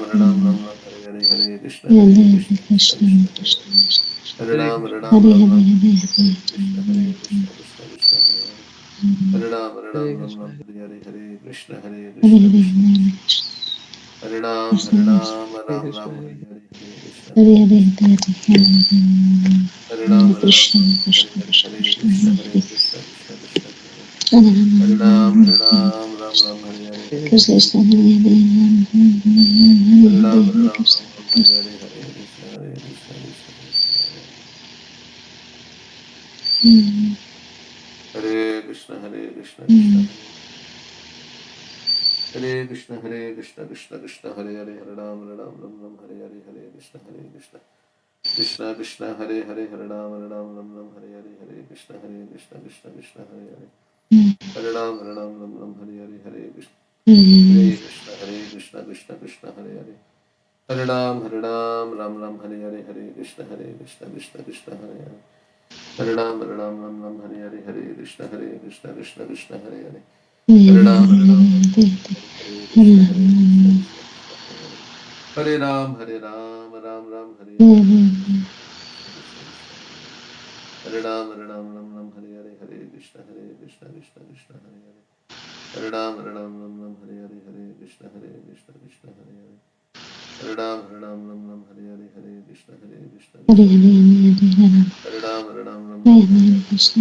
Hare Ram Hare Krishna Hare Krishna Krishna Hare Krishna. Hare Ram Ram Ram Ram Hare Hare Hare Krishna Hare Hare Hare Krishna Krishna Krishna Krishna Hare Krishna Hare Hare Ram Krishna. Ram Hare Ram Hare Ram Hare Hare Hare Krishna Hare Krishna Krishna Krishna Hare Hare Ram Hare Ram Krishna. Ram Hare Hare Krishna Hare Hare Krishna Hare Krishna Hare Krishna Hare Ram Krishna Krishna Hare Ram Krishna. Ram Hare Hare Hare Krishna Hare Hare Hare Krishna Hare Hare Ram Hare Ram Krishna Ram Hare Krishna Hare Krishna Hare Krishna Krishna Hare Hare Krishna Krishna Krishna Hare Hare Hare Hare Ram Ram Hare Hare Hare Krishna Krishna Krishna Hare Hare Hare Hare Ram Hare Ram Krishna Ram Krishna Hare Hare Hare Krishna Hare Krishna Krishna Krishna Hare Krishna Hare Krishna Krishna Hare Krishna Hare Krishna Krishna Krishna Hare Hare Hare Ram Ram Ram Ram Hare Hare Hare Krishna Hare Krishna Krishna Krishna Hare Hare Hare Ram Ram Ram Ram Hare Hare Hare Krishna Hare Krishna Krishna Krishna Hare Hare Hare Ram Ram Ram Hare Hare Hare Krishna Hare Krishna Hare Krishna Krishna Krishna Hare Hare Hare Ram Ram Ram Hare Hare Hare Krishna Hare Krishna Krishna Krishna Hare Hare Hare Ram Ram Ram Hare Hare Hare Krishna Hare Krishna Krishna Krishna Hare Hare Hare Ram Ram Hare Krishna Hare Krishna Krishna Krishna Hare Hare Hare Ram Ram Ram Hare Hare Hare Krishna Krishna Krishna Krishna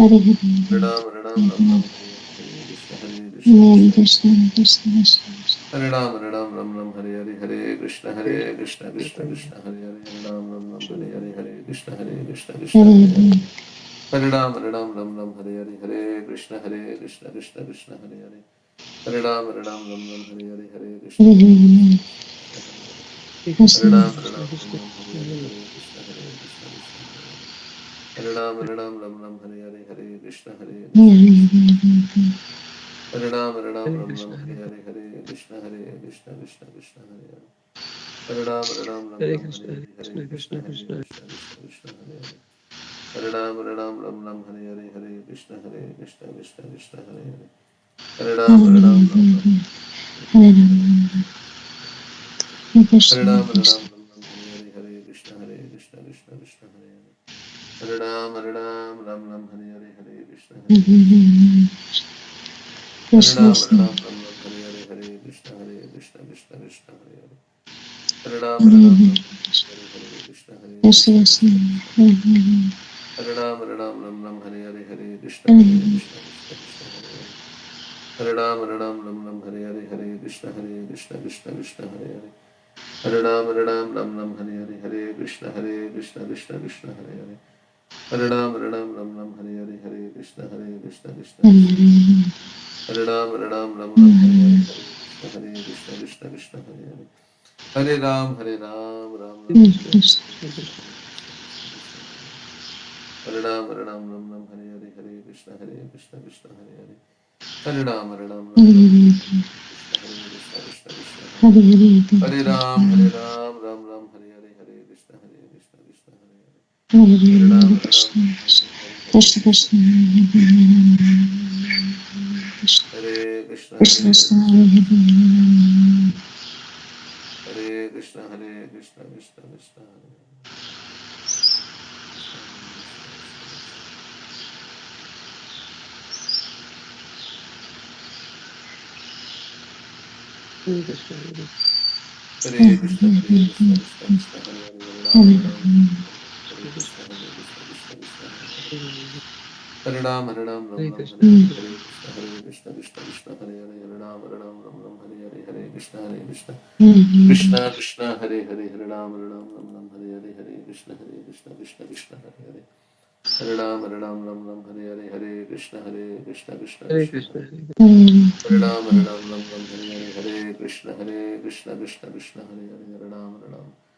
Hare Hare Hare Ram Ram Hare Hare Hare Krishna Krishna Krishna Hare Hare Hare Ram Ram Hare Hare Hare Krishna Krishna Krishna Hare Hare Hare Ram Ram Hare Hare Hare Krishna Krishna Krishna Hare Hare Hare Ram Ram Hare Hare Hare Krishna Krishna Krishna Hare Hare Hare Ram Hare Hare Krishna Krishna Hare Ram Hare Hare Hare Krishna Krishna Krishna Hare Hare Hare Ram Hare Hare Hare Krishna Krishna Hare Hare Hare Ram Hare Hare Hare Krishna Krishna Krishna Hare Hare Hare Ram Hare Hare Hare Krishna Krishna Krishna Hare Hare Hare Ram Hare Hare Hare Krishna Krishna Hare Hare Hare Ram Hare Hare Hare Krishna Krishna Hare Ram Hare Hare Hare Krishna Krishna Krishna Hare Hare Hare Ram Hare Hare Hare Krishna Krishna Krishna Hare Hare Hare Ram Hare Hare Hare Krishna Krishna Krishna Hare Hare Hare Ram Krishna Hare Hare Ram Hare Hare Hare Krishna Krishna Krishna Hare Hare Hare Ram Hare Hare Hare Krishna Krishna Hare Ram Hare Hare Hare Krishna Krishna Krishna Hare Hare Hare Ram Hare Hare Krishna Krishna Krishna Hare Ram Hare Hare Hare Krishna Krishna Krishna Hare Hare Hare Ram Hare Hare Hare Krishna Krishna Krishna Hare Hare Hare Ram Hare Hare Hare Krishna Krishna Krishna Hare Hare Hare Ram Hare Hare Hare Krishna Krishna Hare Ram Hare Hare Hare Krishna Krishna Krishna Hare Hare Hare Hare Ram Hare Hare Hare Krishna Krishna Hare Hare Ram Hare Hare Hare Krishna Krishna Hare Hare Hare Ram Krishna Krishna Krishna Hare Hare Hare Ram Hare Hare Hare Krishna Krishna Hare Hare Hare Hare Hare Hare Krishna Hare Krishna Hare Krishna Hare Krishna Hare Krishna Krishna Krishna Hare Krishna Hare Krishna Krishna Krishna Hare Krishna Hare Krishna Krishna Krishna Hare Hare Hare Ram Hare Krishna Krishna Krishna Hare Hare Hare Ram Hare Hare Krishna Krishna Krishna Hare Hare Hare Ram Hare Hare Krishna Krishna Krishna Hare Hare Hare Ram Hare Hare Krishna Krishna Krishna Hare Hare Hare Ram Hare Hare Krishna Krishna Krishna Hare Hare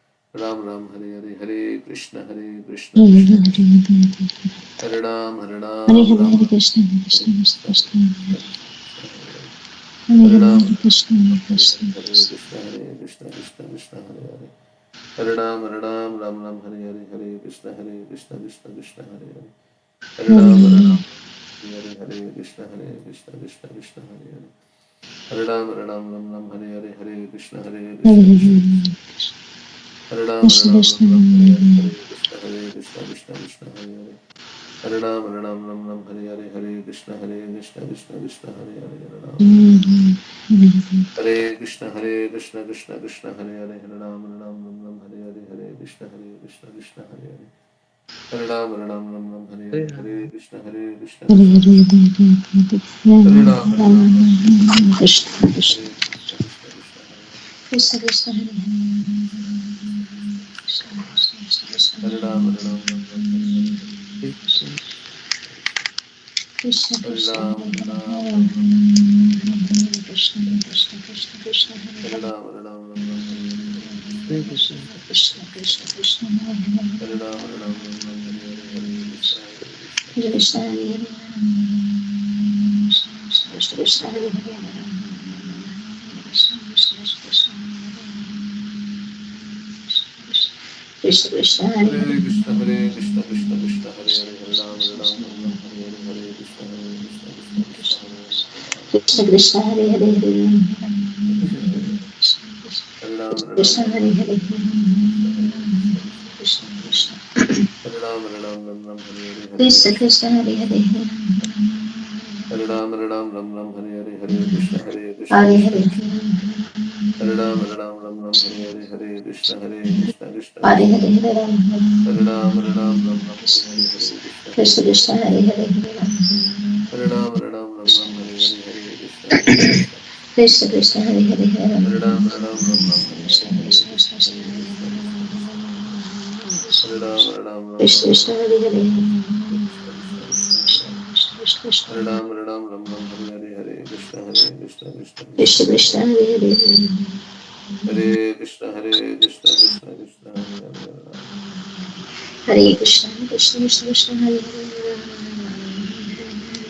Hare Ram Hare Hare Krishna Krishna Krishna Hare Hare Hare Ram Hare Hare Krishna Krishna Krishna Hare Ram Hare Krishna Krishna Hare Hare Hare Hare Hare Krishna Krishna Hare Hare Hare Ram Hare Hare Hare Krishna Krishna Krishna Hare Hare Hare Ram, Hare Ram, Hare Hare Krishna, Krishna Krishna, Hare Hare. Hare Ram, Ram, Ram, Hare Hare, Hare Krishna, Krishna Krishna. Hare Ram, Ram, Ram, Hare Hare, Hare Krishna, Krishna Krishna, Hare Hare. Hare Ram, Ram, Hare Hare, Hare Krishna, Krishna Krishna, Hare Hare. Hare Ram, Hare Krishna, Krishna Krishna, Hare Hare. Hare Ram, Ram, Hare Hare, Hare Krishna, Krishna Hare Hare. Hare Ram, Ram, Hare Hare, Hare Krishna, Krishna Hare Ram, Krishna Krishna Hare Krishna, Hare Hare. Krishna Krishna Hare Hare Ram, Ram, Hare Hare, Hare Krishna Hare Krishna Ram, Hare Ram, Krishna Krishna Krishna Krishna Hare Hare Ram, Hare Hare, Krishna Krishna Krishna Krishna Hare Ram, Hare Hare, Hare Krishna, Krishna Hare Krishna Krishna Hare Krishna Krishna Krishna Hare Hare Krishna, Hare Krishna, Krishna Krishna, Hare Hare, Hare Ram, Hare Hare, Hare Krishna, Krishna Krishna, Hare Hare, Krishna Krishna Hare Hare Hare Ram, Krishna Hare Hare Hare Krishna Krishna Hare Ram, Hare Hare, Krishna Krishna Krishna Hare Hare Hare Ram, Hare Hare, Hare Krishna, Hare Krishna Hare Hare Ram, Hare Hare, Hare Krishna, Krishna Hare Krishna. Hare Hare Ram Hare Ram, Hare Hare, Hare Krishna, Krishna Krishna Krishna Hare Hare Hare Ram, Hare Hare, Hare Krishna, Krishna Krishna Krishna Hare Hare Hare Ram Hare Ram, Hare Krishna Hare, Hare Krishna Krishna, Krishna Krishna Hare Ram, Hare Krishna Krishna Hare Hare Krishna, Krishna Hare Krishna Krishna Hare Ram, Hare Hare, Hare Krishna, Krishna Krishna Hare Krishna Hare Hare Hare Krishna, Krishna Krishna, Hare Hare Ram. Hare Krishna Krishna Krishna Krishna Hare Hare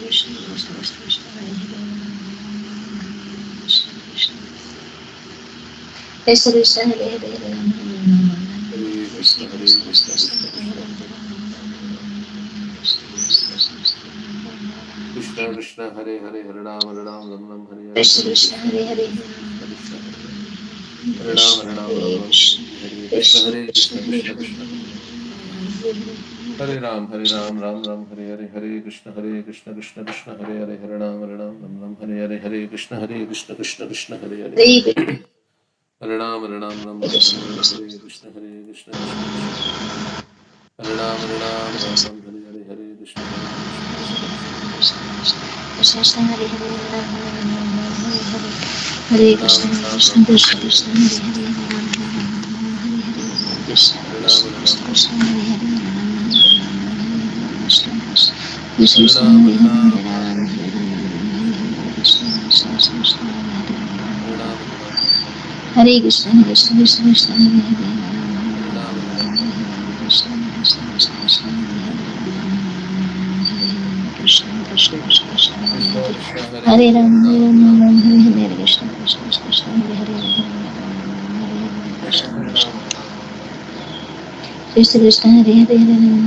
Krishna Krishna Krishna Krishna Hare Hare Krishna Krishna Krishna Krishna Hare Hare Hare Krishna, Krishna Krishna, Krishna Krishna, Hare Hare, Hare Ram, Hare Hare, Krishna Hare Krishna Krishna, Hare Hare Krishna Hare Hare Ram, Krishna Hare Ram, Hare Hare Krishna, Krishna Hare Krishna Krishna, Hare Krishna Hare Krishna, Hare Ram, Ram Hare Hare, Hare Krishna, Krishna Krishna, Hare Hare, Hare Ram, Hare Hare, Hare Krishna, Krishna Krishna, Hare Hare, Hare Ram, Hare Hare, Hare Krishna, Krishna Krishna, Hare Ram, Hare Hare, Hare Krishna, Krishna Krishna, Krishna Krishna Hare Hare Hare Hare Ram, Krishna Hare Krishna Krishna Hare, Krishna Hare Hare Krishna Hare Ram, Krishna Hare Krishna Ram, Krishna Hare Hare Krishna Krishna Hare Krishna Ram, Hare Hare Hare Ram, Krishna Krishna Krishna Hare Hare Ram, Hare Krishna Krishna Krishna Krishna Hare Hare Hare Ram, Hare Ram, Krishna Krishna Krishna Krishna Hare Krishna Krishna Krishna Krishna Krishna Krishna, Hare Hare Hare, Ram Hare Hare Ram, Ram Hare Ram Ram, Ram Hare Hare Hare Krishna Krishna Krishna Hare Hare Krishna Hare Krishna Ram, Hare Ram, Krishna Krishna Hare Hare Hare Ram Hare Krishna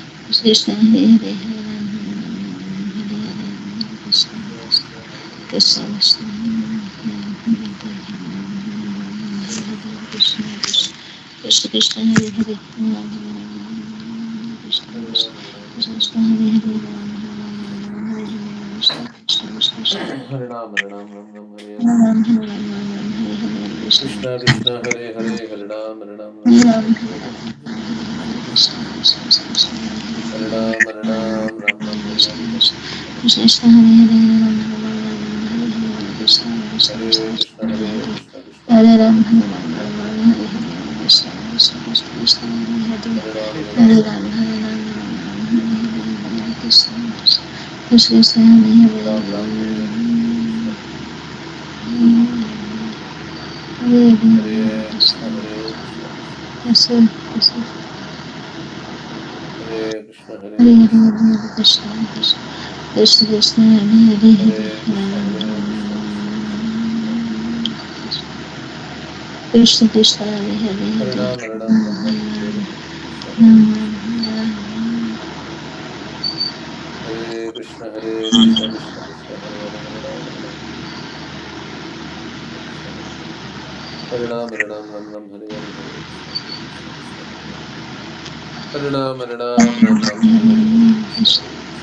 Krishna Krishna Krishna Hare Hare Krishna Krishna Krishna Krishna Hare Hare Ram, Hare Ram, Krishna Krishna Hare Hare Hare Krishna Krishna Krishna Krishna Krishna Hare Hare Krishna Hare Krishna Ram, Hare Ram, Krishna Hare Hare Krishna Krishna Krishna Hare Ram, Hare Ram, Ram Ram, Hare Hare Hare, Ram Hare Ram Ram Ram Hare Hare Krishna Krishna Krishna, Hare Hare, Hare Ram, Hare Ram, Ram Hare Ram, Ram Hare Hare Hare, Ram Krishna Krishna Krishna Hare Ram, Hare Ram, Ram Ram, Hare Hare, Krishna Krishna Hare Hare Ram Hare Hare Krishna Krishna Hare Krishna Krishna, Hare Krishna, Krishna Hare Krishna, Ram Hare Hare Ram Ram Ram Hare Hare Krishna Krishna Krishna Krishna Hare Hare Hare Ram, Hare Ram, Hare Ram Ram Ram, Hare Ram Ram Ram Hare Hare Krishna Krishna Krishna Krishna Hare Hare Ram Ram, Hare Hare, Krishna, Hare Hare Krishna Krishna, Hare Krishna, Krishna Krishna, Yes, sir. Yes, sir. Hare Krishna, Hare Hare Hare Krishna, Hare Krishna Krishna Krishna Hare Hare Hare Krishna, Hare Krishna, Krishna Krishna, Krishna Krishna Hare Hare Hare Hare Ram, Hare Ram, Ram Ram, Hare Hare, Krishna Hare Ram Krishna, Hare Krishna, Hare Krishna, Krishna Krishna, Hare Hare, Hare Ram, Hare Ram, Krishna Krishna, Hare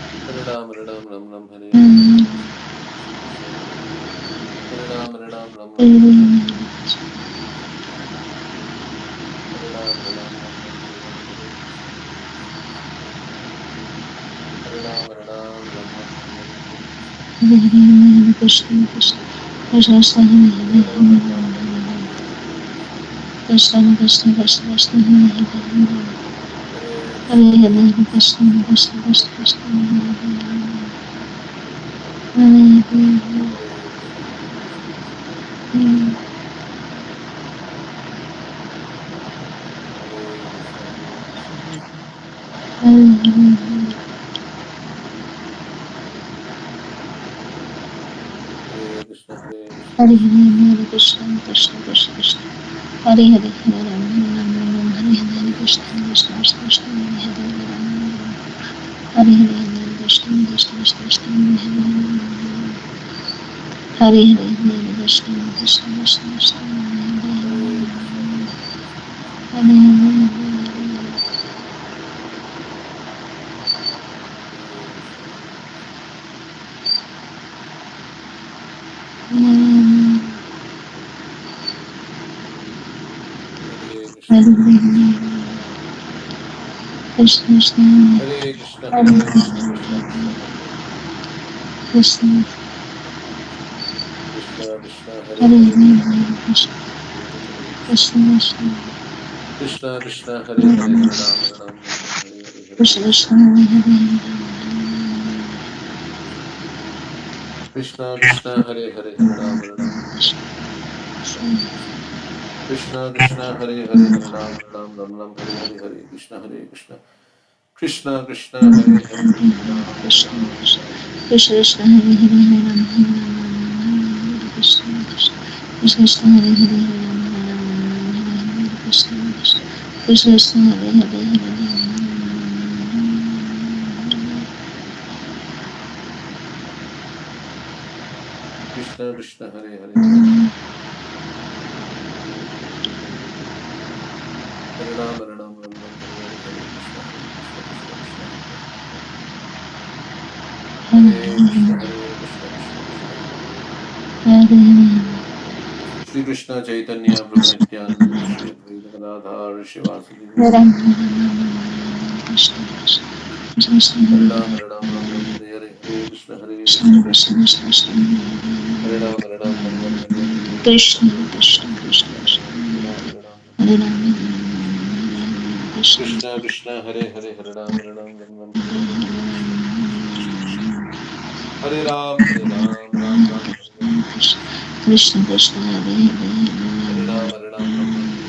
Hare, Hare Ram, Hare Ram, Ram Ram, Hare Hare, Hare Krishna, Krishna Krishna, Hare Hare, Hare Ram, Hare Ram, Ram Ram, Hare Hare, Hare Krishna, Hare Krishna, Krishna Krishna, Hare Hare, Hare Ram, Hare Ram, Ram Ram, Hare Hare, Hare Krishna, Krishna Krishna, Hare Hare, Hare Ram, Hare Ram, Ram Ram, Hare Hare, Hare Krishna, Krishna Krishna, Hare Hare, Hare Ram, Hare Ram, Ram Ram, Hare Hare, Hare Krishna, Krishna Krishna, Hare Hare, Hare Ram, Hare Ram, Ram Ram, Hare Hare, Hare Krishna, Krishna Krishna, Hare Hare, Krishna Krishna Krishna Krishna Hare Ram, Hare Ram, Ram Ram, Hare Hare, Hare Krishna, Krishna Krishna, Krishna Krishna Krishna Krishna Hare Hare Krishna, Hare Hare Hare Krishna, Krishna Krishna Krishna Krishna, Krishna Hare Hare, Krishna Hare Krishna, Hare Krishna, Krishna Krishna, Hare Hare, Hare Hare Krishna, Hare Krishna, Hare Krishna, Hare Krishna, Hare Krishna Krishna, Hare Krishna Krishna Krishna Krishna Hare Hare Hare Ram Ram Ram Ram Hare Hare Hare Krishna Krishna, Krishna Krishna Krishna Hare Hare Ram Hare Hare Hare Krishna Krishna Krishna Krishna Hare Hare Hare Krishna Krishna Krishna Krishna Hare Krishna, Hare Hare, Hare Krishna, Hare Hare Krishna, Hare Krishna, Hare Krishna, Hare Krishna, Krishna Krishna, Krishna Krishna Hare Krishna, Hare Hare Krishna, Krishna Krishna, Hare Hare, Krishna Krishna Hare Krishna, Krishna Krishna, Hare Hare Hare, Hare Hare Krishna, Krishna Krishna Hare Hare, Hare Krishna, Krishna Krishna Krishna Krishna, Hare Hare, Hare Ram, Hare Ram, Ram Ram, Hare Hare, Hare Krishna Krishna, Krishna Hare Krishna Krishna, Hare Hare, Hare Ram, Hare Ram, Ram Ram, Hare Hare, Hare Krishna, Hare Krishna, Krishna Krishna, Hare Hare, Hare Ram, Hare Ram, Ram Ram, Hare Hare, Hare Krishna, Hare Krishna, Krishna Krishna, Hare Hare, Hare Ram, Hare Krishna Ram, Ram Ram, Hare Hare, Krishna Hare Krishna Krishna, Hare Hare Hare Krishna, Hare Ram Hare Ram Krishna Krishna Krishna Krishna Hare Hare Hare Ram Hare Ram Hare Krishna Krishna Krishna Krishna Hare Hare Hare Krishna Krishna, Hare Hare, Hare Ram, Hare Ram, Hare Ram, Ram Ram, Hare Hare, Hare Krishna, Krishna Krishna, Hare Hare, Hare Krishna, Hare Krishna, Krishna Krishna, Hare Hare, Shri Krishna Chaitanya Prabhu Nityananda Shri Advaita Gadadhar Shivasadi Hare Gaura Ram Bhakta Krishna Krishna Krishna Hare Hare Ram, Hare Ram, Ram Ram, Hare Hare, Hare Krishna, Krishna Krishna Krishna Krishna, Krishna Hare Ram, Hare Ram, Ram Ram, Hare Hare, Hare Krishna, Krishna Hare Krishna, Krishna Krishna Krishna Krishna, Hare Krishna Hare, Hare Ram, Hare Ram, Ram Hare Ram, Hare Ram Hare, Krishna Krishna Krishna, Hare Hare, Hare Ram, Hare Ram, Ram Ram, Hare Hare, Hare Krishna, Krishna Krishna, Hare Hare, Hare Ram,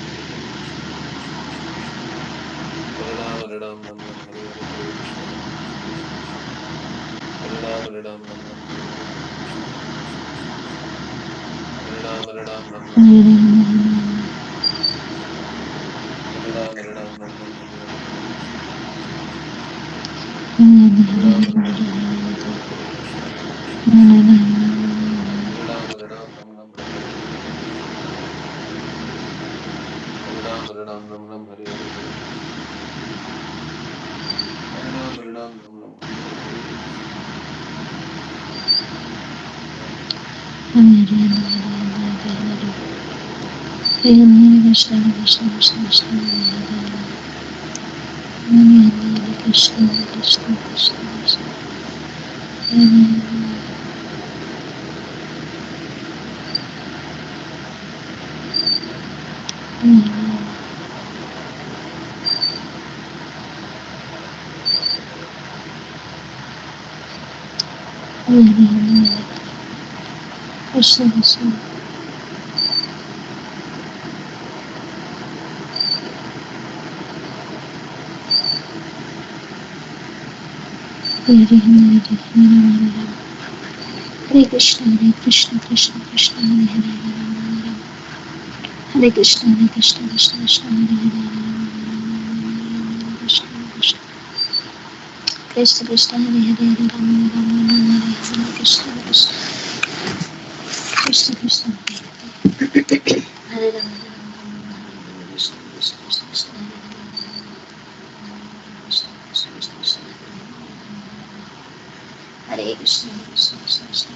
Hare Ram, Ram Ram, Hare Hare, Hare Krishna, Krishna Krishna Krishna, Hare Krishna Hare, Hare Hare Hare Ram, Hare Ram, Ram Ram, Hare Hare, Hare Krishna, Krishna Krishna, Krishna Hare Ram, Hare Ram, Ram Ram, Hare Hare, Hare Krishna, Krishna Krishna, Krishna Hare Ram, Hare Ram, Ram Ram, Hare Hare, Hare Krishna, Krishna Krishna, Krishna Hare Ram, Hare Ram, Ram Ram, Hare Hare, Hare Krishna, Krishna Krishna, Krishna Hare Ram, Hare Ram, Ram Ram, Hare Hare, Hare Krishna, Krishna Krishna, Krishna Hare Ram, Hare Ram, Ram Ram, Hare Hare, Hare Krishna, Krishna Krishna, Krishna Hare Ram, Hare Ram, Ram Ram, Hare Hare, Hare Krishna, Krishna Krishna, Krishna Hare Ram, Hare Ram, Ram Ram, Hare Hare, Hare Krishna, Krishna Krishna, Krishna Hare Ram, Hare Ram, Ram Ram, Hare Hare, Hare Krishna, Krishna Krishna, Krishna Hare Ram, Hare Ram, Ram Ram, Hare Hare, Hare Krishna, Krishna Krishna, Krishna Krishna Krishna Krishna Krishna Krishna Krishna Krishna Krishna Hare Hare Hare Hare Hare Krishna, Krishna Krishna, Hare Hare, Hare Krishna, Krishna Krishna, Hare Hare, Krishna Krishna, Krishna Krishna, Hare Hare, Hare Rama, Rama Rama, Hare Hare, Krishna Krishna, Krishna Krishna, Hare Rama, Krishna Krishna, Krishna Krishna, Hare Krishna, Krishna Krishna, Hare Krishna, Krishna Krishna,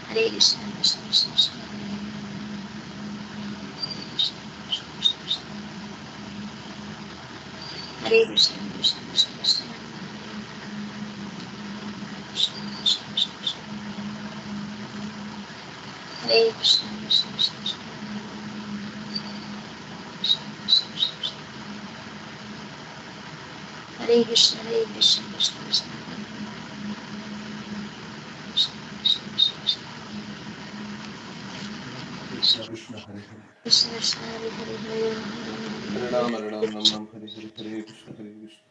Hare Krishna, Krishna Krishna, Hare Krishna, Krishna Krishna, Hare Krishna, Hare Krishna, Krishna Krishna, Krishna Krishna Hare Hare. Krishna Krishna, Hare Hare, Hare Hare Ram Ram Ram Ram Hare Hare Hare Krishna Hare Krishna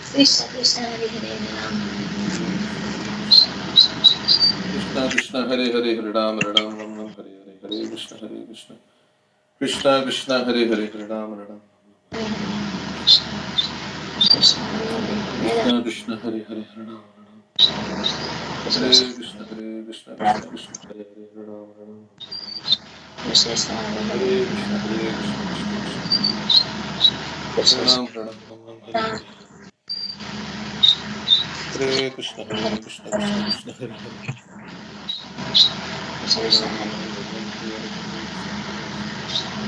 Krishna Krishna Krishna Krishna, Hare Hare, Ram Hare Krishna Hare Krishna Krishna Krishna Hare Hare Hare Ram Ram Ram Ram Hare Hare Hare Krishna Hare Krishna Krishna Krishna Hare Hare Hare Ram Ram Ram Krishna Krishna Hare Hare Hare Ram Ram Hare Krishna Hare Krishna Krishna Krishna Hare Hare Hare Ram Ram Hare Krishna Hare Krishna Krishna Krishna Hare Ram Ram Ram Hare Hare Hare Krishna Hare Krishna Krishna Krishna Hare Hare Hare Ram Ram Ram Hare Hare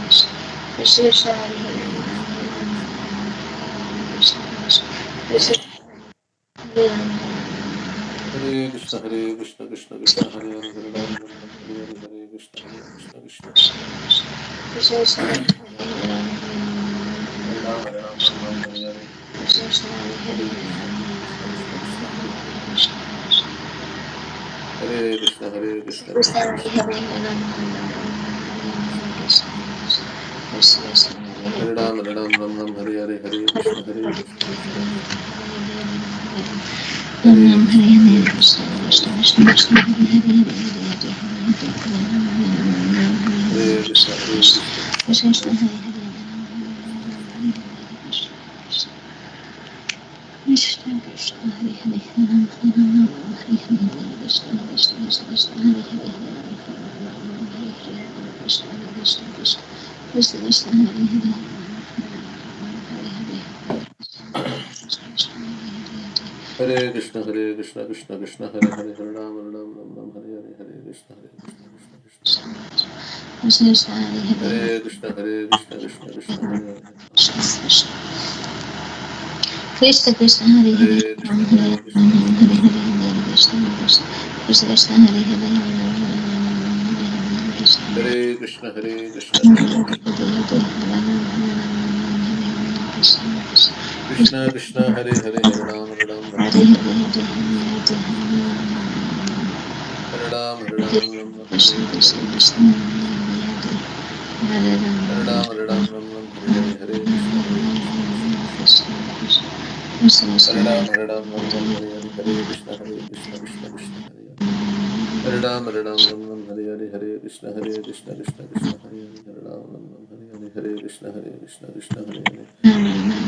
Hare Krishna Hare Krishna Hare Krishna Hare Krishna Hare Krishna Krishna Krishna Hare Hare Hare Ram Ram Ram Hare Hare Hare Krishna Hare Krishna Krishna Hare Ram Ram Ram Hare Hare Hare Krishna Hare Krishna Krishna Krishna Hare Hare Hare Krishna Hare Krishna Krishna Krishna Hare Krishna Hare Ram Ram Ram Hare Hare Hare Krishna Hare Krishna Krishna Krishna Hare Krishna Hare Krishna Krishna Krishna Hare Krishna Hare Krishna Krishna Krishna Krishna Krishna Krishna, Hare Hare, Ram Ram, Hare Hare, Krishna Krishna, Krishna Hare Hare, Krishna Krishna, Krishna Krishna, Hare Hare, Hare Krishna Hare Krishna Krishna Krishna Hare Hare Hare Ram Ram Ram Ram Hare Hare Hare Krishna Hare Krishna Krishna Krishna Krishna Hare Hare, Hare Krishna Hare Krishna Krishna Krishna Hare Hare Krishna Krishna, Hare Hare, Hare Ram Krishna Hare Hare Krishna Krishna Hare Krishna Hare, Krishna Krishna, Krishna Hare Hare, Hare Krishna Hare Krishna Krishna Krishna Krishna Krishna Hare Hare Hare Ram Ram Ram Hare Hare Hare Ram Ram Ram Ram Hare Hare Hare Ram Ram Ram Ram Hare Hare Hare Krishna Hare Krishna Krishna Krishna Hare Ram Ram Ram Ram Hare Hare Hare Krishna Hare Krishna Krishna Krishna Hare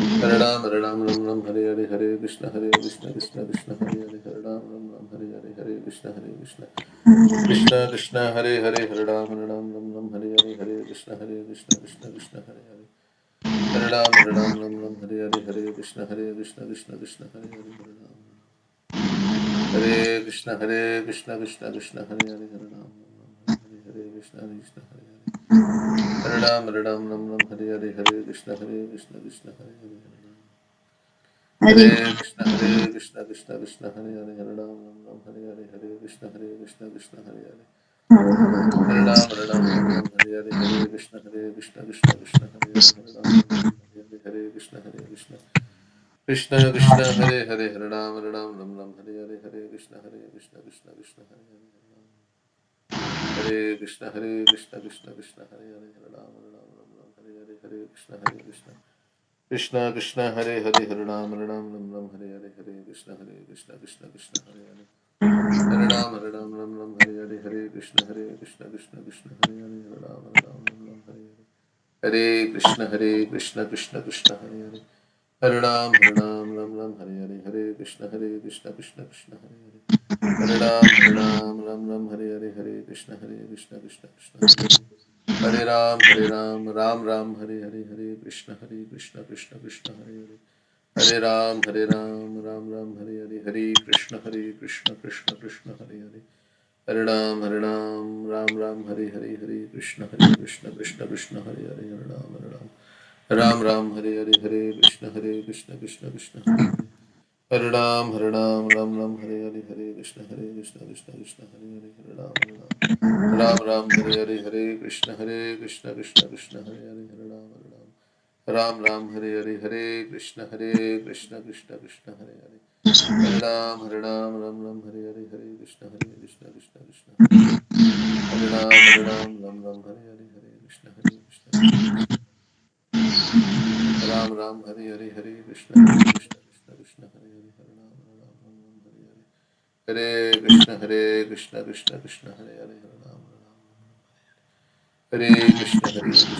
Hare Hare Ram Ram Ram Ram Hare Hare Hare Krishna Krishna Krishna Hare Hare Hare Ram Ram Ram Hare Hare Hare Krishna Krishna Krishna Hare Hare Hare Ram Ram Ram Ram Hare Hare Hare Krishna Krishna Krishna Hare Hare Hare Ram Ram Ram Hare Hare Hare Krishna Krishna Krishna Krishna Hare Hare Hare Ram Ram Ram Hare Hare Hare Krishna Krishna Krishna Hare Hare Hare Ram Ram Ram Hare Hare Hare Krishna Krishna Krishna Hare Hare Hare Ram Hare Krishna Krishna Krishna Hare Hare Hare Ram Hare Hare Krishna Krishna Hare Hare Hare Ram Ram Hare Hare Hare Krishna Krishna Hare Hare Hare Krishna Krishna Krishna Hare Hare Hare Ram Hare Hare Hare Krishna Krishna Hare Hare Hare Ram Hare Hare Hare Krishna Krishna Hare Hare Hare Ram Hare Hare Hare Krishna Krishna Krishna Hare Hare Hare Ram Hare Hare Hare Krishna Krishna Hare Hare Hare Krishna Krishna Krishna Hare Hare Hare Ram Hare Hare Hare Krishna Hare Krishna Krishna Krishna Hare Hare Hare Ram Ram Ram Hare Hare Hare Krishna Hare Krishna Krishna Krishna Hare Hare Hare Ram Ram Hare Hare Hare Krishna Hare Krishna Krishna Krishna Hare Hare Hare Ram Hare Hare Hare Krishna Krishna Krishna Hare Hare Hare Ram Hare Hare Hare Krishna Krishna Krishna Hare Hare Hare Ram Hare Hare Hare Krishna Krishna Krishna Hare Hare Hare Ram Hare Hare Hare Krishna Krishna Krishna Hare Hare Hare Ram Ram Hare Hare Hare Krishna Krishna Krishna Hare Hare Hare Ram Hare Hare Hare Krishna Krishna Hare Hare Ram Hare Hare Hare Krishna Krishna Hare Hare Hare Ram Hare Hare Hare Krishna Krishna Hare Hare Ram Hare Hare Hare Krishna Krishna Hare Hare Ram Hare Hare Hare Krishna Krishna Krishna Hare Hare Hare Ram Hare Hare Hare Krishna Krishna Hare Hare Ram Hare Hare Hare Krishna Krishna Ram Hare Hare Hare Krishna Krishna Hare Hare Hare Krishna Krishna Hare Hare Hare Krishna Krishna Krishna Krishna Hare Ram Hare Krishna Krishna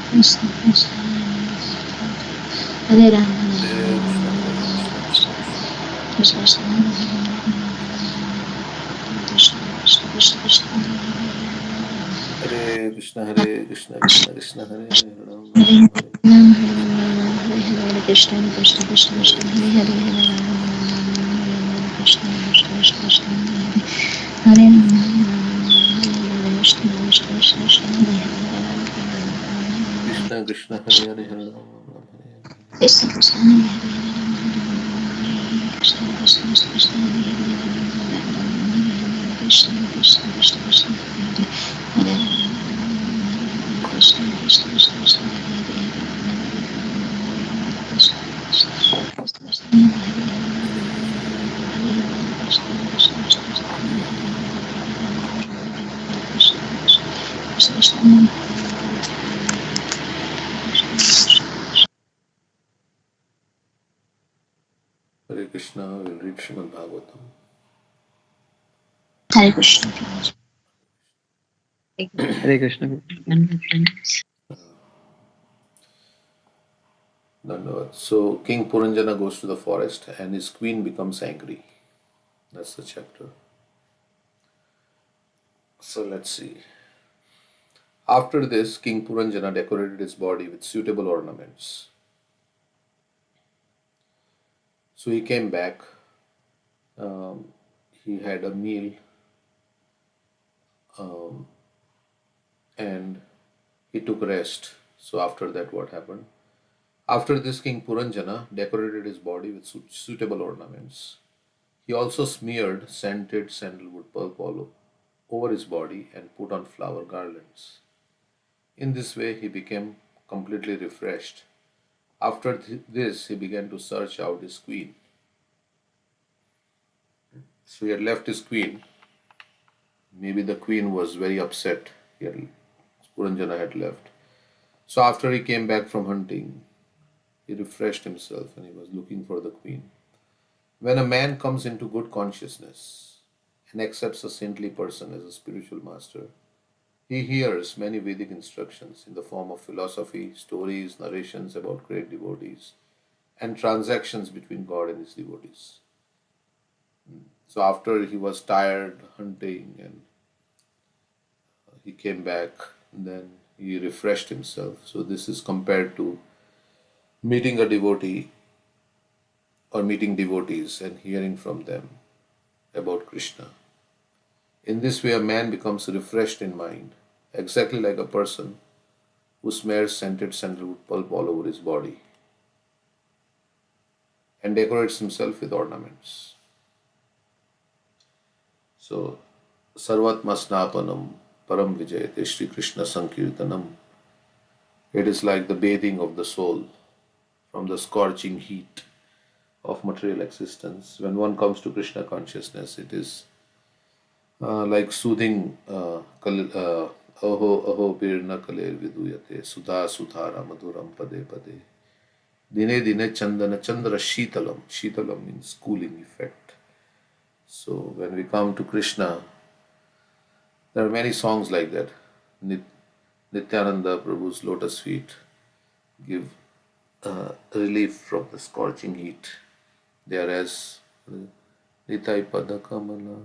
Krishna Krishna Krishna Krishna Krishna Hare Krishna Krishna Krishna Hare Hare Hare Ram Hare Hare Krishna Krishna Krishna Krishna Hare Hare Hare Ram Krishna Krishna Krishna Krishna Hare Ram Krishna Krishna Krishna Krishna Hare Krishna Krishna Hare Hare Hare Krishna Krishna Hare Hare Krishna Krishna Krishna Krishna Hare Hare Krishna Krishna Krishna Krishna Hare Hare Krishna Krishna Krishna Krishna Hare Hare Krishna Krishna Krishna Krishna Hare Hare Krishna Krishna Krishna Krishna Krishna Krishna Krishna Hare Hare Krishna will read Srimad Bhagavatam. Hare Krishna. Hare Krishna. Dandavad. So King Puranjana goes to the forest and his queen becomes angry. That's the chapter. So let's see. After this, King Puranjana decorated his body with suitable ornaments. So he came back. He had a meal and he took rest. So after that, what happened? After this, King Puranjana decorated his body with suitable ornaments. He also smeared scented sandalwood pulp all over his body and put on flower garlands. In this way, he became completely refreshed. After this, he began to search out his queen. So he had left his queen. Maybe the queen was very upset. Puranjana had left. So after he came back from hunting, he refreshed himself and he was looking for the queen. When a man comes into good consciousness and accepts a saintly person as a spiritual master, he hears many Vedic instructions in the form of philosophy, stories, narrations about great devotees, and transactions between God and his devotees. So after he was tired hunting and he came back, then he refreshed himself. So this is compared to meeting a devotee or meeting devotees and hearing from them about Krishna. In this way, a man becomes refreshed in mind, exactly like a person who smears scented sandalwood pulp all over his body and decorates himself with ornaments. So, Sarvatma Snapanam Param Vijayate Shri Krishna Sankirtanam. It is like the bathing of the soul from the scorching heat of material existence. When one comes to Krishna consciousness, it is like soothing Aho aho birna kaler viduyate sudha sudhara madhuram pade pade. Dine dine chandana chandra shitalam. Shitalam means cooling effect. So when we come to Krishna, there are many songs like that. Nityananda Prabhu's lotus feet give relief from the scorching heat. They are as Nitai Padakamala.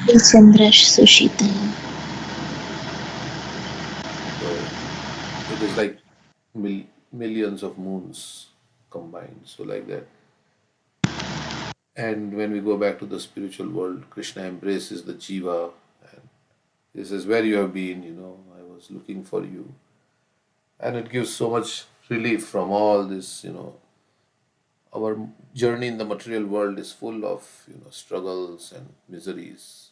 Chandra Sushita. So it is like millions of moons combined. So like that. And when we go back to the spiritual world, Krishna embraces the jiva and he says, "Where you have been, I was looking for you." And it gives so much relief from all this, our journey in the material world is full of, struggles and miseries.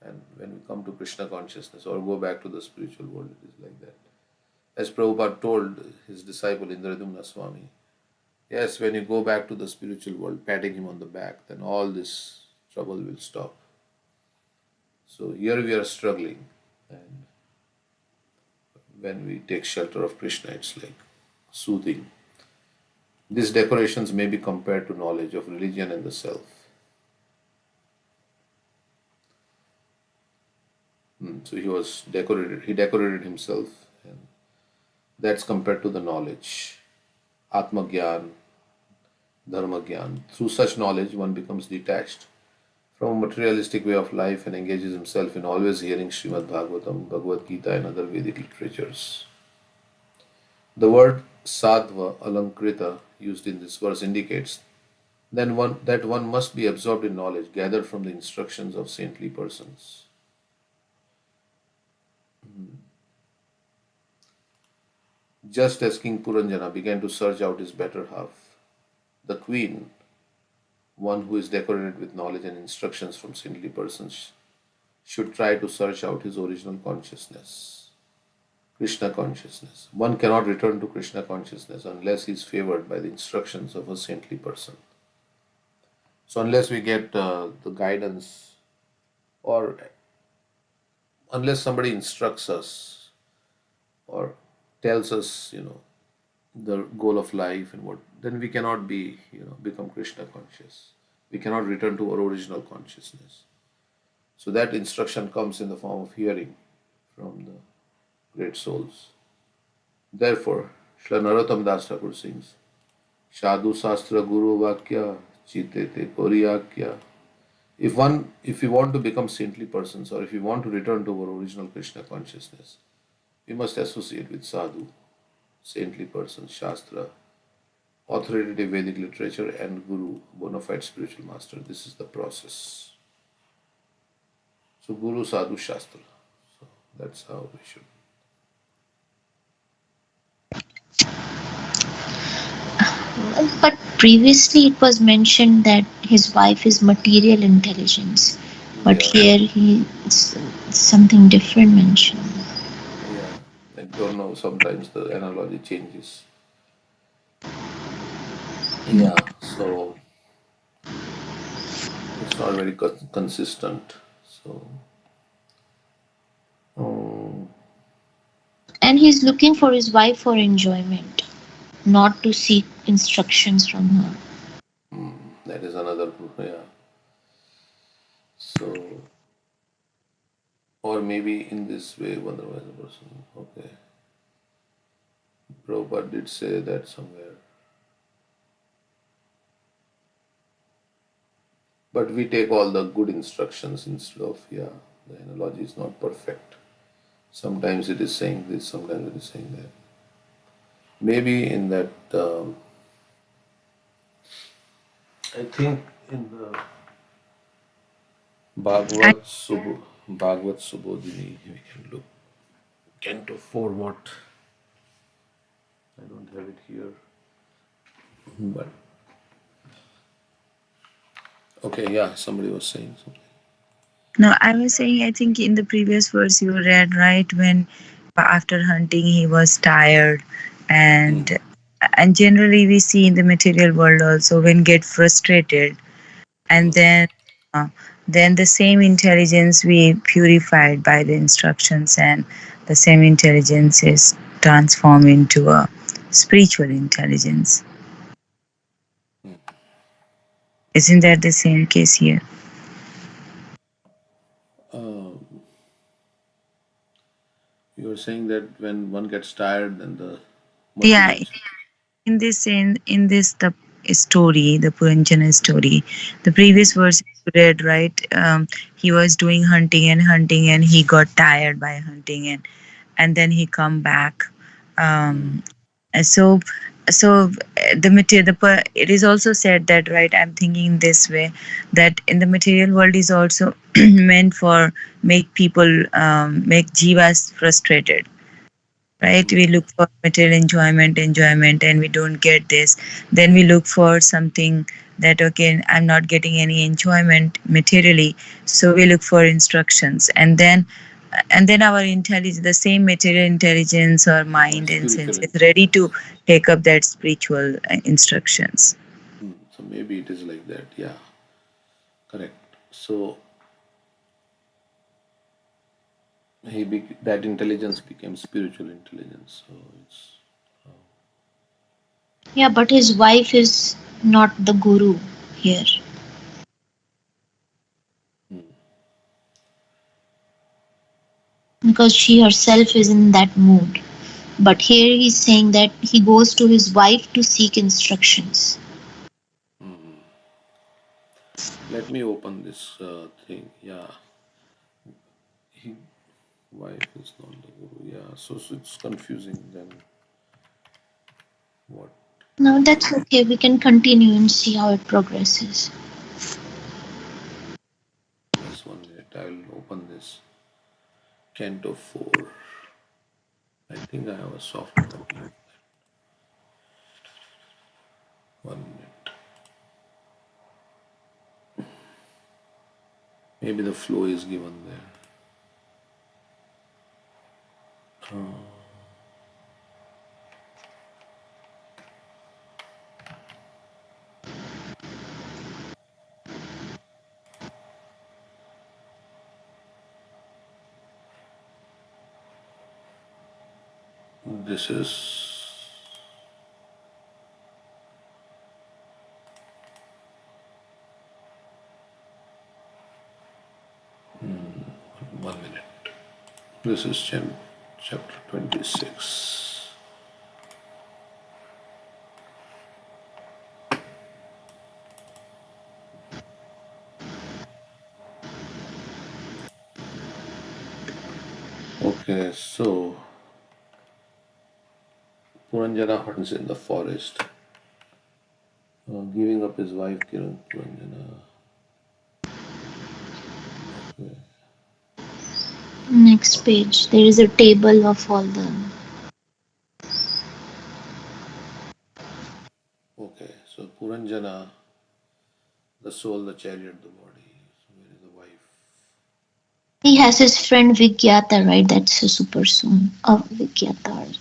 And when we come to Krishna consciousness or go back to the spiritual world, it is like that. As Prabhupada told his disciple Indradumna Swami, yes, when you go back to the spiritual world, patting him on the back, then all this trouble will stop. So here we are struggling, and when we take shelter of Krishna, it's like soothing. These decorations may be compared to knowledge of religion and the self. So he decorated himself, and that's compared to the knowledge. Atma Gyan, Dharma Gyan. Through such knowledge, one becomes detached from a materialistic way of life and engages himself in always hearing Srimad Bhagavatam, Bhagavad Gita, and other Vedic literatures. The word Sadva Alankrita used in this verse indicates that one must be absorbed in knowledge gathered from the instructions of saintly persons. Just as King Puranjana began to search out his better half, the queen, one who is decorated with knowledge and instructions from saintly persons, should try to search out his original consciousness, Krishna consciousness. One cannot return to Krishna consciousness unless he is favored by the instructions of a saintly person. So, unless we get the guidance, or unless somebody instructs us or tells us, the goal of life and what, then we cannot become Krishna conscious. We cannot return to our original consciousness. So that instruction comes in the form of hearing from the great souls. Therefore, Srila Narottam Das Thakur sings, Sadhu Sastra Guru Vakya Chitete Koriyakya. If we want to become saintly persons, or if we want to return to our original Krishna consciousness, we must associate with sadhu, saintly persons, shastra, authoritative Vedic literature, and guru, bona fide spiritual master. This is the process. So guru, sadhu, shastra. So that's how we should. But previously it was mentioned that his wife is material intelligence. But Yeah. here something different mentioned. Yeah. I don't know. Sometimes the analogy changes. Yeah. So it's not very consistent. So. um, And he's looking for his wife for enjoyment, not to seek instructions from her. that is another. Yeah. So, or maybe in this way, otherwise a person. Okay. Prabhupada did say that somewhere. But we take all the good instructions instead of, yeah, the analogy is not perfect. Sometimes it is saying this, sometimes it is saying that. Maybe in that, I think in the Bhagavad Subodhini, we can look. Canto 4 what? I don't have it here. But, okay, yeah, somebody was saying something. No, I was saying, I think in the previous verse you read, right, when after hunting he was tired, and generally we see in the material world also when get frustrated, and then uh, then the same intelligence we purified by the instructions, and the same intelligence is transformed into a spiritual intelligence. Isn't that the same case here? You're saying that when one gets tired, then the Yeah, material. in this the story, the Puranjana story, the previous verse you read, right? He was doing hunting and he got tired by hunting, and then he come back. Um, and the material, it is also said that, right? I'm thinking this way, that in the material world is also meant for make people, make jivas frustrated, right? We look for material enjoyment, and we don't get this. Then we look for something that, okay, I'm not getting any enjoyment materially, so we look for instructions, and then our intelligence, the same material intelligence or mind and Spiritual sense, is ready intelligence. to take up that spiritual instructions. So maybe it is like that. Yeah, correct. So that intelligence became spiritual intelligence. So it's Yeah, but his wife is not the guru here because she herself is in that mood. But here he's saying that he goes to his wife to seek instructions. let me open this thing. Yeah, he, wife is not the guru. Yeah, so it's confusing. Then what? No, that's okay. We can continue and see how it progresses. Just 1 minute. I will open this Canto 4. I think I have a soft copy of that. 1 minute. Maybe the flow is given there. This is 1 minute. This is chapter 26. Okay, so Puranjana hunts in the forest, giving up his wife Kiran Puranjana. Okay. Next page. There is a table of all the. Okay, so Puranjana, the soul, the chariot, the body. So where is the wife? He has his friend Vigyata, right? That's a super soon of Vigyata.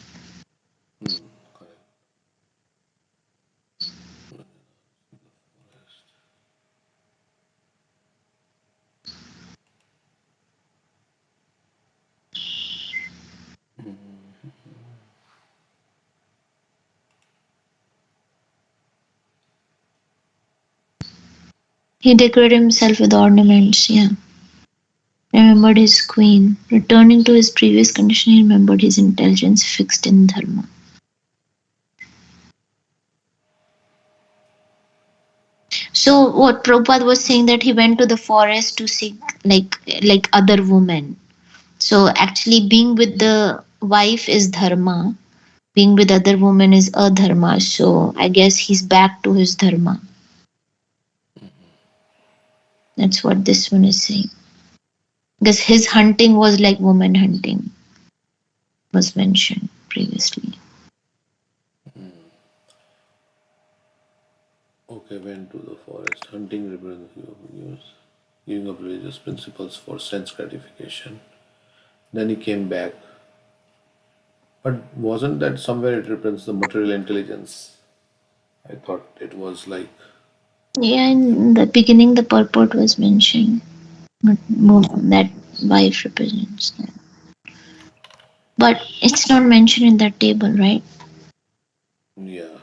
Correct. He decorated himself with ornaments, yeah. Remembered his queen. Returning to his previous condition, he remembered his intelligence fixed in dharma. So what Prabhupada was saying that he went to the forest to seek like other women. So actually being with the wife is dharma. Being with other women is adharma. So I guess he's back to his dharma. That's what this one is saying. Because his hunting was like woman hunting, was mentioned previously. Okay, went to the forest, hunting represents giving up religious principles for sense gratification. Then he came back. But wasn't that somewhere it represents the material intelligence? I thought it was like Yeah, in the beginning the purport was mentioned. That wife represents that. But it's not mentioned in that table, right? Yeah.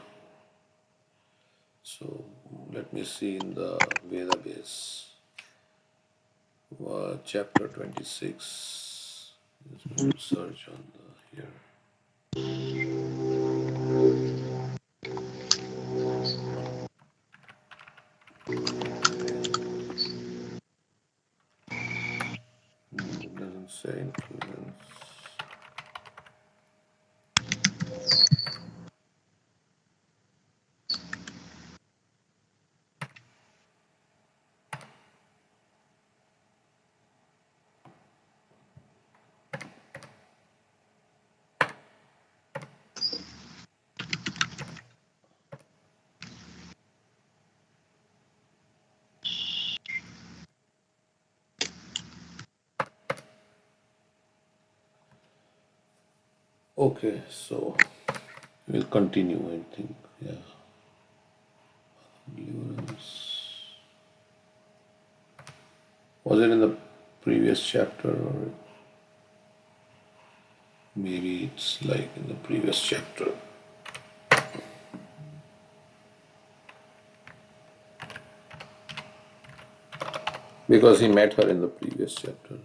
So let me see in the Veda base, chapter 26. Just going to search on the here. No, it doesn't say influence. Okay, so we'll continue, I think. Yeah. Endurance. Was it in the previous chapter, or maybe it's like in the previous chapter? Because he met her in the previous chapter.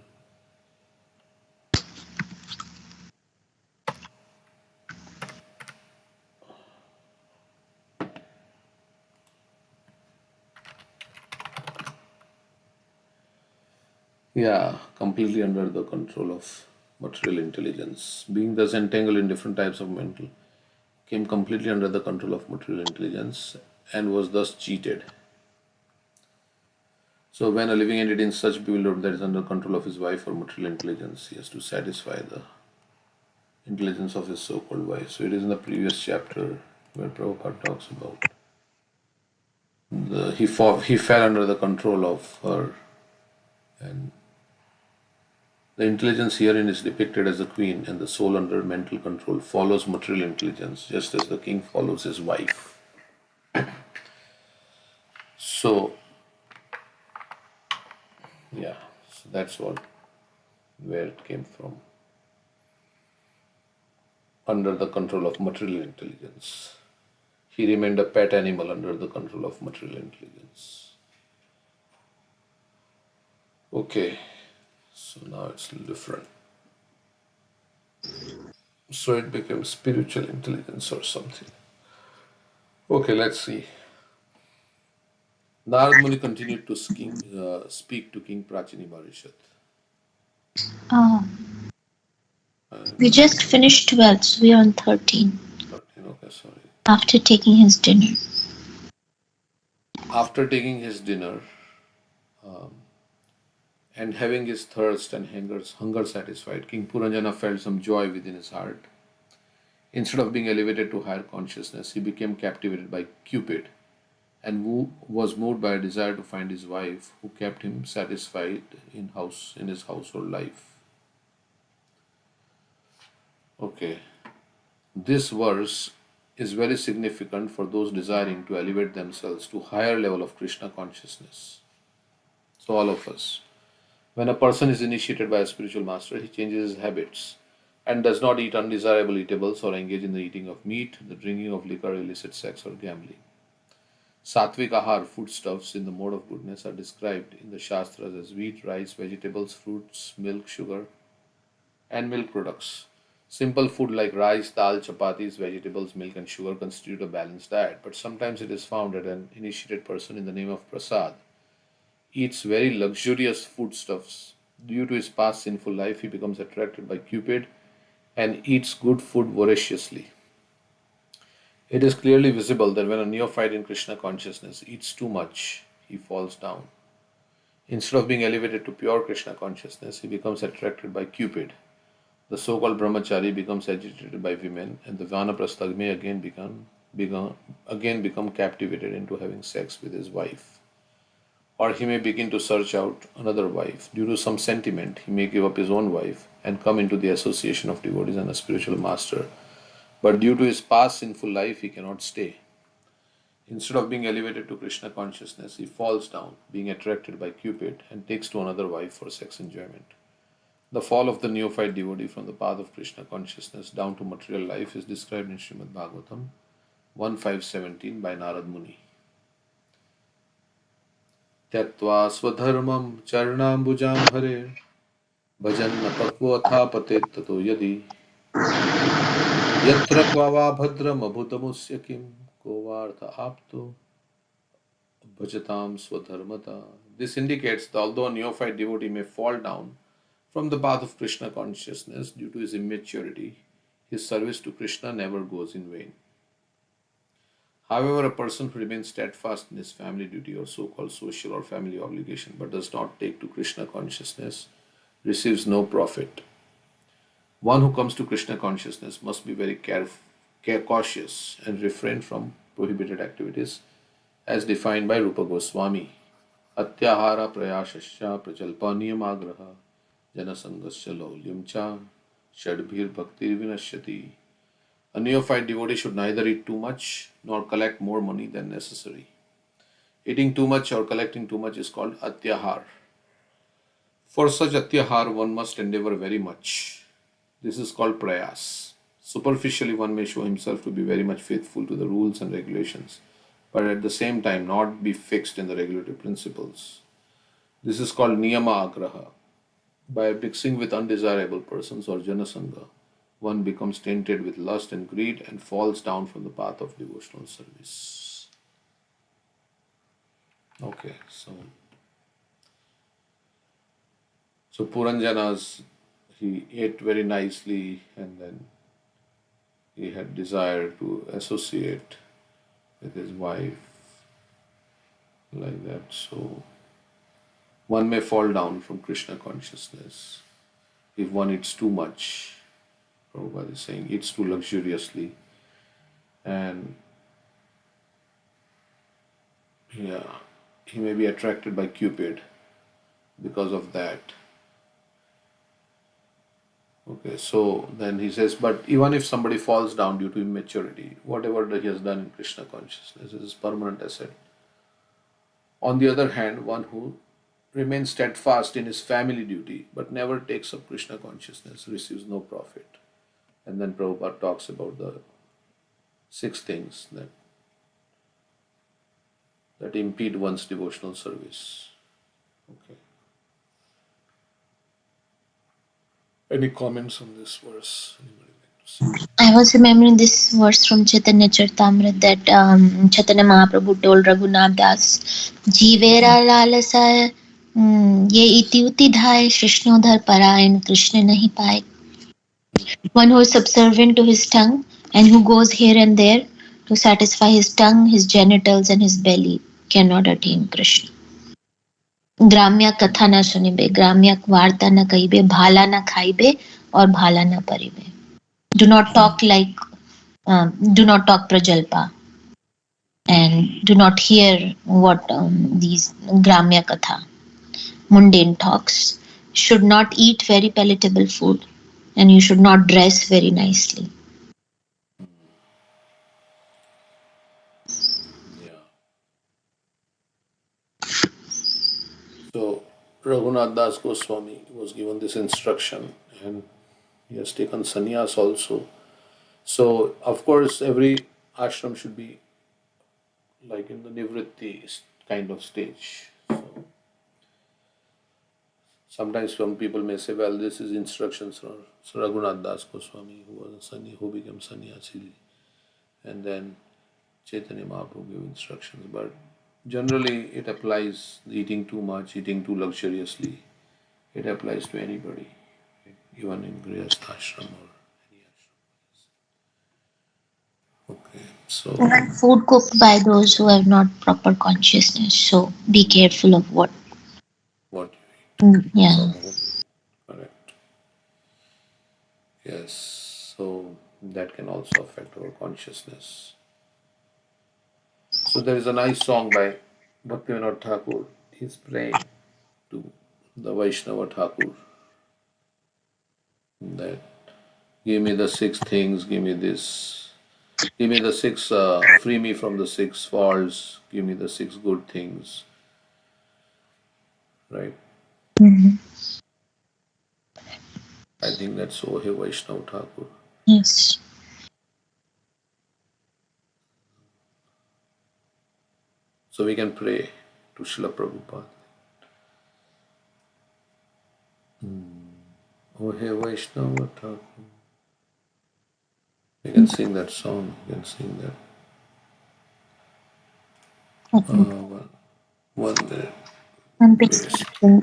Yeah, completely under the control of material intelligence. Being thus entangled in different types of mental, came completely under the control of material intelligence and was thus cheated. So, when a living entity in such bewilderment that is under control of his wife or material intelligence, he has to satisfy the intelligence of his so called wife. So, it is in the previous chapter where Prabhupada talks about he fell under the control of her, and the intelligence herein is depicted as the queen, and the soul under mental control follows material intelligence, just as the king follows his wife. So, yeah, so that's where it came from. Under the control of material intelligence. He remained a pet animal under the control of material intelligence. Okay, so now it's different. So it became spiritual intelligence or something. Okay, let's see. Narad Muni continued to speak to King Prachini Barishat. Oh, we And just finished 12, so we're on 13. 13, okay, sorry. After taking his dinner. After taking his dinner and having his thirst and hunger satisfied, King Puranjana felt some joy within his heart. Instead of being elevated to higher consciousness, he became captivated by Cupid and was moved by a desire to find his wife, who kept him satisfied in his household life. Okay, this verse is very significant for those desiring to elevate themselves to higher level of Krishna consciousness. So all of us, when a person is initiated by a spiritual master, he changes his habits and does not eat undesirable eatables or engage in the eating of meat, the drinking of liquor, illicit sex, or gambling. Sattvic ahar, foodstuffs in the mode of goodness, are described in the Shastras as wheat, rice, vegetables, fruits, milk, sugar, and milk products. Simple food like rice, dal, chapatis, vegetables, milk, and sugar constitute a balanced diet, but sometimes it is found that an initiated person in the name of prasad eats very luxurious foodstuffs. Due to his past sinful life, he becomes attracted by Cupid and eats good food voraciously. It is clearly visible that when a neophyte in Krishna consciousness eats too much, he falls down. Instead of being elevated to pure Krishna consciousness, he becomes attracted by Cupid. The so-called brahmachari becomes agitated by women, and the vanaprastha may again become captivated into having sex with his wife. Or he may begin to search out another wife. Due to some sentiment, he may give up his own wife and come into the association of devotees and a spiritual master. But due to his past sinful life, he cannot stay. Instead of being elevated to Krishna consciousness, he falls down, being attracted by Cupid, and takes to another wife for sex enjoyment. The fall of the neophyte devotee from the path of Krishna consciousness down to material life is described in Srimad Bhagavatam 1.5.17 by Narad Muni. त्यक्त्वा स्वधर्मं चरणाम्बुजां हरे भजन्न पक्वोऽथा पतेत् ततो यदि यत्र क्वा भद्रमभूतमुस्य किं को वार्थ आप्तो bhajatam swadharmata. This indicates that although a neophyte devotee may fall down from the path of Krishna consciousness due to his immaturity, his service to Krishna never goes in vain. However, a person who remains steadfast in his family duty or so-called social or family obligation but does not take to Krishna consciousness receives no profit. One who comes to Krishna consciousness must be very cautious and refrain from prohibited activities as defined by Rupa Goswami. Atyahara prayashasya prajalpa niyamagraha janasangasya laulyam cha shadbhir bhaktir vinashyati. A neophyte devotee should neither eat too much nor collect more money than necessary. Eating too much or collecting too much is called atyahar. For such atyahar, one must endeavor very much. This is called prayas. Superficially, one may show himself to be very much faithful to the rules and regulations, but at the same time not be fixed in the regulatory principles. This is called niyama agraha. By mixing with undesirable persons or janasanga, one becomes tainted with lust and greed and falls down from the path of devotional service. Okay, so Puranjana's, he ate very nicely and then he had desire to associate with his wife like that. So one may fall down from Krishna consciousness if one eats too much. Prabhupada is saying eats too luxuriously, and yeah, he may be attracted by Cupid because of that. Okay, so then he says, but even if somebody falls down due to immaturity, whatever that he has done in Krishna consciousness is his permanent asset. On the other hand, one who remains steadfast in his family duty but never takes up Krishna consciousness receives no profit. And then Prabhupada talks about the 6 things that impede one's devotional service. Okay. Any comments on this verse? Anybody like to say? I was remembering this verse from Chaitanya Charitamrita that Chaitanya Mahaprabhu told Raghunath Das, Jeevera lalasa ye iti uti dhai Krishnodhar parayan Krishna nahi paye. One who is subservient to his tongue and who goes here and there to satisfy his tongue, his genitals and his belly cannot attain Krishna. ग्राम्य कथा न सुनिबे, ग्राम्य वार्ता न कहिबे, भाला न खाइबे और भाला न परिबे. Do not talk do not talk prajalpa, and do not hear what these gramya katha, mundane talks. Should not eat very palatable food, and you should not dress very nicely. Yeah. So Raghunath Das Goswami was given this instruction and he has taken sannyas also. So of course every ashram should be like in the nivritti kind of stage. So sometimes some people may say, well, this is instructions from Raghunath Das Goswami, who was a sannyasi, who became sannyasi, and then Chaitanya Mahaprabhu gave instructions. But generally, it applies eating too much, eating too luxuriously. It applies to anybody, even in Grihastha ashram or any ashram. Okay, so Even food cooked by those who have not proper consciousness. So be careful of what. what you eat Yeah. from whom? Correct. Yes, so that can also affect our consciousness. So there is a nice song by Bhaktivinoda Thakur. He's praying to the Vaishnava Thakur that give me the 6 things, give me this. Give me the six, free me from the six faults. Give me the six good things. Right? Mhm. I think that's Ohe Vaishnav Thakur. Yes. So we can pray to Srila Prabhupada. Ohe Vaishnava Thakur. You can sing that song. You can sing that. Okay. One minute. I'm Yes. pasting.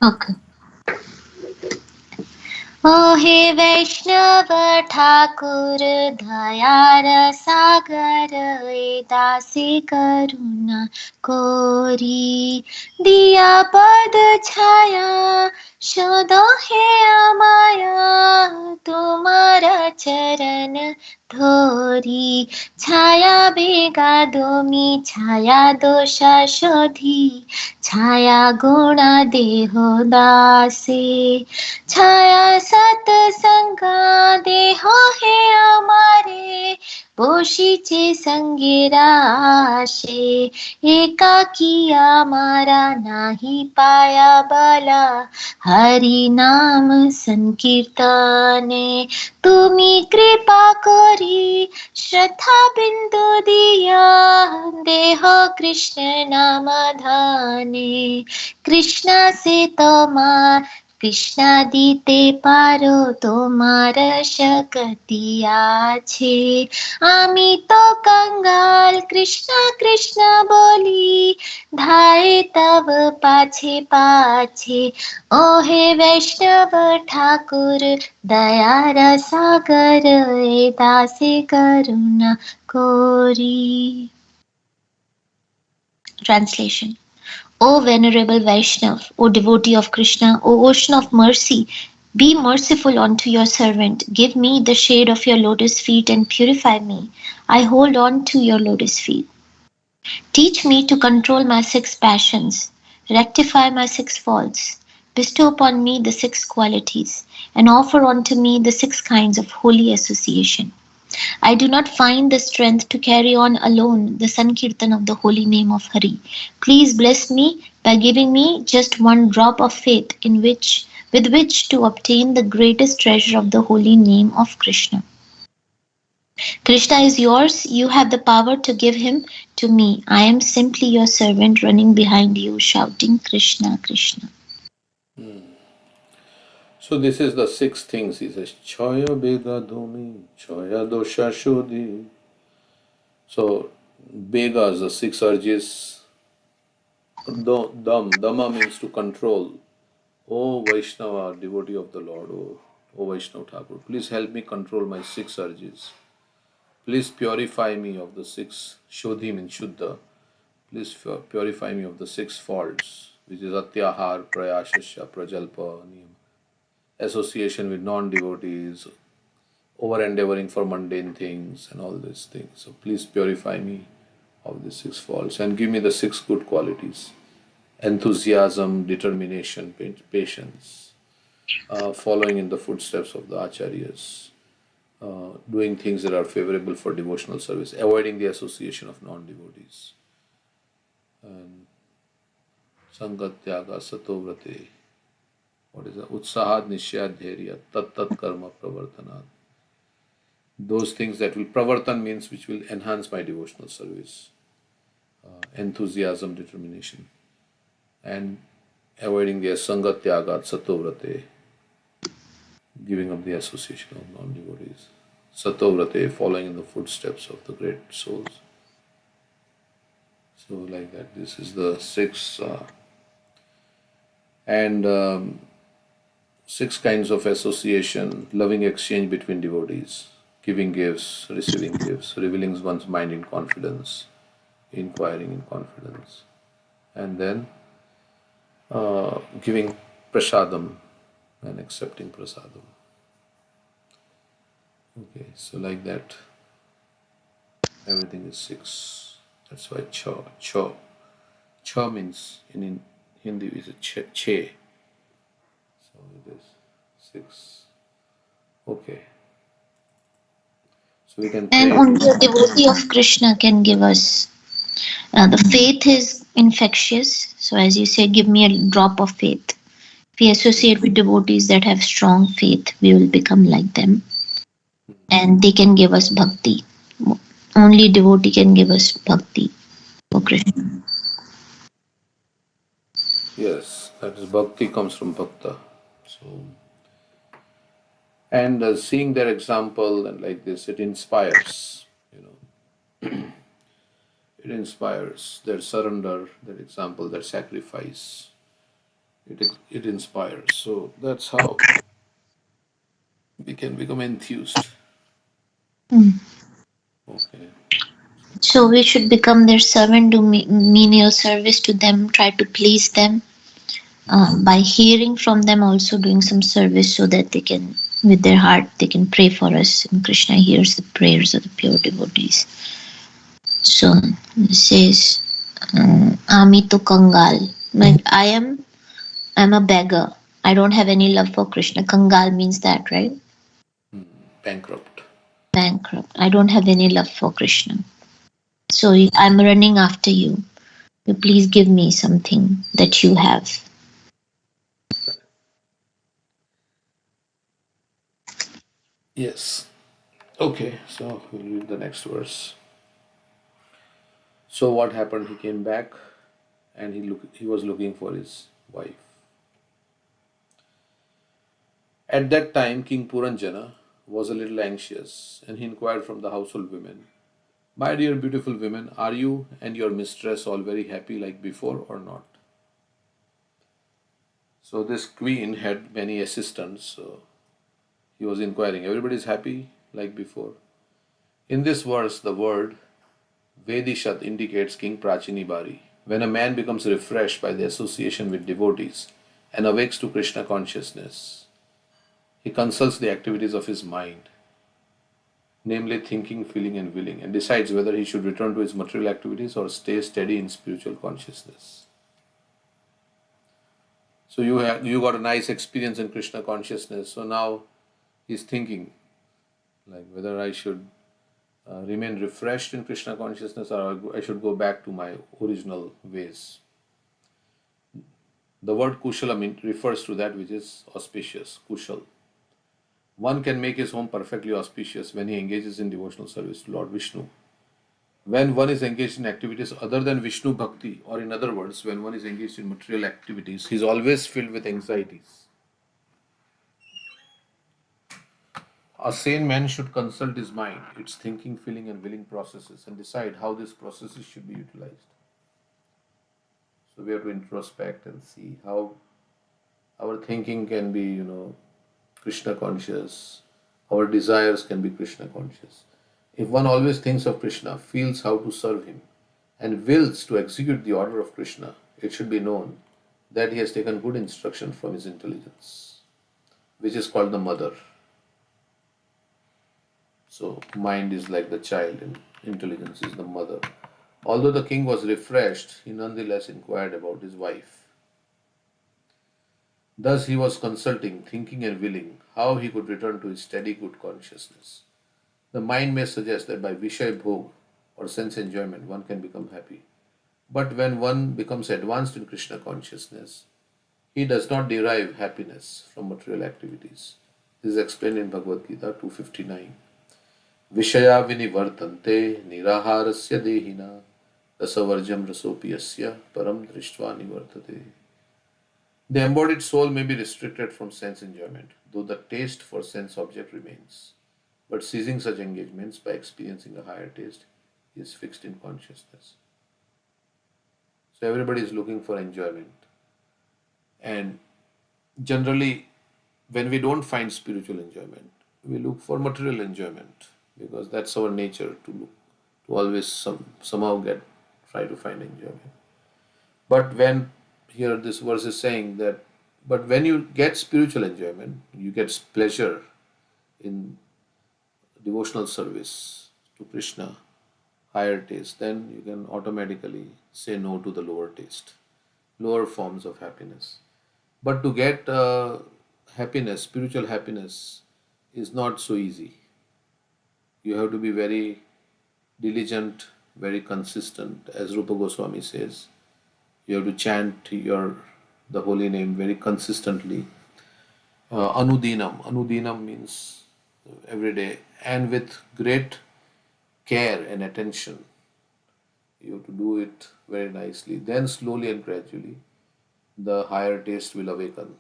Okay. ओ हे वैष्णव ठाकुर दयार सागर ए दासी करुणा कोरी दिया पद छाया शोधो हे अमाया तुम्हारा चरण धोरी छाया बेगा दोमी छाया दोषा शोधी छाया गुणा देहो दासे छाया सतसंगा देहो हे अमारे बोशीचे संगेरा आशे एकाकिया मारा नाही पाया बला हरि नाम संकीर्तने तुम्ही कृपा करी श्रद्धा बिंदु दिया देह कृष्ण नाम धाने कृष्णा से तोमा কৃষ্ণা দিতে পারো তোমার শক্তি আছে আমি তো कंगाल কৃষ্ণ কৃষ্ণ বলি ধায়ে তব পাছে পাছে ও হে বৈষ্ণব ঠাকুর দয়ার সাগর এ দাসে করুণা করি Translation. O Venerable Vaishnav, O devotee of Krishna, O ocean of mercy, be merciful unto your servant. Give me the shade of your lotus feet and purify me. I hold on to your lotus feet. Teach me to control my six passions, rectify my six faults, bestow upon me the six qualities, and offer unto me the six kinds of holy association. I do not find the strength to carry on alone the Sankirtan of the holy name of Hari. Please bless me by giving me just one drop of faith with which to obtain the greatest treasure of the holy name of Krishna. Krishna is yours, you have the power to give him to me. I am simply your servant running behind you, shouting Krishna, Krishna. So this is the six things. He says, Chaya Bega Dhumi, Chaya Dosha Shodhi. So Begas, the six urges. Dhamma means to control. O Vaishnava, devotee of the Lord, O Vaishnava Thakur, please help me control my six urges. Please purify me of the six, Shodhi means Shuddha. Please purify me of the six faults, which is Atyahar, Prayashasya, Prajalpa, Niyam. Association with non-devotees, over endeavoring for mundane things and all these things. So please purify me of the six faults and give me the six good qualities: enthusiasm, determination, patience, following in the footsteps of the acharyas, doing things that are favorable for devotional service, avoiding the association of non-devotees, and sangatyaga satovrate. What is that? Utsahad nishyadhyarya tat tat karma pravartanat. Those things that will pravartan means which will enhance my devotional service, enthusiasm, determination, and avoiding the asangatyagat satovrate, giving up the association of non-devotees. Satovrate, following in the footsteps of the great souls. So, like that, this is the six and six kinds of association: loving exchange between devotees, giving gifts, receiving gifts, revealing one's mind in confidence, inquiring in confidence, and then giving prasadam and accepting prasadam. Okay, so like that, everything is six. That's why cha. Cha means in Hindi is che. So it is 6. Okay. So we can And pray to only a Krishna. devotee of Krishna can give us. The faith is infectious. So, as you say, give me a drop of faith. If we associate with devotees that have strong faith, we will become like them. And they can give us bhakti. Only devotee can give us bhakti for Krishna. Yes, that is bhakti comes from bhakta. So, and seeing their example and like this, it inspires. It inspires their surrender, their example, their sacrifice. It inspires. So that's how we can become enthused. Mm. Okay. So we should become their servant, do menial service to them, try to please them. By hearing from them, also doing some service so that they can, with their heart, they can pray for us. And Krishna hears the prayers of the pure devotees. So it says, Ami to Kangal. Like I'm a beggar. I don't have any love for Krishna. Kangal means that, right? Bankrupt. Bankrupt. I don't have any love for Krishna. So I'm running after you. You please give me something that you have. Yes. Okay, so we'll read the next verse. So what happened? He came back and he was looking for his wife. At that time, King Puranjana was a little anxious and he inquired from the household women, my dear beautiful women, are you and your mistress all very happy like before or not? So this queen had many assistants. So he was inquiring, everybody is happy like before? In this verse, the word Vedishat indicates King Prachini Bari. When a man becomes refreshed by the association with devotees and awakes to Krishna consciousness, he consults the activities of his mind, namely thinking, feeling, and willing, and decides whether he should return to his material activities or stay steady in spiritual consciousness. So you got a nice experience in Krishna consciousness. So now he's thinking like whether I should remain refreshed in Krishna consciousness or I should go back to my original ways. The word kushala refers to that which is auspicious, kushal. One can make his home perfectly auspicious when he engages in devotional service to Lord Vishnu. When one is engaged in activities other than Vishnu Bhakti, or in other words, when one is engaged in material activities, he is always filled with anxieties. A sane man should consult his mind, its thinking, feeling, and willing processes, and decide how these processes should be utilized. So we have to introspect and see how our thinking can be, Krishna conscious. Our desires can be Krishna conscious. If one always thinks of Krishna, feels how to serve him, and wills to execute the order of Krishna, it should be known that he has taken good instruction from his intelligence, which is called the mother. So, mind is like the child, and intelligence is the mother. Although the king was refreshed, he nonetheless inquired about his wife. Thus, he was consulting, thinking, and willing how he could return to his steady good consciousness. The mind may suggest that by Vishay Bhog or sense enjoyment one can become happy. But when one becomes advanced in Krishna consciousness, he does not derive happiness from material activities. This is explained in Bhagavad Gita 259. Vishaya vinivartante niraharasya dehina rasavarjam rasopiyasya param drishtva nivartate. The embodied soul may be restricted from sense enjoyment, though the taste for sense object remains. But ceasing such engagements by experiencing a higher taste is fixed in consciousness. So everybody is looking for enjoyment. And generally, when we don't find spiritual enjoyment, we look for material enjoyment because that's our nature to look, to always somehow try to find enjoyment. But when here this verse is saying that, but when you get spiritual enjoyment, you get pleasure in devotional service to Krishna, higher taste, then you can automatically say no to the lower taste. lower forms of happiness. But to get happiness, spiritual happiness, is not so easy. You have to be very diligent, very consistent, as Rupa Goswami says. You have to chant the holy name very consistently. Anudinam means every day, and with great care and attention. You have to do it very nicely. Then slowly and gradually, the higher taste will awaken.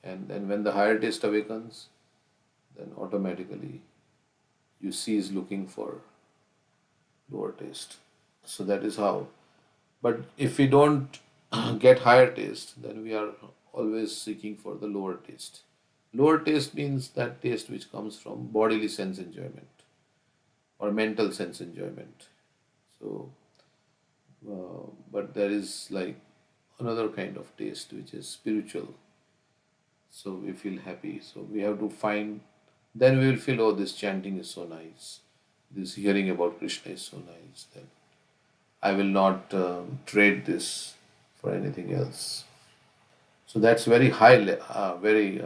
And then when the higher taste awakens, then automatically you cease looking for lower taste. So that is how. But if we don't get higher taste, then we are always seeking for the lower taste. Lower taste means that taste which comes from bodily sense enjoyment or mental sense enjoyment. So, but there is like another kind of taste which is spiritual. So we feel happy. So we have to find, then we will feel, oh, this chanting is so nice. This hearing about Krishna is so nice. Then I will not trade this for anything else. So that's very high, very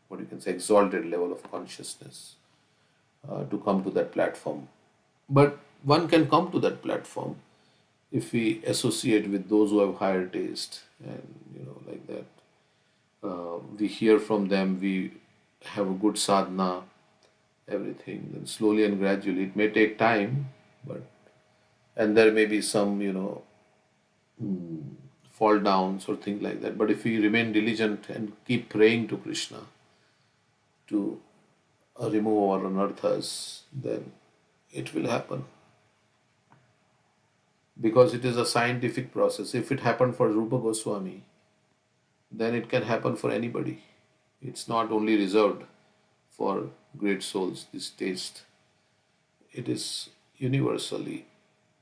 what you can say, exalted level of consciousness to come to that platform. But one can come to that platform if we associate with those who have higher taste, and like that. We hear from them. We have a good sadhana, everything. Then slowly and gradually, it may take time, but and there may be some fall downs or things like that. But if we remain diligent and keep praying to Krishna to remove our anarthas, then it will happen. Because it is a scientific process. If it happened for Rupa Goswami, then it can happen for anybody. It's not only reserved for great souls, this taste. It is universally.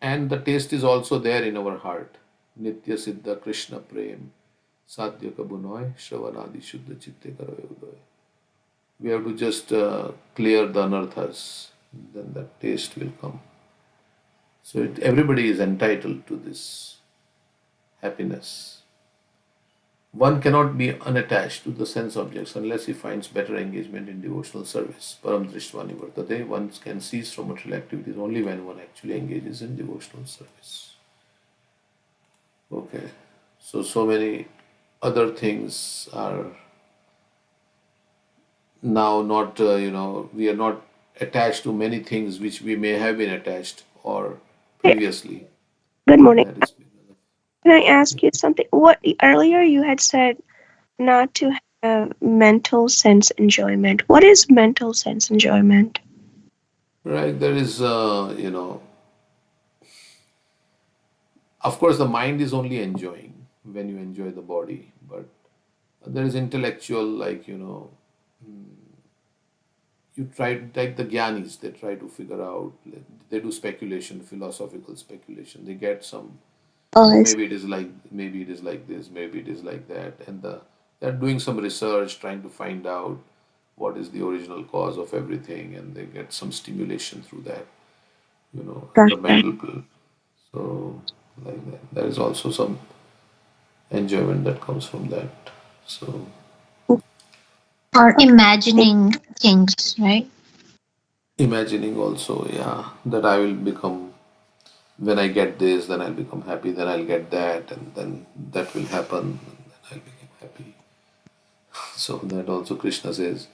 And the taste is also there in our heart. Nitya Siddha Krishna Prem Sadhya Kabunoy Shravanadi Shuddha Chitte Karave Udoy. We have to just clear the anarthas, then the taste will come. So everybody is entitled to this happiness. One cannot be unattached to the sense objects unless he finds better engagement in devotional service. Param Drishtva Nivartate. One can cease from material activities only when one actually engages in devotional service. Okay. So many other things are now not, we are not attached to many things which we may have been attached or previously. Good morning. That is because of. Can I ask you something? What earlier you had said not to have mental sense enjoyment. What is mental sense enjoyment? Right, there is, of course, the mind is only enjoying when you enjoy the body, but there is intellectual, like, you try, like the Gyanis, they try to figure out, they do speculation, philosophical speculation. They get some, Oh, it's maybe it is like this, maybe it is like that, and they're doing some research, trying to find out what is the original cause of everything, and they get some stimulation through that, the Gotcha. mental. So, like that, there is also some enjoyment that comes from that. So, or imagining things, right? imagining also, yeah, that I will become, when I get this, then I'll become happy, then I'll get that, and then that will happen, and then I'll become happy. So, that also Krishna says,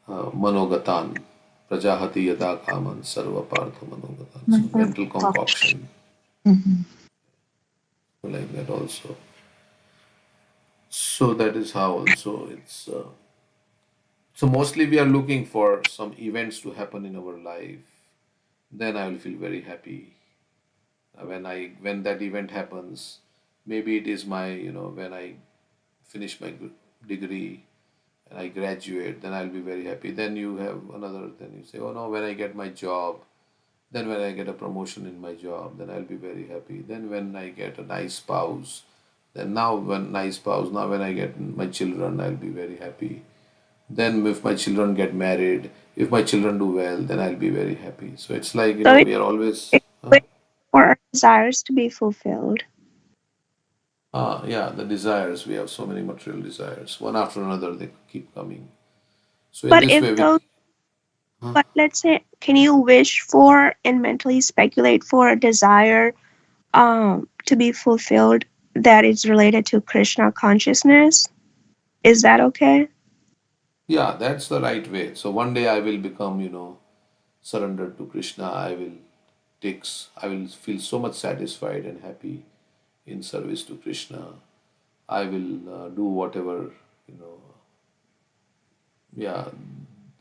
Manogatan, Prajahati Yada Kaman, Sarva Partha Manogatan. So, mental concoction, Mm-hmm. like that also. So, that is how also it's. So, mostly we are looking for some events to happen in our life. Then I will feel very happy. When that event happens, maybe it is my, when I finish my degree and I graduate, then I'll be very happy. Then you have another, then you say, oh no, when I get my job, then when I get a promotion in my job, then I'll be very happy. Then when I get a nice spouse, then now when nice spouse, now when I get my children, I'll be very happy. Then if my children get married, if my children do well, then I'll be very happy. So it's like, So we are always, it's waiting for our desires to be fulfilled. Yeah, the desires. We have so many material desires. One after another, they keep coming. So in But this if way, we. those, Huh? but let's say, can you wish for and mentally speculate for a desire to be fulfilled that is related to Krishna consciousness? Is that okay? Yeah, that's the right way. So one day I will become, surrendered to Krishna. I will feel so much satisfied and happy in service to Krishna. I will do whatever, you know, yeah,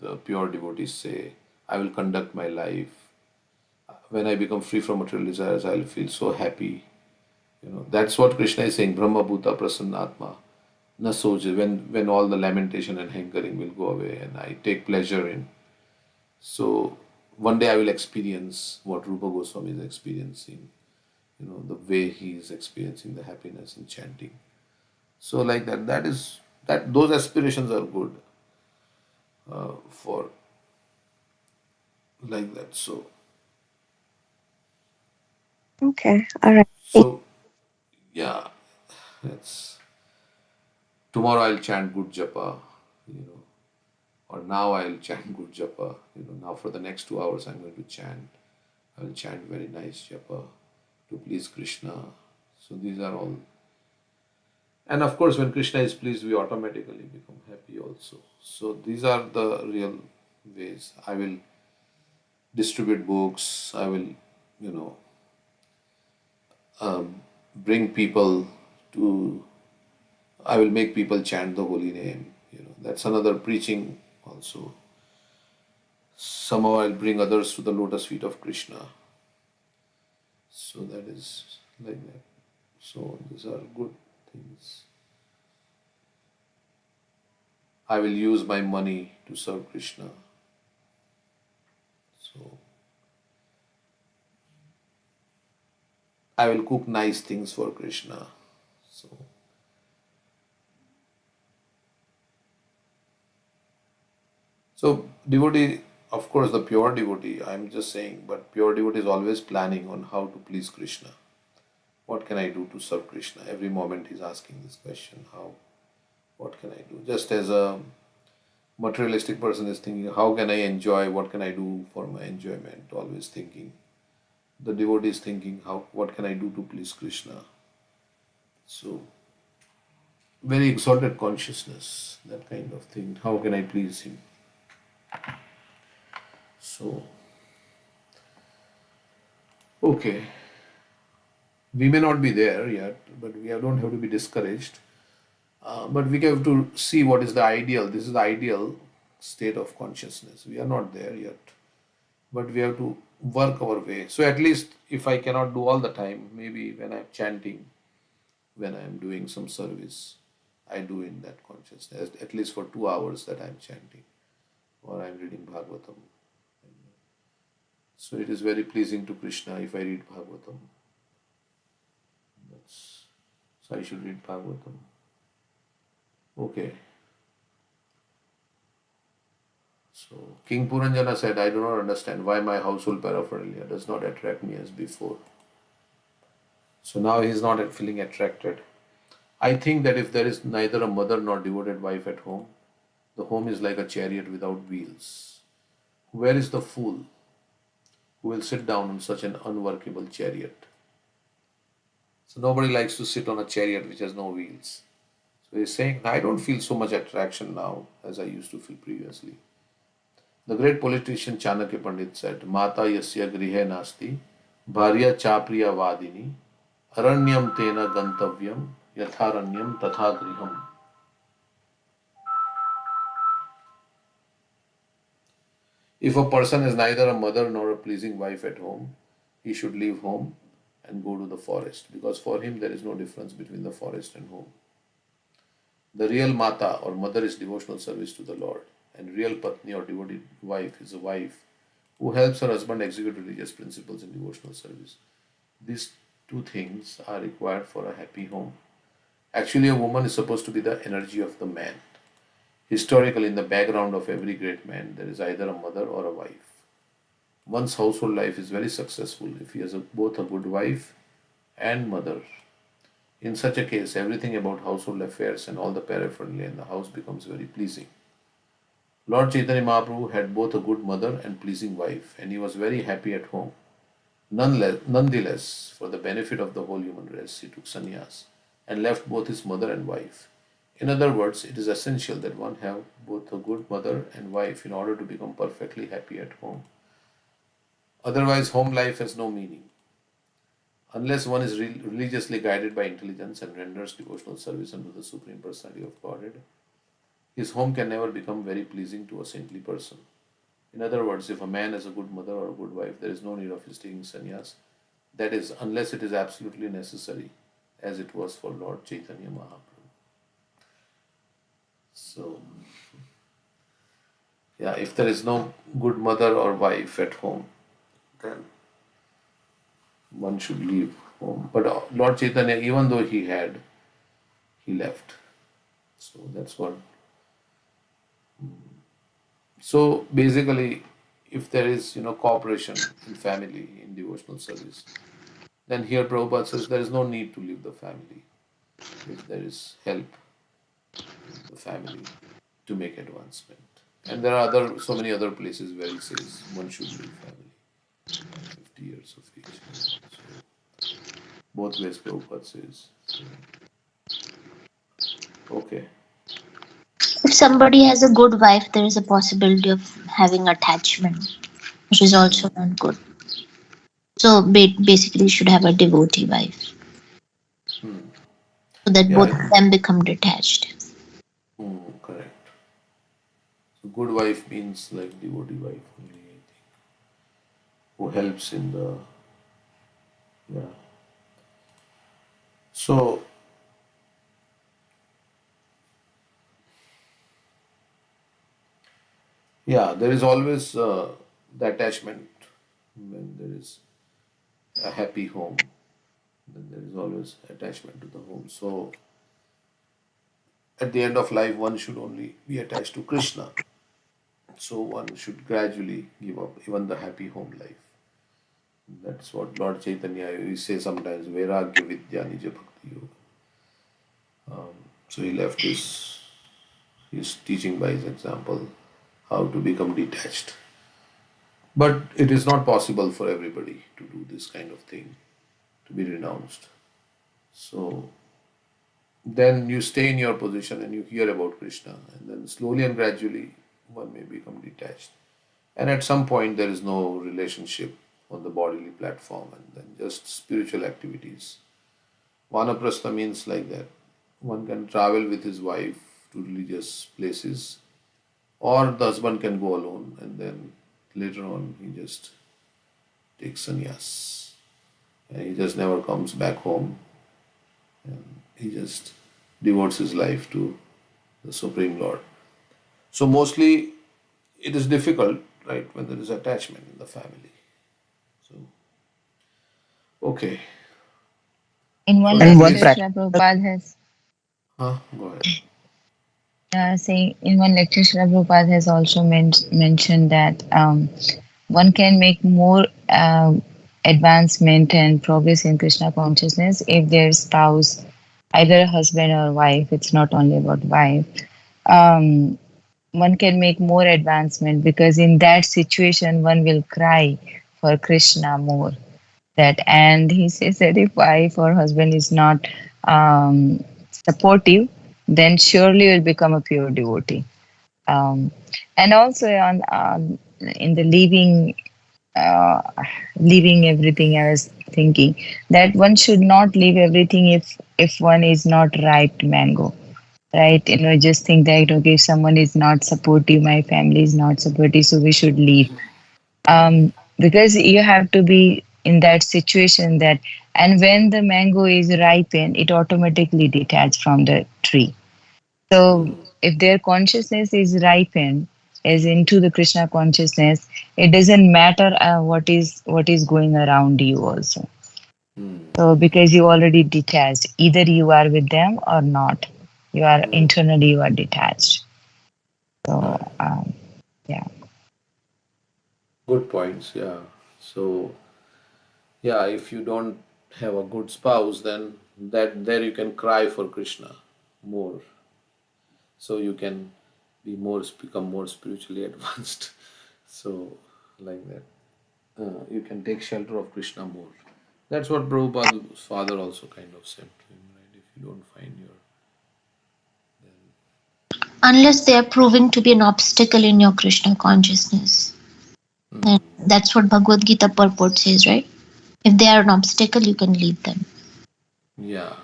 the pure devotees say. I will conduct my life. When I become free from material desires, I'll feel so happy. That's what Krishna is saying. Brahma Bhuta Prasannatma. Na soje. When all the lamentation and hankering will go away, and I take pleasure in. So one day I will experience what Rupa Goswami is experiencing. The way he is experiencing the happiness in chanting. So like that. That those aspirations are good for like that. Okay, all right. So yeah, it's tomorrow I'll chant good japa, you know, or now I'll chant good japa. Now for the next 2 hours I'm going to chant. I will chant very nice japa to please Krishna. So these are all, and of course when Krishna is pleased, we automatically become happy also. So these are the real ways. I will distribute books. I will, you know, bring people to. I will make people chant the holy name. That's another preaching also. Somehow I'll bring others to the lotus feet of Krishna. So that is like that. So these are good things. I will use my money to serve Krishna. So I will cook nice things for Krishna. So devotee, of course, the pure devotee. I'm just saying, but pure devotee is always planning on how to please Krishna. What can I do to serve Krishna? Every moment he's asking this question. What can I do? Just as a materialistic person is thinking, how can I enjoy? What can I do for my enjoyment? Always thinking. The devotee is thinking, what can I do to please Krishna? So very exalted consciousness, that kind of thing. How can I please him? So okay, we may not be there yet, but we don't have to be discouraged. But we have to see what is the ideal. This is the ideal state of consciousness. We are not there yet, but we have to work our way. So at least if I cannot do all the time, maybe when I'm chanting, when I'm doing some service, I do in that consciousness, at least for 2 hours that I'm chanting or I'm reading Bhagavatam. So it is very pleasing to Krishna if I read Bhagavatam. That's, so I should read Bhagavatam. Okay. So King Puranjana said, I do not understand why my household paraphernalia does not attract me as before. So now he is not feeling attracted. I think that if there is neither a mother nor devoted wife at home, the home is like a chariot without wheels. Where is the fool who will sit down on such an unworkable chariot? So nobody likes to sit on a chariot which has no wheels. So he's saying, I don't feel so much attraction now as I used to feel previously. The great politician Chanakya Pandit said, Mata yasya grihe nasti, bharya chapriya vadini, aranyam tena gantavyam, yatharanyam tatha griham. If a person has neither a mother nor a pleasing wife at home, he should leave home and go to the forest, because for him there is no difference between the forest and home. The real mata or mother is devotional service to the Lord, and real patni or devoted wife is a wife who helps her husband execute religious principles in devotional service. These two things are required for a happy home. Actually, a woman is supposed to be the energy of the man. Historically, in the background of every great man, there is either a mother or a wife. One's household life is very successful if he has both a good wife and mother. In such a case, everything about household affairs and all the paraphernalia in the house becomes very pleasing. Lord Chaitanya Mahaprabhu had both a good mother and pleasing wife, and he was very happy at home. Nonetheless, for the benefit of the whole human race, he took sannyas and left both his mother and wife. In other words, it is essential that one have both a good mother and wife in order to become perfectly happy at home. Otherwise, home life has no meaning. Unless one is religiously guided by intelligence and renders devotional service unto the Supreme Personality of Godhead, his home can never become very pleasing to a saintly person. In other words, if a man has a good mother or a good wife, there is no need of his taking sannyas. That is, unless it is absolutely necessary, as it was for Lord Chaitanya Mahaprabhu. So, yeah, if there is no good mother or wife at home, then one should leave home. But Lord Chaitanya, even though he had, he left. So that's what. So basically, if there is cooperation in family in devotional service, then here Prabhupada says there is no need to leave the family if there is help in the family to make advancement. And there are so many other places where he says one should leave family at 50 years of age. So both ways Prabhupada says. So okay. If somebody has a good wife, there is a possibility of having attachment, which is also not good. So basically, you should have a devotee wife Hmm. so that Yeah, both of them become detached. correct. So good wife means like devotee wife only, I think, who helps in the yeah. So yeah, there is always the attachment when there is a happy home. Then there is always attachment to the home. So at the end of life, one should only be attached to Krishna. So one should gradually give up even the happy home life. That's what Lord Chaitanya we say sometimes. Vairagya Vidya Nija Bhakti Yoga. So he left his teaching by his example, how to become detached. But it is not possible for everybody to do this kind of thing, to be renounced. So then you stay in your position and you hear about Krishna, and then slowly and gradually one may become detached. And at some point, there is no relationship on the bodily platform, and then just spiritual activities. Vanaprastha means like that. One can travel with his wife to religious places, or the husband can go alone, and then later on he just takes sannyas. And he just never comes back home, and he just devotes his life to the Supreme Lord. So mostly it is difficult, right, when there is attachment in the family. So okay. In So one in that lecture, case, Srila Prabhupada has go ahead. saying in one lecture, Srila Prabhupada has also mentioned that one can make more advancement and progress in Krishna consciousness if their spouse, either husband or wife, it's not only about wife, um, one can make more advancement because in that situation one will cry for Krishna more. That and he says that if wife or husband is not supportive, then surely will become a pure devotee. Um, and also in the uh, leaving everything, I was thinking that one should not leave everything if one is not ripe mango, right? Just think that okay, if someone is not supportive, my family is not supportive, so we should leave. Because you have to be in that situation that, and when the mango is ripened, it automatically detach from the tree. So if their consciousness is ripened, as into the Krishna consciousness, it doesn't matter what is going around you also. So because you already detached, either you are with them or not, you are internally you are detached. So Right. yeah. Good points. Yeah. So yeah, if you don't have a good spouse, then that there you can cry for Krishna more. So you can become more spiritually advanced. So like that, you can take shelter of Krishna more. That's what Prabhupada's father also kind of said to him, right? If you don't find your, Unless they are proving to be an obstacle in your Krishna consciousness. And that's what Bhagavad Gita purport says, right? If they are an obstacle, you can leave them. yeah,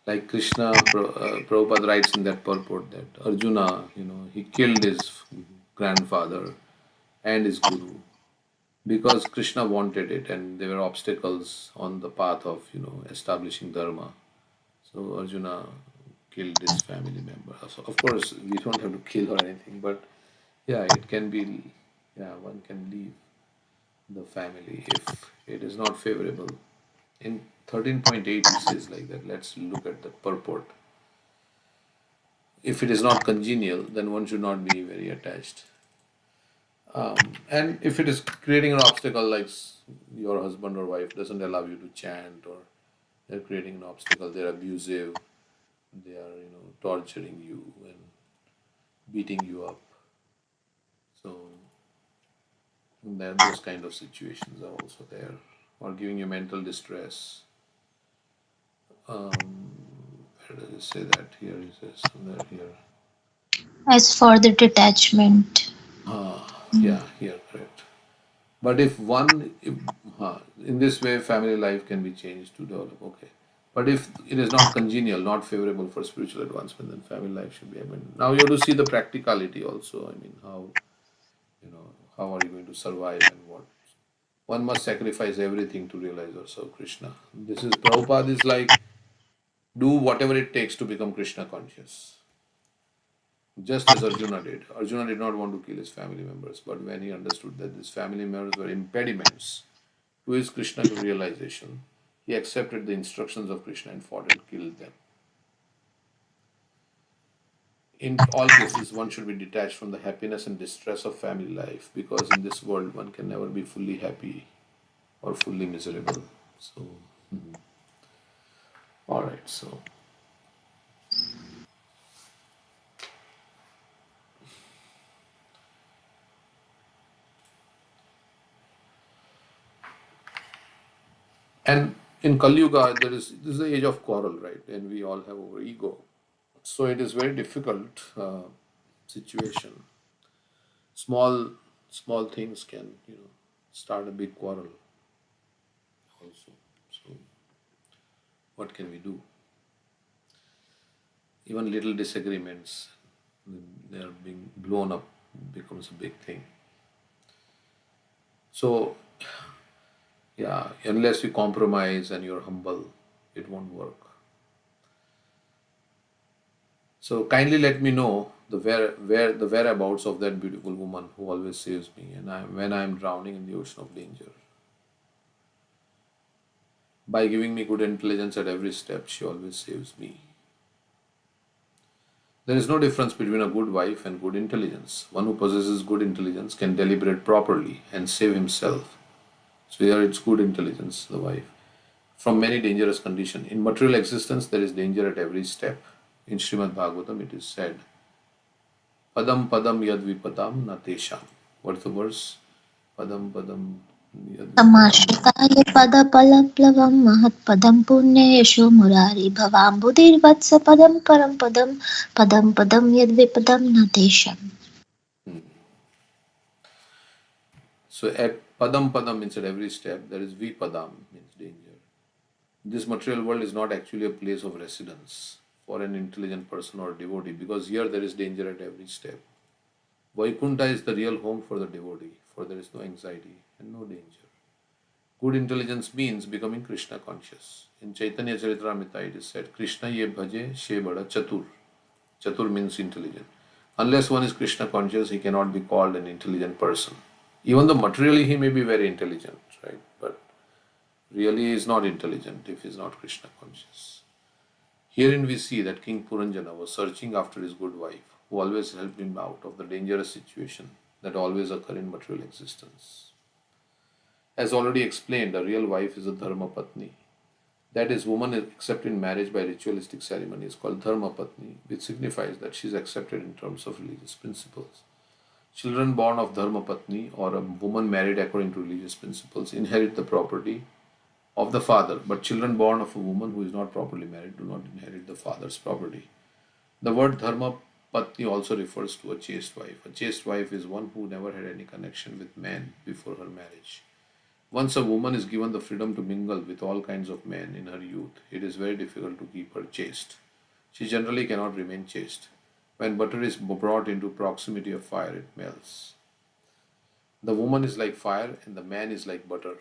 like Prabhupada writes in that purport that Arjuna, he killed his grandfather and his guru because Krishna wanted it, and there were obstacles on the path of establishing dharma. So Arjuna killed his family member. So of course we don't have to kill or anything, but yeah, it can be. Yeah, one can leave the family if it is not favorable. In 13.8 it says like that. Let's look at the purport. If it is not congenial, then one should not be very attached. And if it is creating an obstacle, like your husband or wife doesn't allow you to chant, or they're creating an obstacle, they're abusive, they are torturing you and beating you up. So those kind of situations are also there, or giving you mental distress. Where does it say that? Here it says somewhere here. As for the detachment. Yeah, here, correct. But in this way, family life can be changed to develop. Okay. But if it is not congenial, not favorable for spiritual advancement, then family life should be abandoned. Now you have to see the practicality also. I mean, how are you going to survive and what? One must sacrifice everything to realize or serve Krishna. This is Prabhupada is like, do whatever it takes to become Krishna conscious. Just as Arjuna did. Arjuna did not want to kill his family members, but when he understood that these family members were impediments to his Krishna realization, he accepted the instructions of Krishna and fought and killed them. In all cases, one should be detached from the happiness and distress of family life, because in this world one can never be fully happy or fully miserable. So, all right. So, and in Kali Yuga, this is the age of quarrel, right? And we all have our ego. So it is very difficult situation. Small small things can start a big quarrel also. So what can we do? Even little disagreements, they are being blown up, becomes a big thing. So yeah, unless you compromise and you're humble, it won't work. So kindly let me know where the whereabouts of that beautiful woman who always saves me, and when I'm drowning in the ocean of danger. By giving me good intelligence at every step, she always saves me. There is no difference between a good wife and good intelligence. One who possesses good intelligence can deliberate properly and save himself. So here it's good intelligence, the wife, from many dangerous conditions. In material existence, there is danger at every step. In Srimad Bhagavatam, it is said, Padam padam yad vipadam na tesham. What's the verse? Padam padam yad vipadam. Samashitaye padapalaplavam mahatpadam punyeshu murari bhavambudirvatsa padam param padam padam yadvipadam natesham. So at padam padam means at every step, there is vipadam means danger. This material world is not actually a place of residence for an intelligent person or devotee, because here there is danger at every step. Vaikuntha is the real home for the devotee, for there is no anxiety and no danger. Good intelligence means becoming Krishna conscious. In Chaitanya Charitamrita it is said, Krishna ye bhaje she bada chatur. Chatur means intelligent. Unless one is Krishna conscious, he cannot be called an intelligent person. Even though materially he may be very intelligent, right? But really he is not intelligent if he is not Krishna conscious. Herein we see that King Puranjana was searching after his good wife, who always helped him out of the dangerous situation that always occur in material existence. As already explained, a real wife is a dharma patni. That is, woman is accepted in marriage by ritualistic ceremony is called dharma patni, which signifies that she is accepted in terms of religious principles. Children born of dharma patni or a woman married according to religious principles inherit the property of the father, but children born of a woman who is not properly married do not inherit the father's property. The word dharma patni also refers to a chaste wife. A chaste wife is one who never had any connection with men before her marriage. Once a woman is given the freedom to mingle with all kinds of men in her youth, it is very difficult to keep her chaste. She generally cannot remain chaste. When butter is brought into proximity of fire, it melts. The woman is like fire and the man is like butter.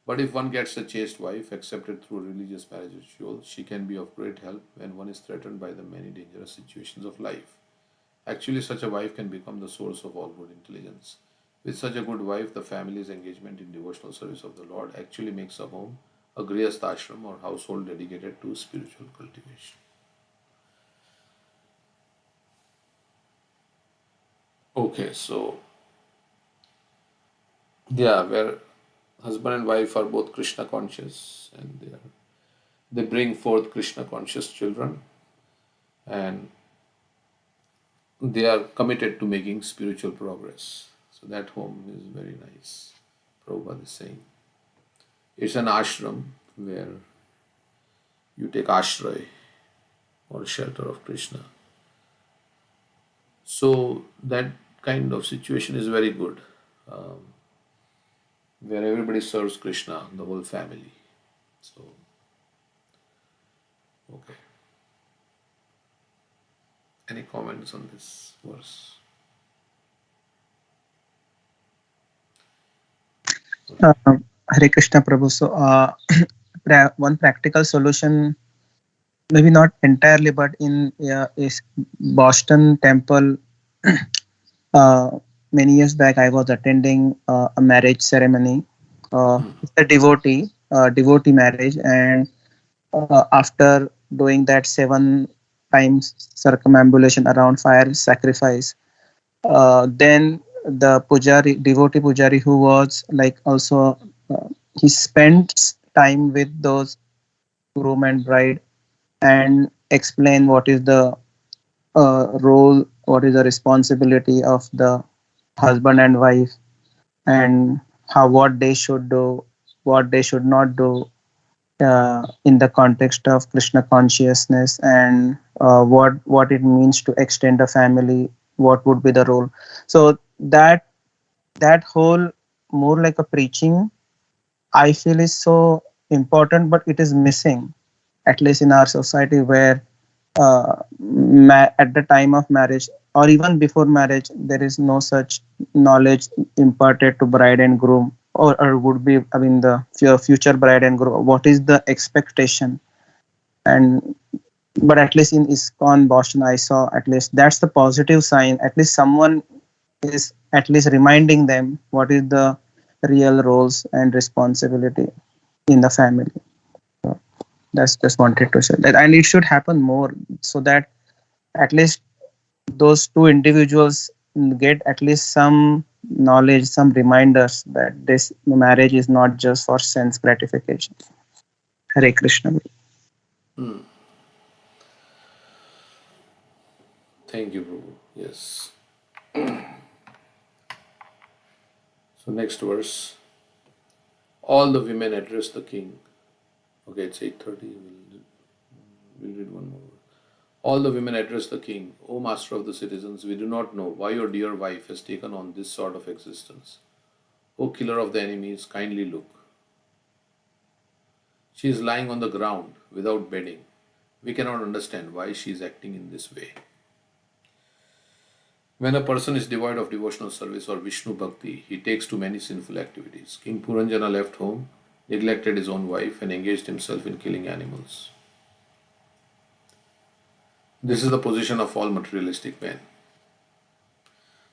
But if one gets a chaste wife accepted through religious marriage ritual, she can be of great help when one is threatened by the many dangerous situations of life. Actually, such a wife can become the source of all good intelligence. With such a good wife, the family's engagement in devotional service of the Lord actually makes a home a grihastha ashram or household dedicated to spiritual cultivation. Okay, so yeah, where husband and wife are both Krishna conscious and they bring forth Krishna conscious children and they are committed to making spiritual progress. So that home is very nice. Prabhupada is saying. It's an ashram where you take ashray or shelter of Krishna. So that kind of situation is very good, um, where everybody serves Krishna, the whole family. So, okay. Any comments on this verse? Uh, Hare Krishna Prabhu. So, one practical solution, maybe not entirely, but in is Boston Temple. Uh, Many years back, I was attending a marriage ceremony. It's a devotee marriage, and after doing that 7 times circumambulation around fire sacrifice, then the devotee pujari who was like also he spent time with those groom and bride and explain what is the role, what is the responsibility of the husband and wife, and how what they should do, what they should not do in the context of Krishna consciousness, and what it means to extend a family, what would be the role. So that whole, more like a preaching, I feel is so important, but it is missing, at least in our society, where at the time of marriage or even before marriage, there is no such knowledge imparted to bride and groom, or would be, I mean, the future bride and groom. What is the expectation? And but at least in ISKCON Boston, I saw at least that's the positive sign. At least someone is at least reminding them what is the real roles and responsibility in the family. So that's just wanted to say that, and it should happen more so that at least those two individuals get at least some knowledge, some reminders that this marriage is not just for sense gratification. Hare Krishna. Hmm. Thank you, Prabhu. Yes. So next verse. All the women address the king. Okay, it's 8:30. We'll read one more. All the women address the king. O master of the citizens, we do not know why your dear wife has taken on this sort of existence. O killer of the enemies, kindly look. She is lying on the ground without bedding. We cannot understand why she is acting in this way. When a person is devoid of devotional service or Vishnu Bhakti, he takes to many sinful activities. King Puranjana left home, neglected his own wife, and engaged himself in killing animals. This is the position of all materialistic men.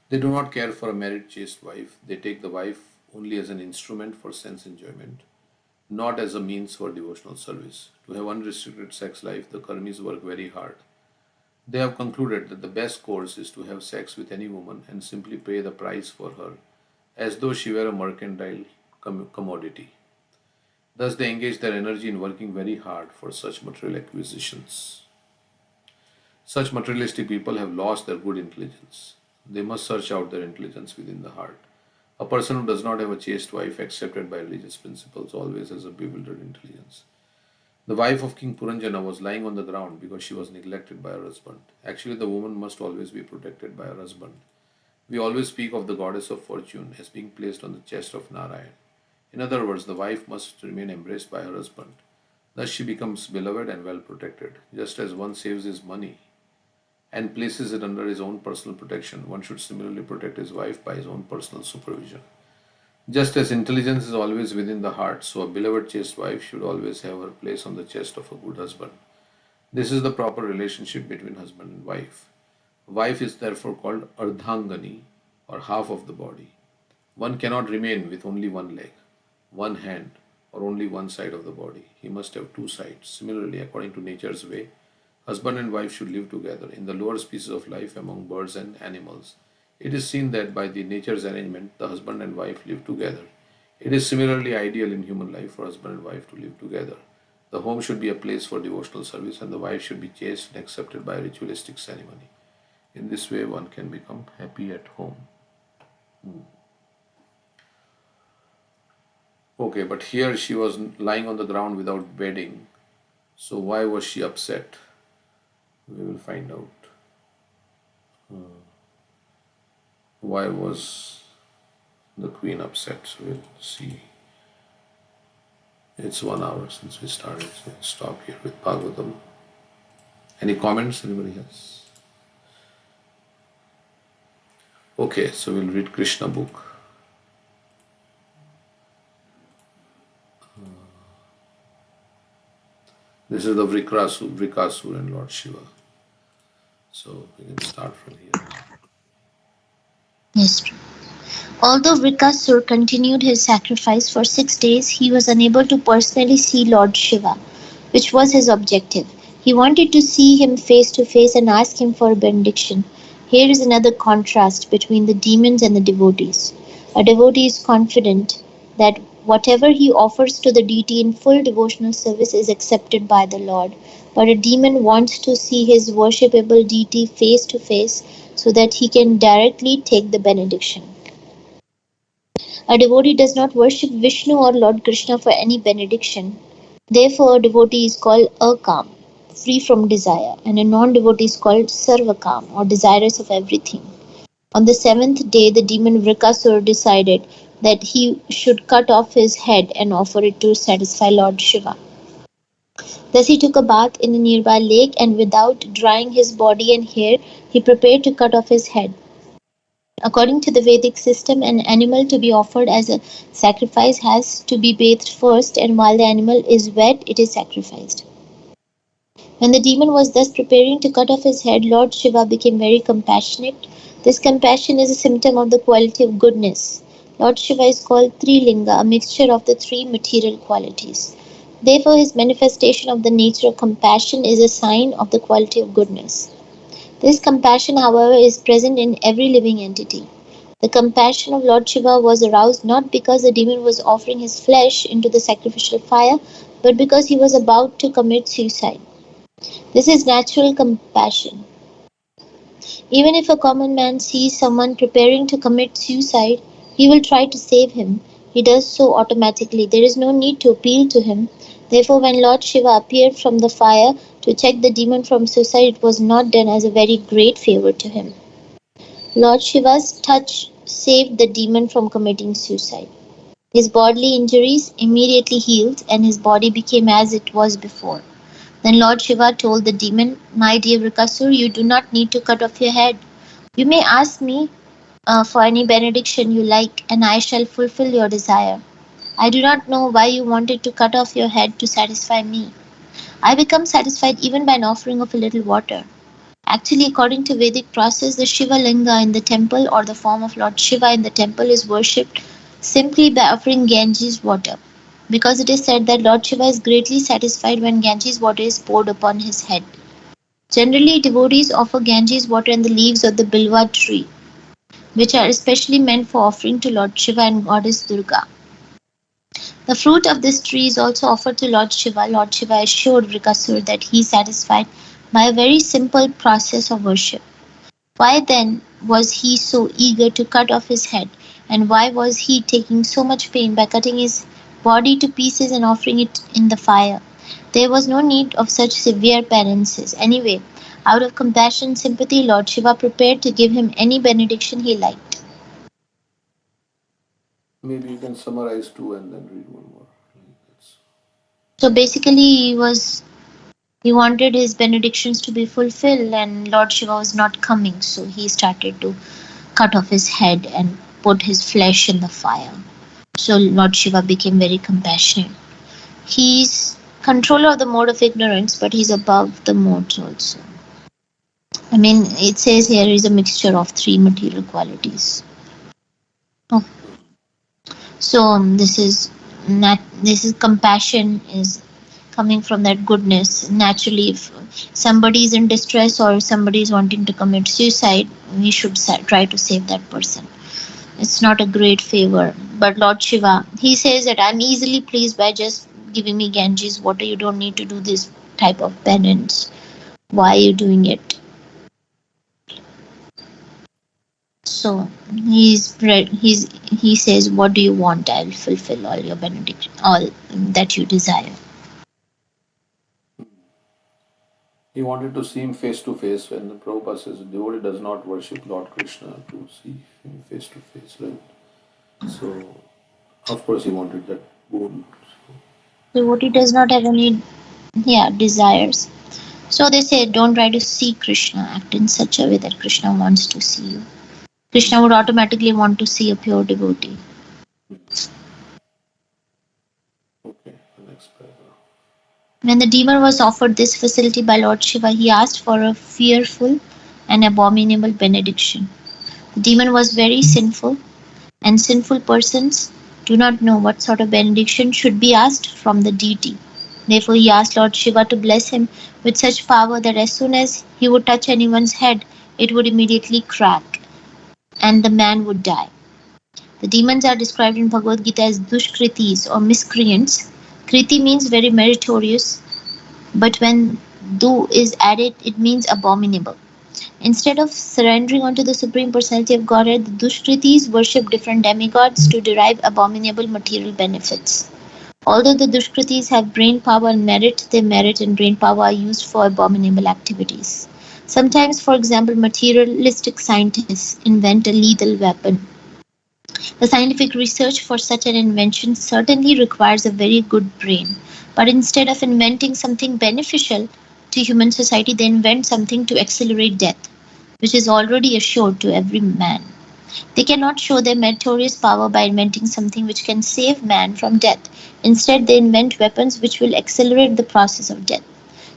They do not care for a married chaste wife. They take the wife only as an instrument for sense enjoyment, not as a means for devotional service. To have unrestricted sex life, the karmis work very hard. They have concluded that the best course is to have sex with any woman and simply pay the price for her as though she were a mercantile commodity. Thus, they engage their energy in working very hard for such material acquisitions. Such materialistic people have lost their good intelligence. They must search out their intelligence within the heart. A person who does not have a chaste wife accepted by religious principles always has a bewildered intelligence. The wife of King Puranjana was lying on the ground because she was neglected by her husband. Actually, the woman must always be protected by her husband. We always speak of the goddess of fortune as being placed on the chest of Narayan. In other words, the wife must remain embraced by her husband. Thus, she becomes beloved and well protected. Just as one saves his money and places it under his own personal protection, one should similarly protect his wife by his own personal supervision. Just as intelligence is always within the heart, so a beloved chaste wife should always have her place on the chest of a good husband. This is the proper relationship between husband and wife. Wife is therefore called Ardhangani, or half of the body. One cannot remain with only one leg, one hand, or only one side of the body. He must have two sides. Similarly, according to nature's way, husband and wife should live together. In the lower species of life among birds and animals, it is seen that by the nature's arrangement, the husband and wife live together. It is similarly ideal in human life for husband and wife to live together. The home should be a place for devotional service, and the wife should be chaste and accepted by ritualistic ceremony. In this way, one can become happy at home. Okay, but here she was lying on the ground without bedding. So why was she upset? We will find out. Why was the queen upset? So we'll see. It's 1 hour since we started, so we'll stop here with Bhagavatam. Any comments? Anybody else? Okay, so we'll read Krishna book. This is the Vrikasur and Lord Shiva. So we can start from here. Yes, true. Although Vrikasur continued his sacrifice for 6 days, he was unable to personally see Lord Shiva, which was his objective. He wanted to see him face to face and ask him for a benediction. Here is another contrast between the demons and the devotees. A devotee is confident that whatever he offers to the deity in full devotional service is accepted by the Lord, but a demon wants to see his worshipable deity face to face so that he can directly take the benediction. A devotee does not worship Vishnu or Lord Krishna for any benediction. Therefore, a devotee is called akam, free from desire, and a non-devotee is called sarvakam, or desirous of everything. On the 7th day, the demon Vrikasur decided that he should cut off his head and offer it to satisfy Lord Shiva. Thus he took a bath in a nearby lake, and without drying his body and hair, he prepared to cut off his head. According to the Vedic system, an animal to be offered as a sacrifice has to be bathed first, and while the animal is wet, it is sacrificed. When the demon was thus preparing to cut off his head, Lord Shiva became very compassionate. This compassion is a symptom of the quality of goodness. Lord Shiva is called Trilinga, a mixture of the three material qualities. Therefore, his manifestation of the nature of compassion is a sign of the quality of goodness. This compassion, however, is present in every living entity. The compassion of Lord Shiva was aroused not because the demon was offering his flesh into the sacrificial fire, but because he was about to commit suicide. This is natural compassion. Even if a common man sees someone preparing to commit suicide, he will try to save him. He does so automatically. There is no need to appeal to him. Therefore, when Lord Shiva appeared from the fire to check the demon from suicide, it was not done as a very great favor to him. Lord Shiva's touch saved the demon from committing suicide. His bodily injuries immediately healed, and his body became as it was before. Then Lord Shiva told the demon, "My dear Vrikasur, you do not need to cut off your head. You may ask me for any benediction you like, and I shall fulfill your desire. I do not know why you wanted to cut off your head to satisfy me. I become satisfied even by an offering of a little water." Actually, according to Vedic process, the Shiva Linga in the temple, or the form of Lord Shiva in the temple, is worshipped simply by offering Ganges water, because it is said that Lord Shiva is greatly satisfied when Ganges water is poured upon his head. Generally, devotees offer Ganges water and the leaves of the Bilwa tree. which are especially meant for offering to Lord Shiva and Goddess Durga. The fruit of this tree is also offered to Lord Shiva. Lord Shiva assured Vrikasur that he is satisfied by a very simple process of worship. Why then was he so eager to cut off his head, and why was he taking so much pain by cutting his body to pieces and offering it in the fire? There was no need of such severe penances. Anyway, out of compassion and sympathy, Lord Shiva prepared to give him any benediction he liked. Maybe you can summarize two and then read one more. So basically, he wanted his benedictions to be fulfilled, and Lord Shiva was not coming, so he started to cut off his head and put his flesh in the fire. So Lord Shiva became very compassionate. He's controller of the mode of ignorance, but he's above the modes also. I mean, it says here is a mixture of three material qualities. Oh. So this is compassion is coming from that goodness. Naturally, if somebody is in distress or somebody is wanting to commit suicide, we should try to save that person. It's not a great favor. But Lord Shiva, he says that I'm easily pleased by just giving me Ganges water. You don't need to do this type of penance. Why are you doing it? So he says, what do you want? I'll fulfill all your benediction, all that you desire. He wanted to see him face to face when the Prabhupada says a devotee does not worship Lord Krishna to see him face to face, right? So, of course, he wanted that boon. Devotee does not have any desires. So they say, don't try to see Krishna. Act in such a way that Krishna wants to see you. Krishna would automatically want to see a pure devotee. Okay, the next paragraph. When the demon was offered this facility by Lord Shiva, he asked for a fearful and abominable benediction. The demon was very sinful, and sinful persons do not know what sort of benediction should be asked from the deity. Therefore, he asked Lord Shiva to bless him with such power that as soon as he would touch anyone's head, it would immediately crack, and the man would die. The demons are described in Bhagavad Gita as dushkritis or miscreants. Kriti means very meritorious, but when du is added, it means abominable. Instead of surrendering unto the Supreme Personality of Godhead, the dushkritis worship different demigods to derive abominable material benefits. Although the dushkritis have brain power and merit, their merit and brain power are used for abominable activities. Sometimes, for example, materialistic scientists invent a lethal weapon. The scientific research for such an invention certainly requires a very good brain, but instead of inventing something beneficial to human society, they invent something to accelerate death, which is already assured to every man. They cannot show their meritorious power by inventing something which can save man from death. Instead, they invent weapons which will accelerate the process of death.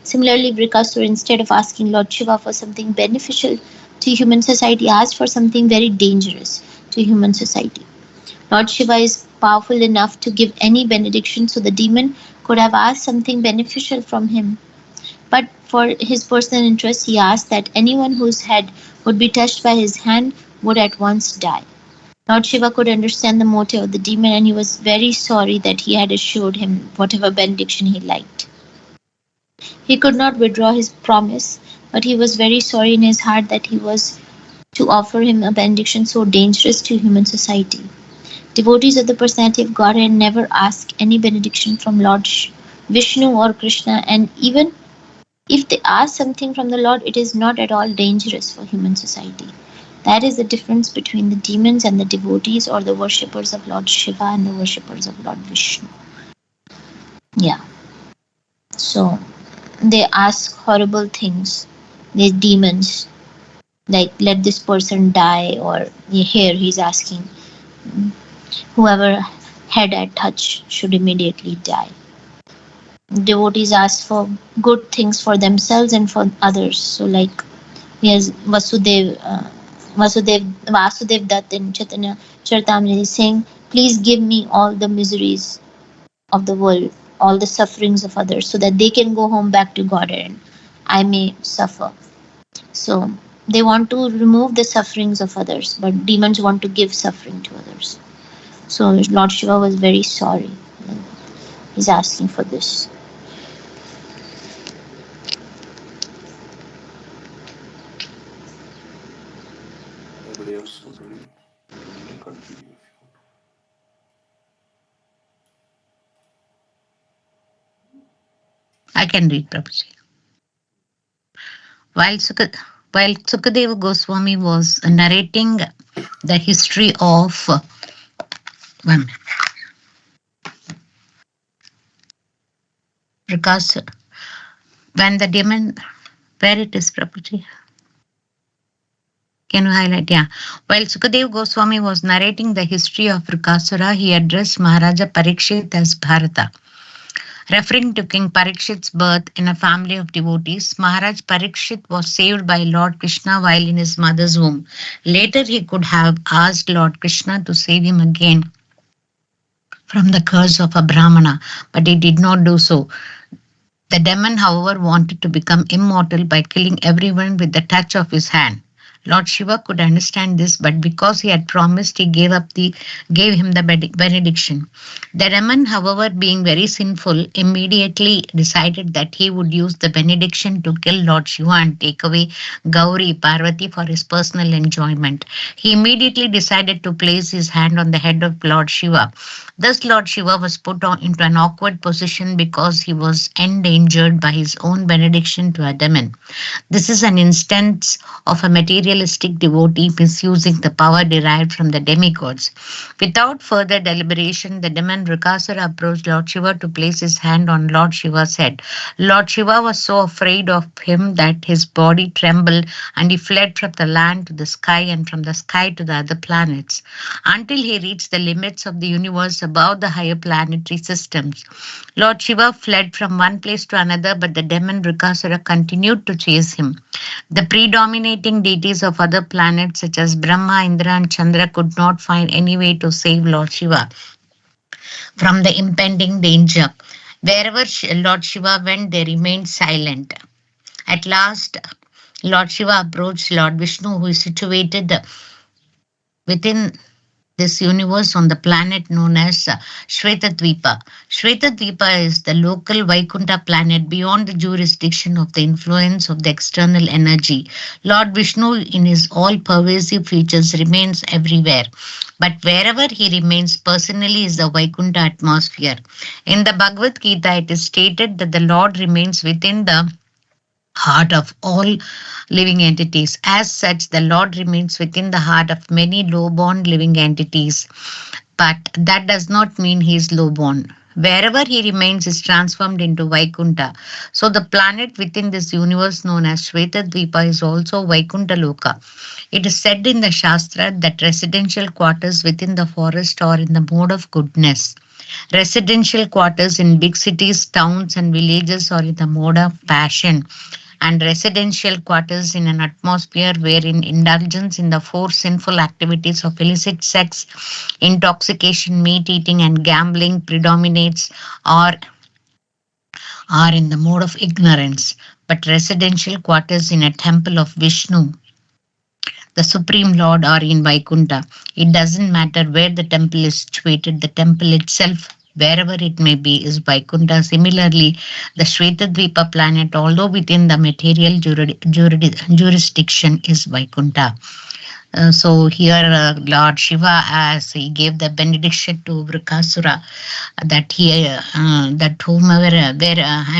Similarly, Vrikasur, instead of asking Lord Shiva for something beneficial to human society, asked for something very dangerous to human society. Lord Shiva is powerful enough to give any benediction, so the demon could have asked something beneficial from him. But for his personal interest, he asked that anyone whose head would be touched by his hand would at once die. Lord Shiva could understand the motive of the demon, and he was very sorry that he had assured him whatever benediction he liked. He could not withdraw his promise, but he was very sorry in his heart that he was to offer him a benediction so dangerous to human society. Devotees of the personality of Godhead never ask any benediction from Lord Vishnu or Krishna, and even if they ask something from the Lord, it is not at all dangerous for human society. That is the difference between the demons and the devotees, or the worshippers of Lord Shiva and the worshippers of Lord Vishnu. Yeah. So they ask horrible things. These demons, like let this person die, or here he's asking whoever head I touch should immediately die. Devotees ask for good things for themselves and for others. So like here's Vasudev Dutt in Chaitanya Charitamrita is saying, please give me all the miseries of the world, all the sufferings of others, so that they can go home back to God and I may suffer. So They want to remove the sufferings of others, but demons want to give suffering to others. So Lord Shiva was very sorry. He's asking for this. Anybody else want to read? You can continue if you want. I can read, Prabhuji. While, while Sukadeva Goswami was narrating the history of one because when the demon, where it is, Prabhuji? Can you highlight? Yeah. While Sukadeva Goswami was narrating the history of Vrikasura, he addressed Maharaja Parikshit as Bharata. Referring to King Parikshit's birth in a family of devotees, Maharaj Parikshit was saved by Lord Krishna while in his mother's womb. Later, he could have asked Lord Krishna to save him again from the curse of a Brahmana, but he did not do so. The demon, however, wanted to become immortal by killing everyone with the touch of his hand. Lord Shiva could understand this, but because he had promised, he gave him the benediction. The demon, however, being very sinful, immediately decided that he would use the benediction to kill Lord Shiva and take away Gauri Parvati for his personal enjoyment. He immediately decided to place his hand on the head of Lord Shiva. Thus, Lord Shiva was put into an awkward position because he was endangered by his own benediction to a demon. This is an instance of a materialistic devotee misusing the power derived from the demigods. Without further deliberation, the demon Vrikasura approached Lord Shiva to place his hand on Lord Shiva's head. Lord Shiva was so afraid of him that his body trembled and he fled from the land to the sky and from the sky to the other planets until he reached the limits of the universe above the higher planetary systems. Lord Shiva fled from one place to another, but the demon Vrikasura continued to chase him. The predominating deities of other planets such as Brahma, Indra and Chandra could not find any way to save Lord Shiva from the impending danger. Wherever Lord Shiva went, they remained silent. At last, Lord Shiva approached Lord Vishnu, who is situated within this universe on the planet known as Shvetadvipa. Shvetadvipa is the local Vaikuntha planet beyond the jurisdiction of the influence of the external energy. Lord Vishnu, in his all-pervasive features, remains everywhere. But wherever he remains personally is the Vaikuntha atmosphere. In the Bhagavad Gita, it is stated that the Lord remains within the heart of all living entities. As such, the Lord remains within the heart of many low-born living entities. But that does not mean he is low-born. Wherever he remains is transformed into Vaikuntha. So the planet within this universe known as Shvetadvipa is also Vaikuntha Loka. It is said in the Shastra that residential quarters within the forest are in the mode of goodness. Residential quarters in big cities, towns and villages are in the mode of passion. And residential quarters in an atmosphere wherein indulgence in the four sinful activities of illicit sex, intoxication, meat eating, and gambling predominates are in the mode of ignorance. But residential quarters in a temple of Vishnu, the Supreme Lord, are in Vaikuntha. It doesn't matter where the temple is situated, the temple itself, wherever it may be, is Vaikuntha. Similarly, the Shvetadvipa planet, although within the material jurisdiction, is Vaikuntha. So here Lord Shiva, as he gave the benediction to Vrikasura, that that whomever,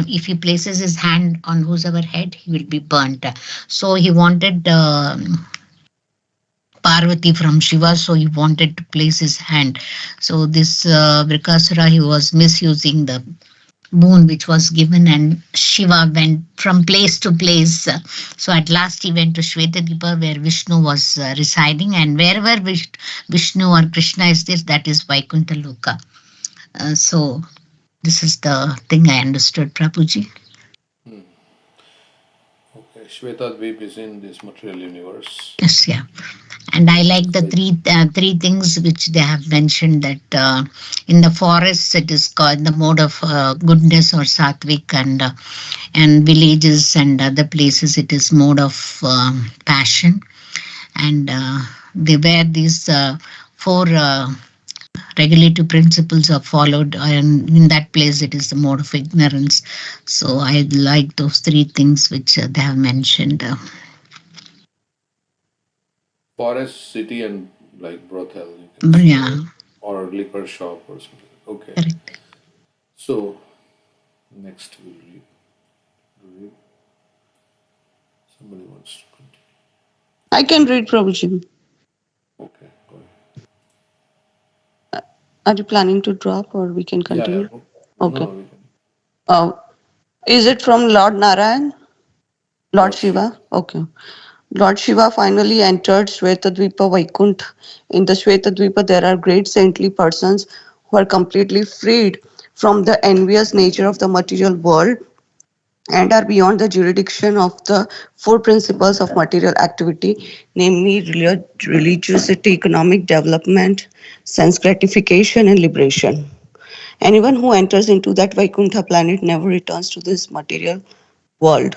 if he places his hand on whosoever head, he will be burnt. So he wanted Parvati from Shiva, so he wanted to place his hand. So this Vrikasura, he was misusing the boon which was given, and Shiva went from place to place. So at last he went to Shvetadvipa where Vishnu was residing, and wherever Vishnu or Krishna is there, that is Vaikuntha Loka. So this is the thing I understood, Prabhuji. Okay, Shvetadvip is in this material universe. Yes, yeah. And I like the Right. three things which they have mentioned, that in the forests it is called the mode of goodness or sattvic, and villages and other places it is mode of passion. And they where these four regulative principles are followed, and in that place it is the mode of ignorance. So I like those three things which they have mentioned. Forest, city, and like brothel, you can say, Yeah, or liquor shop or something. Okay. correct. So next we'll read. read. Somebody wants to continue. I can read, Prabhuji. Okay, go ahead. Are you planning to drop or we can Yeah, yeah. continue? No, no, Okay. no, we can. Uh, is it from Lord Narayan? Lord Lord Shiva. Shiva? Okay. Lord Shiva finally entered Shvetadvipa Vaikuntha. In the Shvetadvipa, there are great saintly persons who are completely freed from the envious nature of the material world and are beyond the jurisdiction of the four principles of material activity, namely religiosity, economic development, sense gratification, and liberation. Anyone who enters into that Vaikuntha planet never returns to this material world.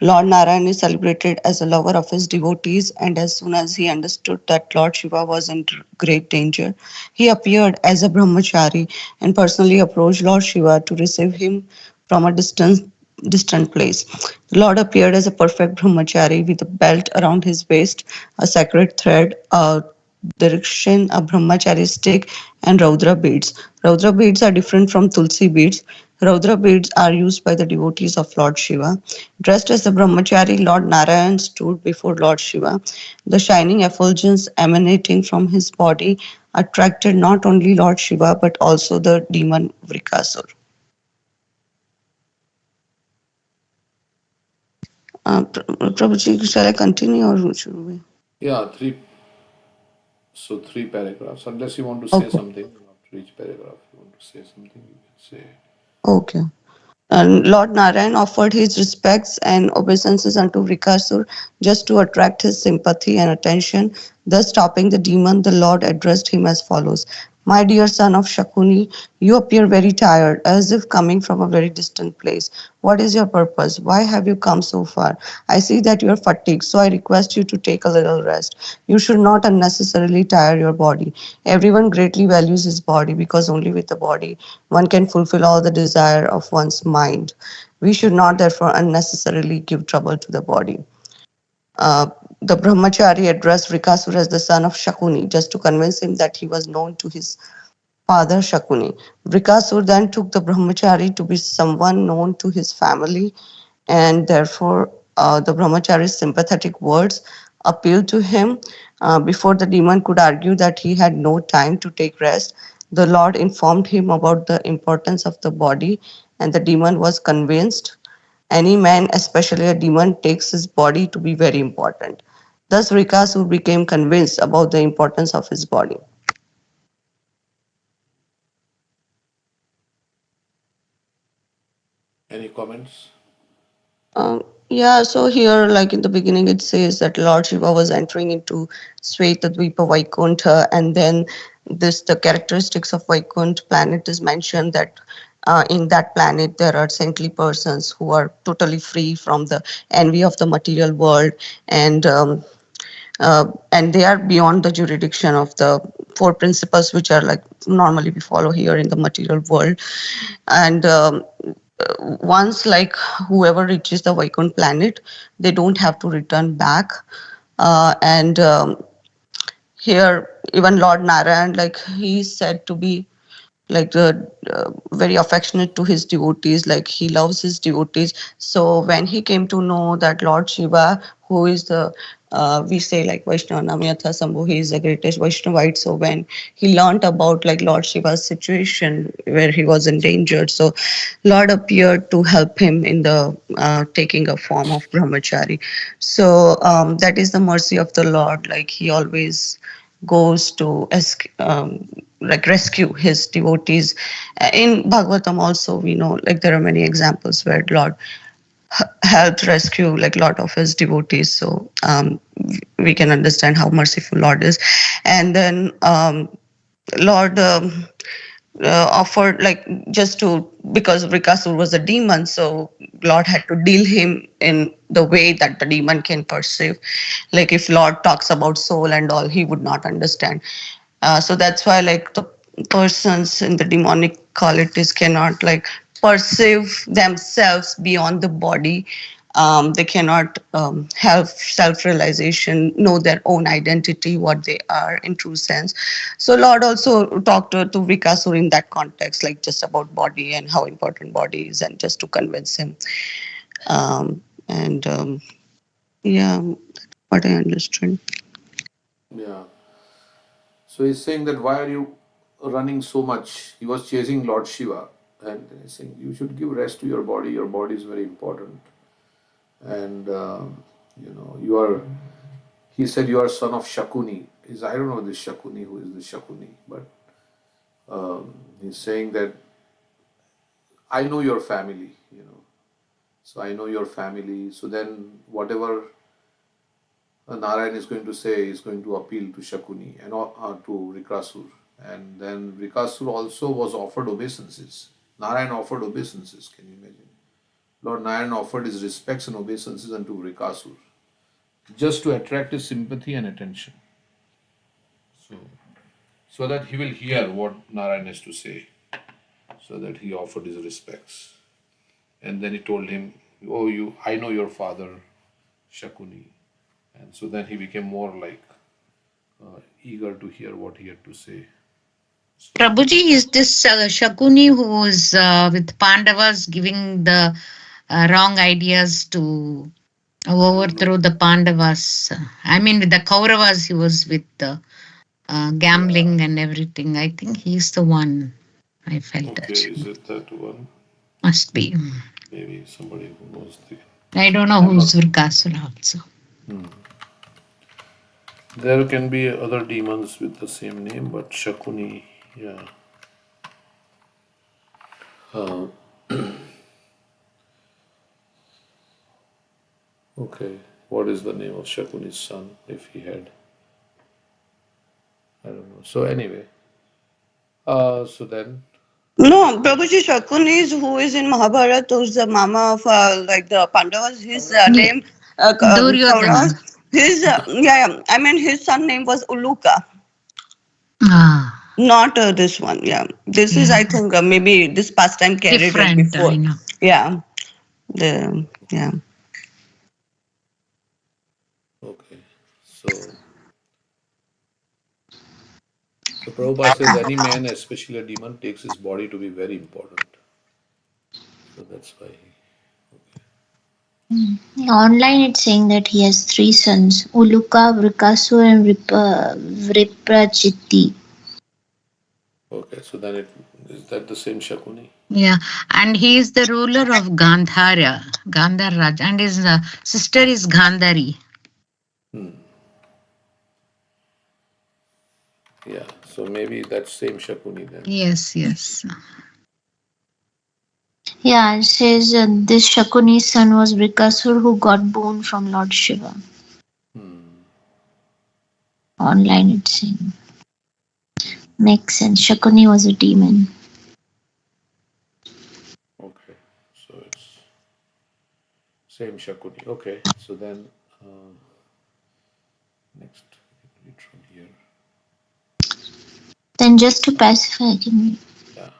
Lord Narayan is celebrated as a lover of his devotees, and as soon as he understood that Lord Shiva was in great danger, he appeared as a brahmachari and personally approached Lord Shiva to receive him from a distant place. The Lord appeared as a perfect brahmachari with a belt around his waist, a sacred thread, a direction, a brahmachari stick, and Raudra beads. Raudra beads are different from Tulsi beads. Raudra beads are used by the devotees of Lord Shiva. Dressed as the brahmachari, Lord Narayan stood before Lord Shiva. The shining effulgence emanating from his body attracted not only Lord Shiva but also the demon Vrikasur. Prabhuji, shall I continue or should we? Yeah, three. So three paragraphs. Unless you want to say Okay. something after each paragraph, you want to say something, you can say. Okay. And Lord Narayan offered his respects and obeisances unto Vrikasur just to attract his sympathy and attention. Thus, stopping the demon, the Lord addressed him as follows: My dear son of Shakuni, you appear very tired, as if coming from a very distant place. What is your purpose? Why have you come so far? I see that you are fatigued, so I request you to take a little rest. You should not unnecessarily tire your body. Everyone greatly values his body because only with the body one can fulfill all the desire of one's mind. We should not therefore unnecessarily give trouble to the body. Uh, the brahmachari addressed Vrikasura as the son of Shakuni just to convince him that he was known to his father Shakuni. Vrikasur then took the brahmachari to be someone known to his family, and therefore the brahmachari's sympathetic words appealed to him. Before the demon could argue that he had no time to take rest, the Lord informed him about the importance of the body, and the demon was convinced. Any man, especially a demon, takes his body to be very important. Thus, Rikasur became convinced about the importance of his body. Any comments? Yeah, so here, like in the beginning, it says that Lord Shiva was entering into Svetadvipa Vaikuntha, and then this the characteristics of Vaikuntha planet is mentioned that in that planet there are saintly persons who are totally free from the envy of the material world, and and they are beyond the jurisdiction of the four principles which are like normally we follow here in the material world, and once like whoever reaches the Vaikuntha planet, they don't have to return back. And here, even Lord Narayan, like he's said to be like very affectionate to his devotees, like he loves his devotees. So when he came to know that Lord Shiva, who is the we say like Vaishnava Namyatha Sambhu, he is the greatest Vaishnavite. So when he learned about like Lord Shiva's situation where he was endangered, so Lord appeared to help him in the taking a form of brahmachari. So that is the mercy of the Lord. Like he always goes to like rescue his devotees. In Bhagavatam also we know like there are many examples where Lord helped rescue like a lot of his devotees. So we can understand how merciful Lord is. And then Lord offered, like, just to, because Rikasur was a demon, so Lord had to deal him in the way that the demon can perceive. Like if Lord talks about soul and all, he would not understand. So that's why, like, the persons in the demonic qualities cannot, like, perceive themselves beyond the body. They cannot have self-realization, know their own identity, what they are in true sense. So Lord also talked to Vikasur in that context, like just about body and how important body is, and just to convince him. And yeah, that's what I understood. Yeah. So he's saying that why are you running so much? He was chasing Lord Shiva, and he's saying you should give rest to your body. Your body is very important, and you are. He said you are son of Shakuni. Is I don't know this Shakuni, who is this Shakuni, but he's saying that I know your family. So I know your family. So then whatever Narayan is going to say is going to appeal to Shakuni and to Rikasur. And then Rikasur also was offered obeisances. Narayan offered obeisances, can you imagine? Lord Narayan offered his respects and obeisances unto Rikasur just to attract his sympathy and attention. So that he will hear what Narayan has to say. So that he offered his respects. And then he told him, oh, I know your father, Shakuni. And so then he became more like eager to hear what he had to say. Prabhuji, is this Shakuni who is with Pandavas giving the wrong ideas to overthrow the Pandavas? I mean, with the Kauravas, he was with gambling and everything. I think he's the one. I felt Okay, that. is it that one? Must be. Maybe somebody who knows the. I don't know who's Vrikasura also. There can be other demons with the same name, but Shakuni, yeah. Uh, okay, what is the name of Shakuni's son if he had? I don't know. So anyway, so then. No, Prabhuji, Shakuni is who is in Mahabharata, who's the mama of like the Pandavas. His name, Duryodhana. Kauravas. His yeah, I mean his son name was Uluka, Ah, not this one. Yeah, this is, I think, maybe this pastime carried it different, before. I know. Yeah, the yeah. Okay, so Prabhupada says any man, especially a demon, takes his body to be very important. So that's why Online, it's saying that he has three sons: Uluka, Vrikasur, and Vriprajiti. Okay, so then is that the same Shakuni? Yeah, and he is the ruler of Gandhara, Gandharaj, and his sister is Gandhari. Yeah, so maybe that same Shakuni then. Yes, yes. Yeah, it says this Shakuni's son was Vrikasur, who got boon from Lord Shiva. Online, it's saying. Makes sense. Shakuni was a demon. Okay, so it's same Shakuni. Okay, so then next read from here. Then just to pacify, Yeah.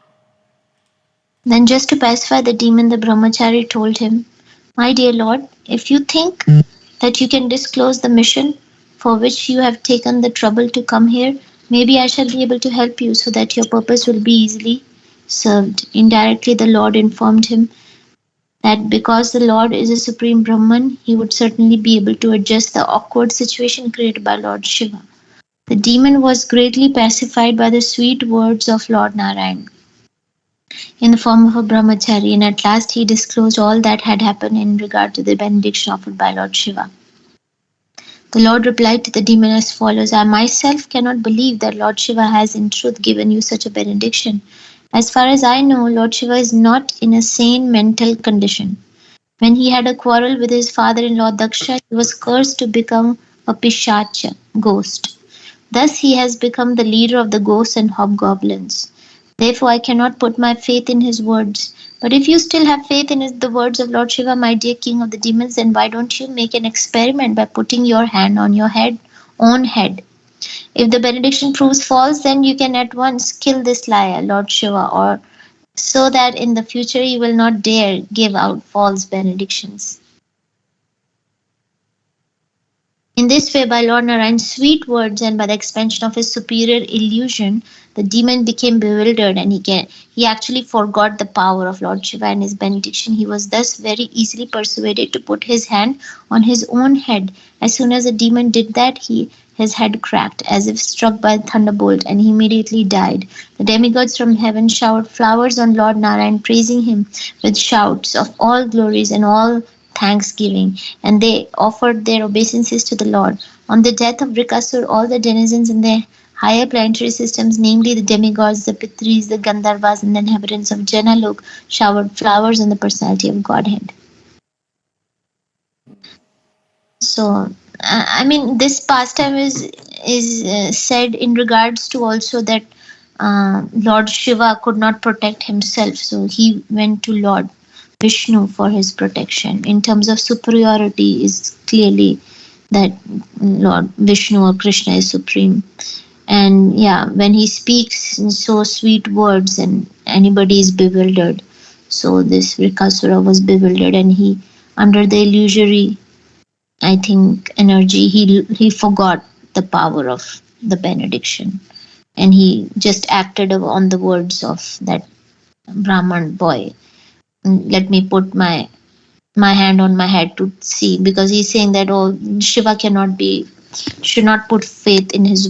Then just to pacify the demon, the brahmachari told him, "My dear lord, if you think that you can disclose the mission for which you have taken the trouble to come here, maybe I shall be able to help you so that your purpose will be easily served." Indirectly, the Lord informed him that because the Lord is a supreme Brahman, he would certainly be able to adjust the awkward situation created by Lord Shiva. The demon was greatly pacified by the sweet words of Lord Narayan in the form of a brahmachari, and at last he disclosed all that had happened in regard to the benediction offered by Lord Shiva. The Lord replied to the demon as follows: "I myself cannot believe that Lord Shiva has in truth given you such a benediction. As far as I know, Lord Shiva is not in a sane mental condition. When he had a quarrel with his father-in-law Daksha, he was cursed to become a pishacha, ghost. Thus he has become the leader of the ghosts and hobgoblins. Therefore I cannot put my faith in his words. But if you still have faith in the words of Lord Shiva, my dear king of the demons, then why don't you make an experiment by putting your hand on your own head? If the benediction proves false, then you can at once kill this liar, Lord Shiva, or so that in the future you will not dare give out false benedictions. In this way, by Lord Narayan's sweet words and by the expansion of his superior illusion, the demon became bewildered and he actually forgot the power of Lord Shiva and his benediction. He was thus very easily persuaded to put his hand on his own head. As soon as the demon did that, his head cracked as if struck by a thunderbolt, and he immediately died. The demigods from heaven showered flowers on Lord Narayan, praising him with shouts of all glories and all thanksgiving, and they offered their obeisances to the Lord. On the death of Brikasur, all the denizens in the higher planetary systems, namely the demigods, the Pitris, the Gandharvas, and the inhabitants of Janalok, showered flowers on the personality of Godhead. So, I mean, this pastime is said in regards to also that Lord Shiva could not protect himself, so he went to Lord Vishnu for his protection. In terms of superiority, is clearly that Lord Vishnu or Krishna is supreme. And yeah, when he speaks in so sweet words, and anybody is bewildered. So this Vrikasura was bewildered, and he, under the illusory, I think, energy, he forgot the power of the benediction, and he just acted on the words of that Brahman boy. Let me put my hand on my head to see, because he's saying that, oh, Shiva should not put faith in his